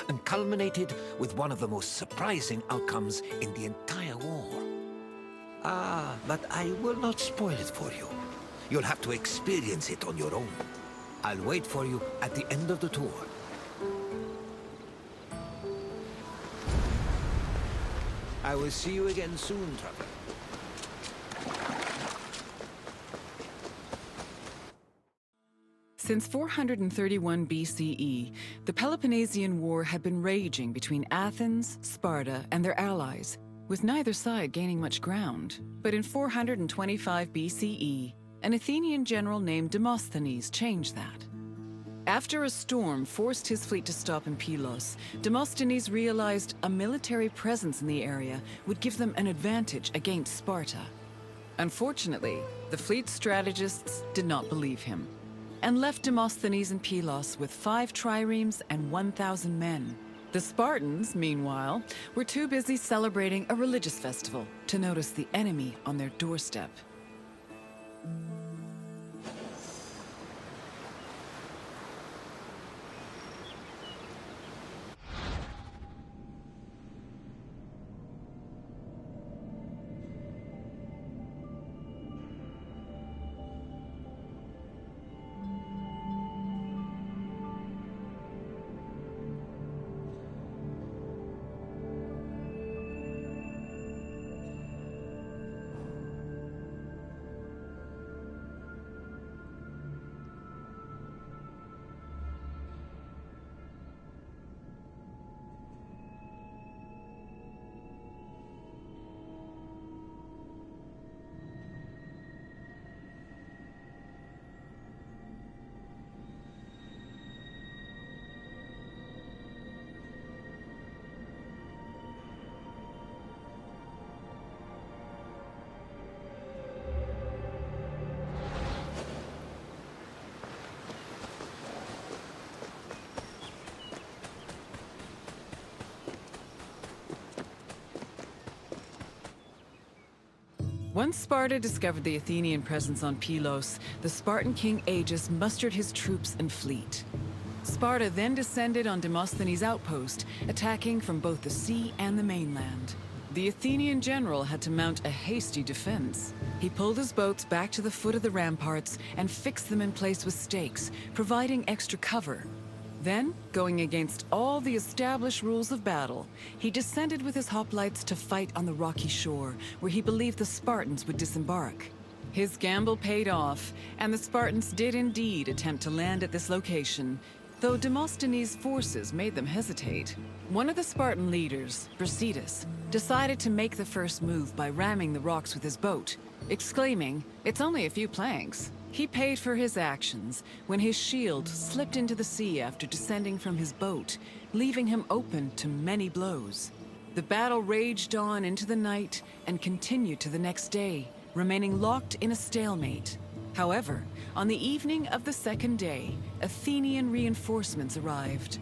and culminated with one of the most surprising outcomes in the entire war. Ah, but I will not spoil it for you. You'll have to experience it on your own. I'll wait for you at the end of the tour. I will see you again soon, traveler. Since 431 BCE, the Peloponnesian War had been raging between Athens, Sparta, and their allies, with neither side gaining much ground. But in 425 BCE, an Athenian general named Demosthenes changed that. After a storm forced his fleet to stop in Pylos, Demosthenes realized a military presence in the area would give them an advantage against Sparta. Unfortunately, the fleet strategists did not believe him, and left Demosthenes in Pylos with 5 triremes and 1,000 men. The Spartans, meanwhile, were too busy celebrating a religious festival to notice the enemy on their doorstep. Once Sparta discovered the Athenian presence on Pylos, the Spartan king Agis mustered his troops and fleet. Sparta then descended on Demosthenes' outpost, attacking from both the sea and the mainland. The Athenian general had to mount a hasty defense. He pulled his boats back to the foot of the ramparts and fixed them in place with stakes, providing extra cover. Then, going against all the established rules of battle, he descended with his hoplites to fight on the rocky shore, where he believed the Spartans would disembark. His gamble paid off, and the Spartans did indeed attempt to land at this location, though Demosthenes' forces made them hesitate. One of the Spartan leaders, Brasidas, decided to make the first move by ramming the rocks with his boat, exclaiming, "It's only a few planks." He paid for his actions when his shield slipped into the sea after descending from his boat, leaving him open to many blows. The battle raged on into the night and continued to the next day, remaining locked in a stalemate. However, on the evening of the second day, Athenian reinforcements arrived.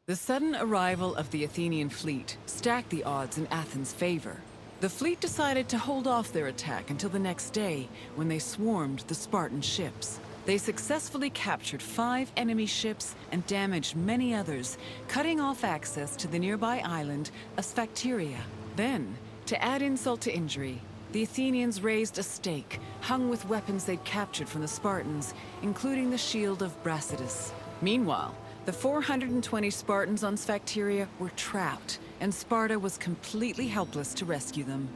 The sudden arrival of the Athenian fleet stacked the odds in Athens' favor. The fleet decided to hold off their attack until the next day, when they swarmed the Spartan ships. They successfully captured 5 enemy ships and damaged many others, cutting off access to the nearby island of Sphacteria. Then, to add insult to injury, the Athenians raised a stake hung with weapons they'd captured from the Spartans, including the shield of Brasidas. Meanwhile, the 420 Spartans on Sphacteria were trapped, and Sparta was completely helpless to rescue them.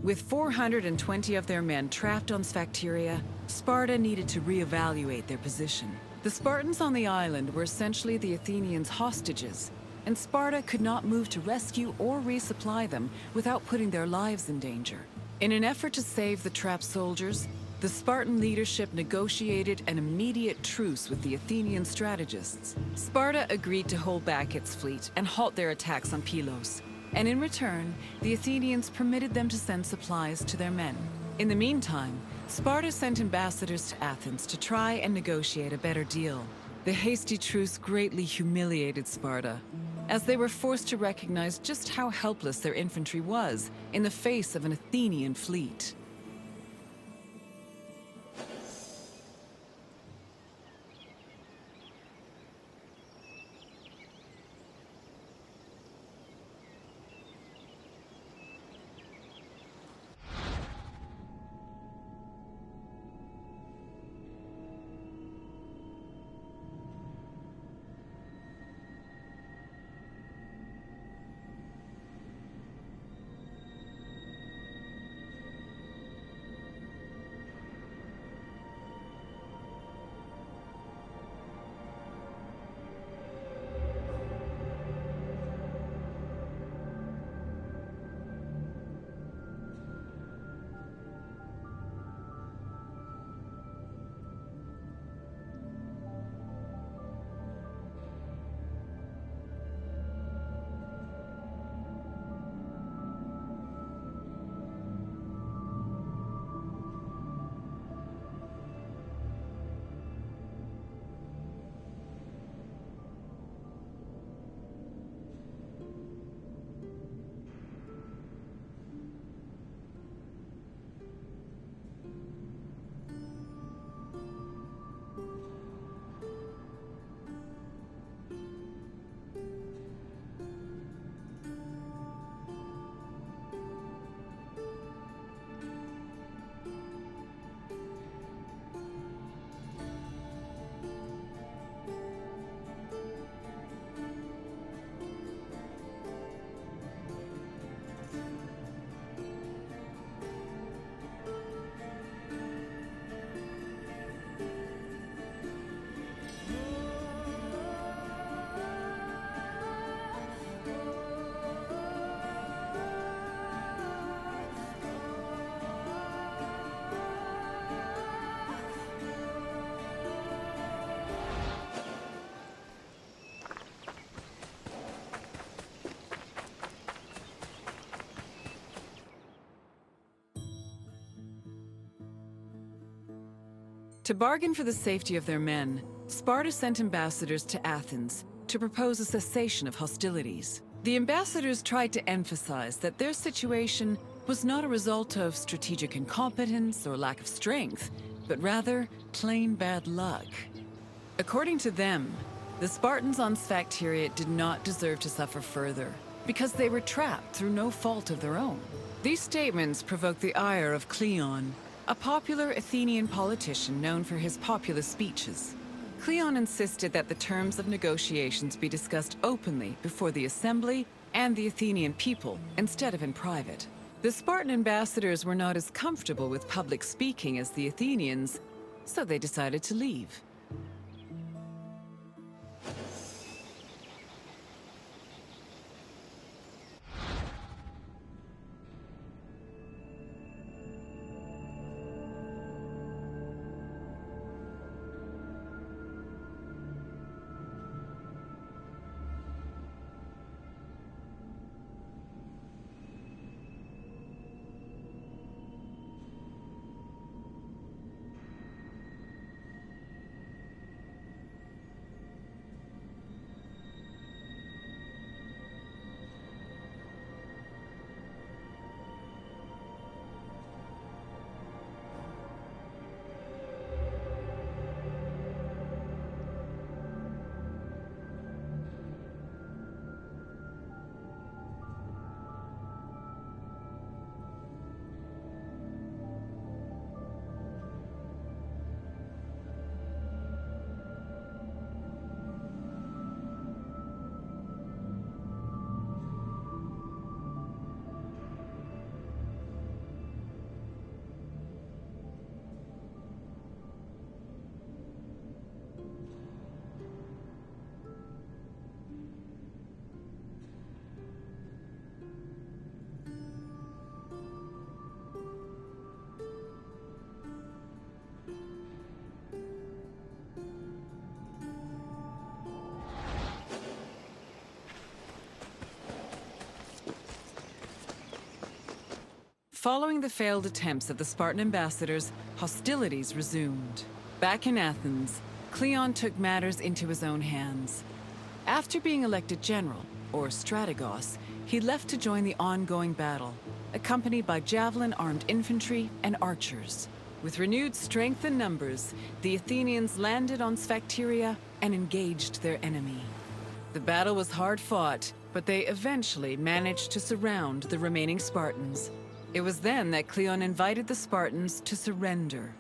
With 420 of their men trapped on Sphacteria, Sparta needed to reevaluate their position. The Spartans on the island were essentially the Athenians' hostages, and Sparta could not move to rescue or resupply them without putting their lives in danger. In an effort to save the trapped soldiers, the Spartan leadership negotiated an immediate truce with the Athenian strategists. Sparta agreed to hold back its fleet and halt their attacks on Pylos. And in return, the Athenians permitted them to send supplies to their men. In the meantime, Sparta sent ambassadors to Athens to try and negotiate a better deal. The hasty truce greatly humiliated Sparta, as they were forced to recognize just how helpless their infantry was in the face of an Athenian fleet. To bargain for the safety of their men, Sparta sent ambassadors to Athens to propose a cessation of hostilities. The ambassadors tried to emphasize that their situation was not a result of strategic incompetence or lack of strength, but rather plain bad luck. According to them, the Spartans on Sphacteria did not deserve to suffer further, because they were trapped through no fault of their own. These statements provoked the ire of Cleon, a popular Athenian politician known for his populist speeches. Cleon insisted that the terms of negotiations be discussed openly before the assembly and the Athenian people, instead of in private. The Spartan ambassadors were not as comfortable with public speaking as the Athenians, so they decided to leave. Following the failed attempts of the Spartan ambassadors, hostilities resumed. Back in Athens, Cleon took matters into his own hands. After being elected general, or strategos, he left to join the ongoing battle, accompanied by javelin-armed infantry and archers. With renewed strength and numbers, the Athenians landed on Sphacteria and engaged their enemy. The battle was hard fought, but they eventually managed to surround the remaining Spartans. It was then that Cleon invited the Spartans to surrender,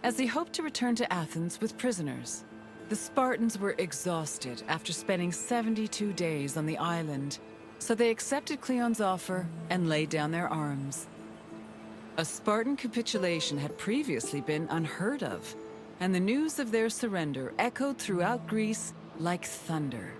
as he hoped to return to Athens with prisoners. The Spartans were exhausted after spending 72 days on the island, so they accepted Cleon's offer and laid down their arms. A Spartan capitulation had previously been unheard of, and the news of their surrender echoed throughout Greece like thunder.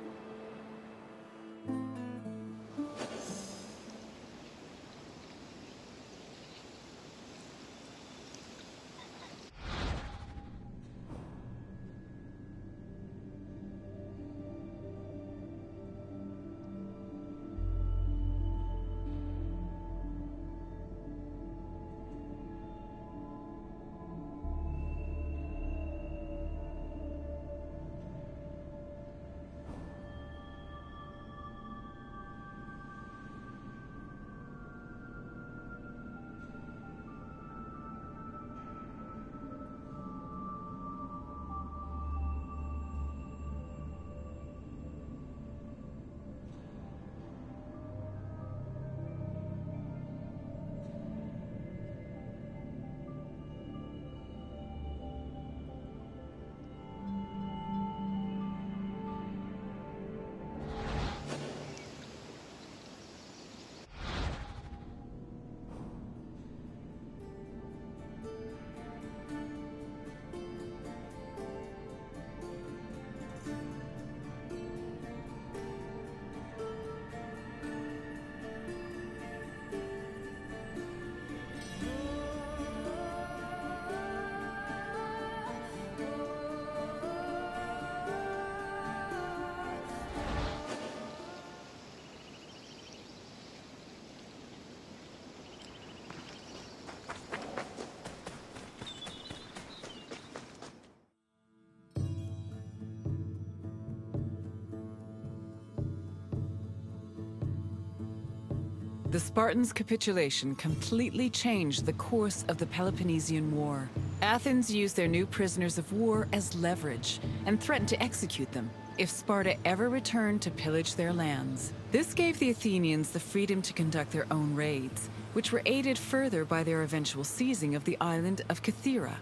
The Spartans' capitulation completely changed the course of the Peloponnesian War. Athens used their new prisoners of war as leverage and threatened to execute them if Sparta ever returned to pillage their lands. This gave the Athenians the freedom to conduct their own raids, which were aided further by their eventual seizing of the island of Kythera.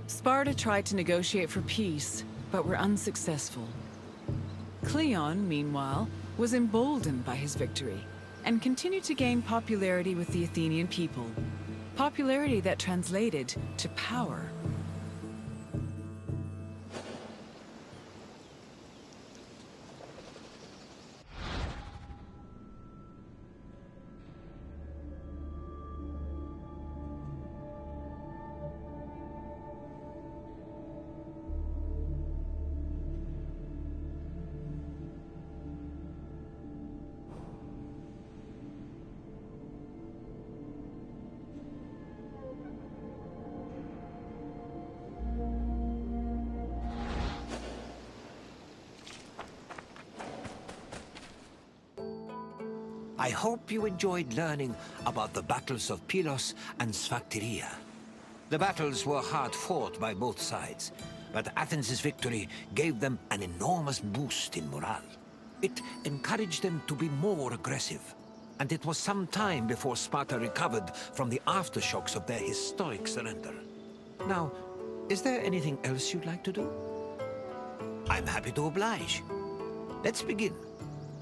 Sparta tried to negotiate for peace, but were unsuccessful. Cleon, meanwhile, was emboldened by his victory and continued to gain popularity with the Athenian people. Popularity that translated to power. I hope you enjoyed learning about the battles of Pylos and Sphacteria. The battles were hard fought by both sides, but Athens' victory gave them an enormous boost in morale. It encouraged them to be more aggressive, and it was some time before Sparta recovered from the aftershocks of their historic surrender. Now, is there anything else you'd like to do? I'm happy to oblige. Let's begin.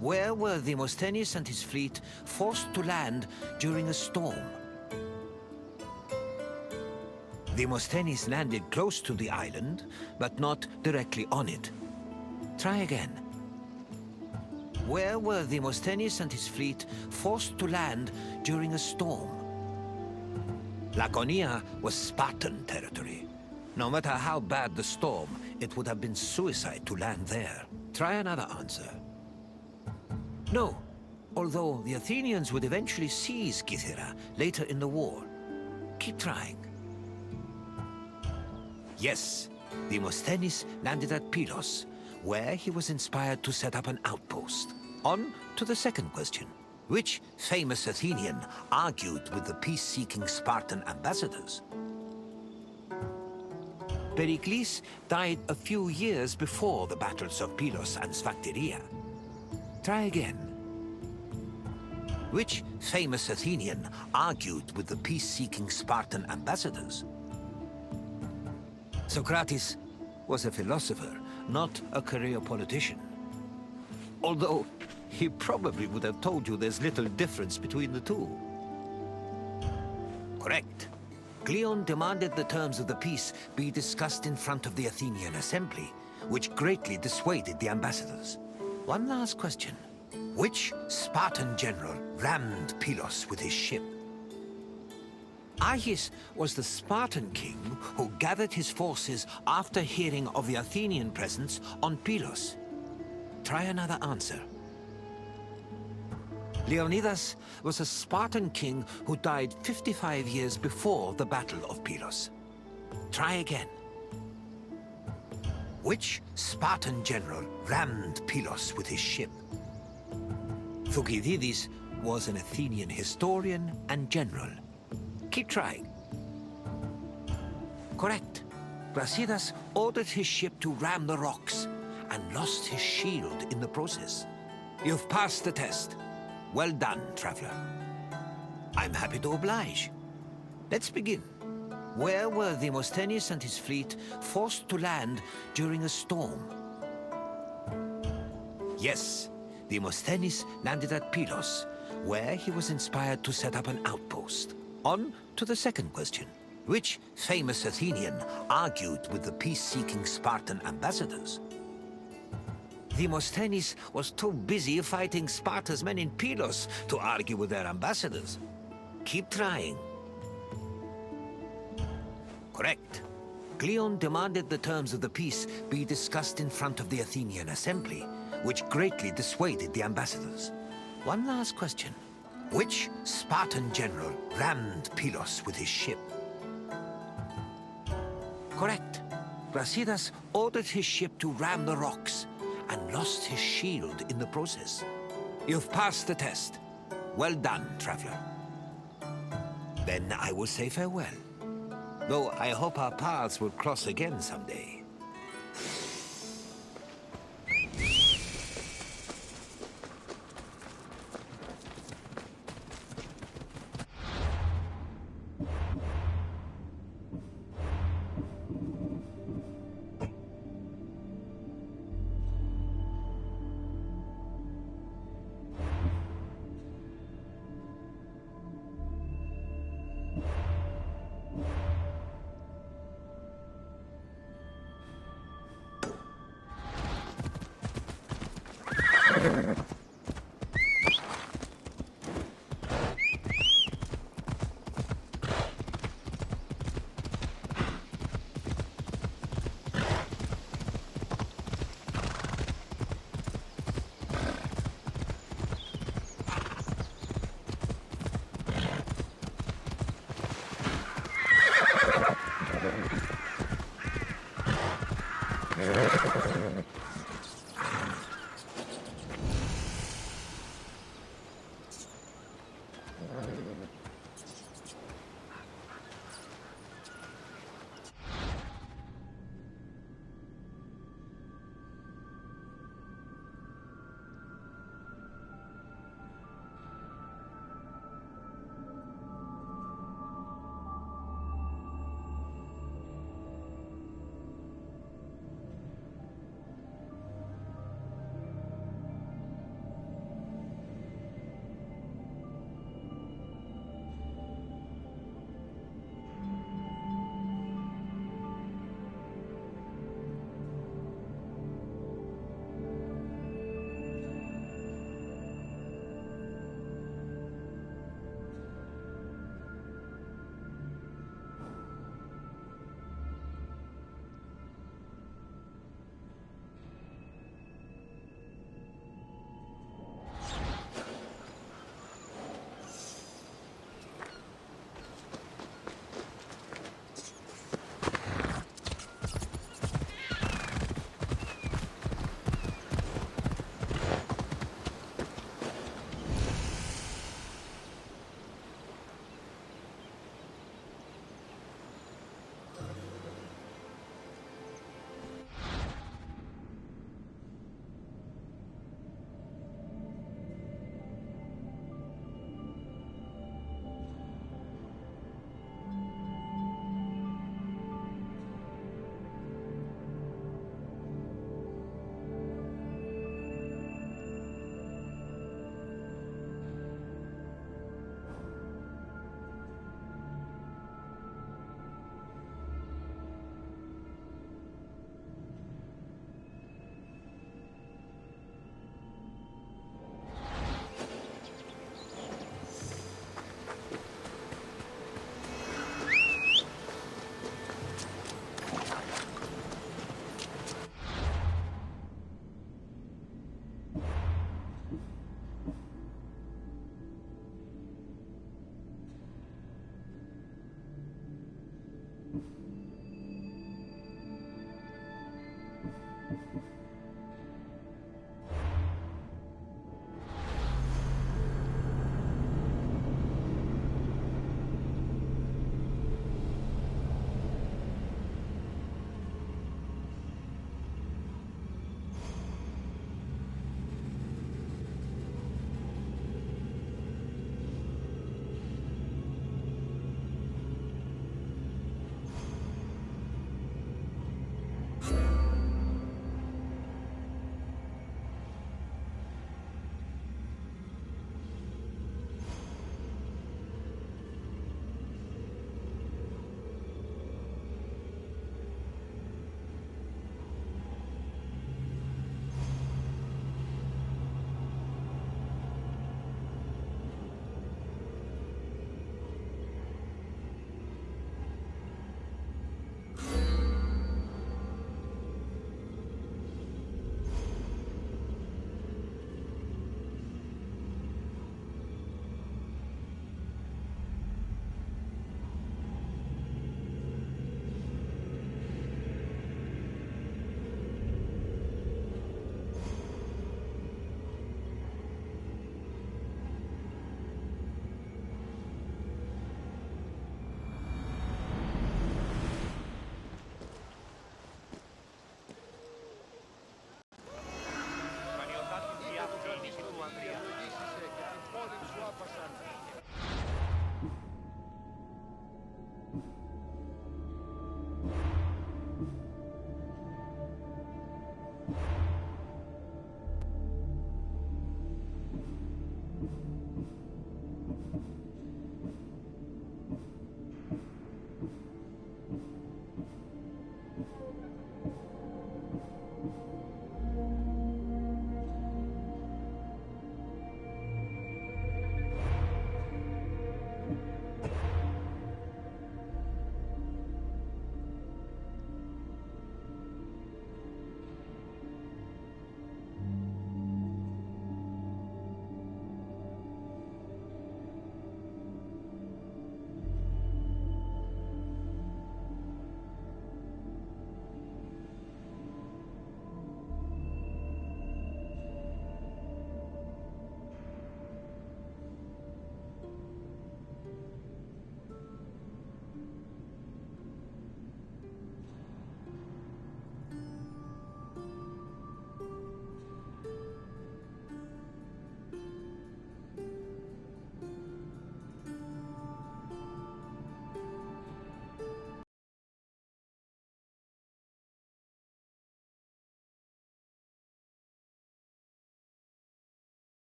Where were Demosthenes and his fleet forced to land during a storm? Demosthenes landed close to the island, but not directly on it. Try again. Where were Demosthenes and his fleet forced to land during a storm? Laconia was Spartan territory. No matter how bad the storm, it would have been suicide to land there. Try another answer. No, although the Athenians would eventually seize Kythera later in the war. Keep trying. Yes, Demosthenes landed at Pylos, where he was inspired to set up an outpost. On to the second question. Which famous Athenian argued with the peace-seeking Spartan ambassadors? Pericles died a few years before the battles of Pylos and Sphacteria. Try again. Which famous Athenian argued with the peace-seeking Spartan ambassadors? Socrates was a philosopher, not a career politician. Although, he probably would have told you there's little difference between the two. Correct. Cleon demanded the terms of the peace be discussed in front of the Athenian assembly, which greatly dissuaded the ambassadors. One last question. Which Spartan general rammed Pylos with his ship? Aeacus was the Spartan king who gathered his forces after hearing of the Athenian presence on Pylos. Try another answer. Leonidas was a Spartan king who died 55 years before the Battle of Pylos. Try again. Which Spartan general rammed Pylos with his ship? Thucydides was an Athenian historian and general. Keep trying. Correct. Brasidas ordered his ship to ram the rocks and lost his shield in the process. You've passed the test. Well done, traveler. I'm happy to oblige. Let's begin. Where were Demosthenes and his fleet forced to land during a storm? Yes, Demosthenes landed at Pylos, where he was inspired to set up an outpost. On to the second question. Which famous Athenian argued with the peace-seeking Spartan ambassadors? Demosthenes was too busy fighting Sparta's men in Pylos to argue with their ambassadors. Keep trying. Correct. Cleon demanded the terms of the peace be discussed in front of the Athenian assembly, which greatly dissuaded the ambassadors. One last question. Which Spartan general rammed Pylos with his ship? Correct. Brasidas ordered his ship to ram the rocks and lost his shield in the process. You've passed the test. Well done, traveler. Then I will say farewell. Though I hope our paths will cross again someday.